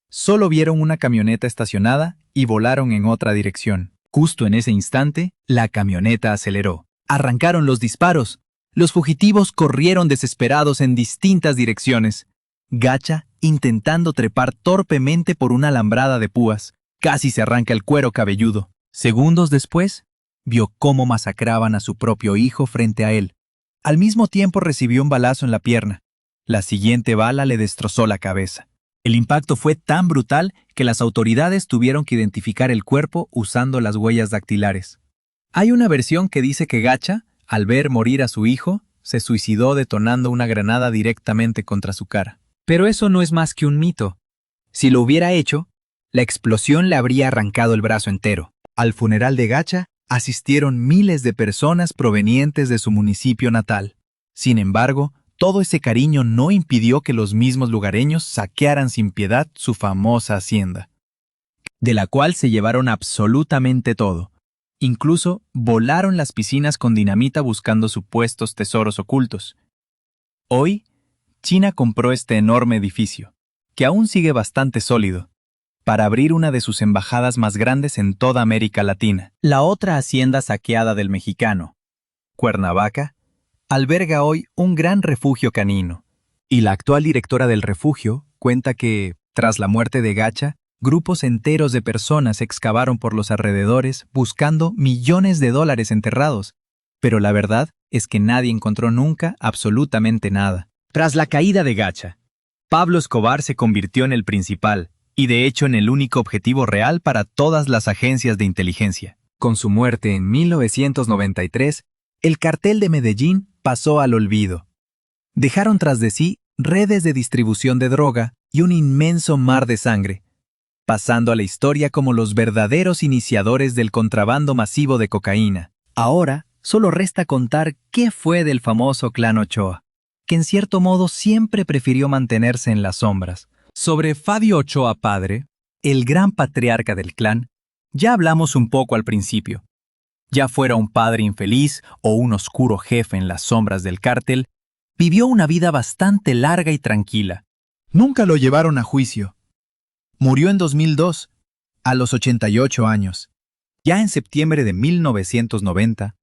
Solo vieron una camioneta estacionada y volaron en otra dirección. Justo en ese instante, la camioneta aceleró. Arrancaron los disparos. Los fugitivos corrieron desesperados en distintas direcciones. Gacha intentando trepar torpemente por una alambrada de púas, Casi se arranca el cuero cabelludo. Segundos después, vio cómo masacraban a su propio hijo frente a él. Al mismo tiempo recibió un balazo en la pierna. La siguiente bala le destrozó la cabeza. El impacto fue tan brutal que las autoridades tuvieron que identificar el cuerpo usando las huellas dactilares. Hay una versión que dice que Gacha, al ver morir a su hijo, se suicidó detonando una granada directamente contra su cara. Pero eso no es más que un mito. Si lo hubiera hecho, la explosión le habría arrancado el brazo entero. Al funeral de Gacha asistieron miles de personas provenientes de su municipio natal. Sin embargo, todo ese cariño no impidió que los mismos lugareños saquearan sin piedad su famosa hacienda, de la cual se llevaron absolutamente todo. Incluso volaron las piscinas con dinamita buscando supuestos tesoros ocultos. Hoy, China compró este enorme edificio, que aún sigue bastante sólido, para abrir una de sus embajadas más grandes en toda América Latina. La otra hacienda saqueada del mexicano, Cuernavaca, alberga hoy un gran refugio canino. Y la actual directora del refugio cuenta que, tras la muerte de Gacha, grupos enteros de personas excavaron por los alrededores buscando millones de dólares enterrados. Pero la verdad es que nadie encontró nunca absolutamente nada. Tras la caída de Gacha, Pablo Escobar se convirtió en el principal, y de hecho en el único objetivo real para todas las agencias de inteligencia. Con su muerte en 1993, el cartel de Medellín pasó al olvido. Dejaron tras de sí redes de distribución de droga y un inmenso mar de sangre, pasando a la historia como los verdaderos iniciadores del contrabando masivo de cocaína. Ahora, solo resta contar qué fue del famoso clan Ochoa, que en cierto modo siempre prefirió mantenerse en las sombras. Sobre Fabio Ochoa padre, el gran patriarca del clan, ya hablamos un poco al principio. Ya fuera un padre infeliz o un oscuro jefe en las sombras del cártel, vivió una vida bastante larga y tranquila. Nunca lo llevaron a juicio. Murió en 2002, a los 88 años. Ya en septiembre de 1990,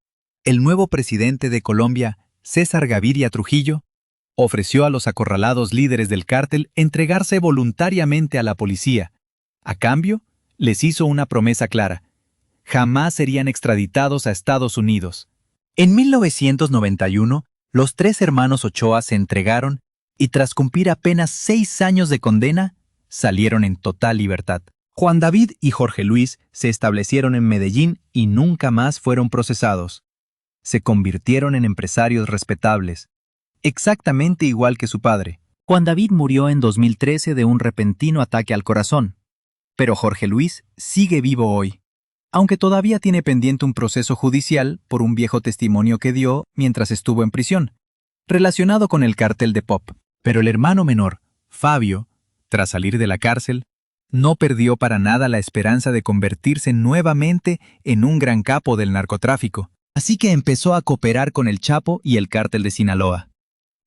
el nuevo presidente de Colombia, César Gaviria Trujillo, ofreció a los acorralados líderes del cártel entregarse voluntariamente a la policía. A cambio, les hizo una promesa clara: jamás serían extraditados a Estados Unidos. En 1991, los tres hermanos Ochoa se entregaron y tras cumplir apenas 6 años de condena, salieron en total libertad. Juan David y Jorge Luis se establecieron en Medellín y nunca más fueron procesados. Se convirtieron en empresarios respetables, exactamente igual que su padre. Juan David murió en 2013 de un repentino ataque al corazón, pero Jorge Luis sigue vivo hoy, aunque todavía tiene pendiente un proceso judicial por un viejo testimonio que dio mientras estuvo en prisión, relacionado con el cártel de Pop. Pero el hermano menor, Fabio, tras salir de la cárcel, no perdió para nada la esperanza de convertirse nuevamente en un gran capo del narcotráfico, así que empezó a cooperar con el Chapo y el cártel de Sinaloa.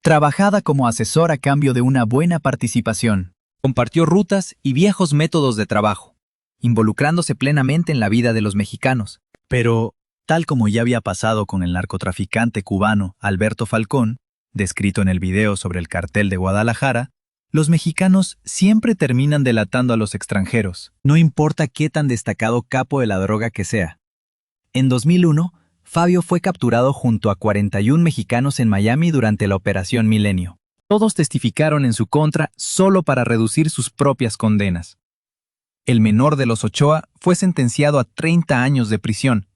Trabajaba como asesor a cambio de una buena participación. Compartió rutas y viejos métodos de trabajo, involucrándose plenamente en la vida de los mexicanos. Pero, tal como ya había pasado con el narcotraficante cubano Alberto Falcón, descrito en el video sobre el cartel de Guadalajara, los mexicanos siempre terminan delatando a los extranjeros, no importa qué tan destacado capo de la droga que sea. En 2001, Fabio fue capturado junto a 41 mexicanos en Miami durante la Operación Milenio. Todos testificaron en su contra solo para reducir sus propias condenas. El menor de los Ochoa fue sentenciado a 30 años de prisión.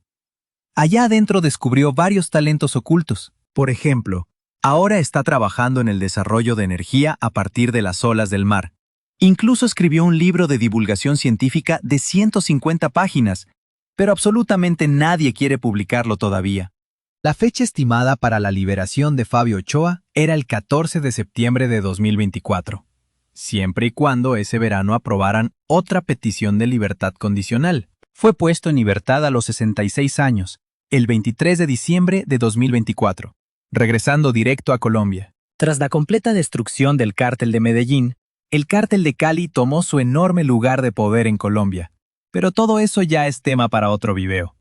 Allá adentro descubrió varios talentos ocultos. Por ejemplo, ahora está trabajando en el desarrollo de energía a partir de las olas del mar. Incluso escribió un libro de divulgación científica de 150 páginas, pero absolutamente nadie quiere publicarlo todavía. La fecha estimada para la liberación de Fabio Ochoa era el 14 de septiembre de 2024, siempre y cuando ese verano aprobaran otra petición de libertad condicional. Fue puesto en libertad a los 66 años, el 23 de diciembre de 2024, regresando directo a Colombia. Tras la completa destrucción del cártel de Medellín, el cártel de Cali tomó su enorme lugar de poder en Colombia. Pero todo eso ya es tema para otro video.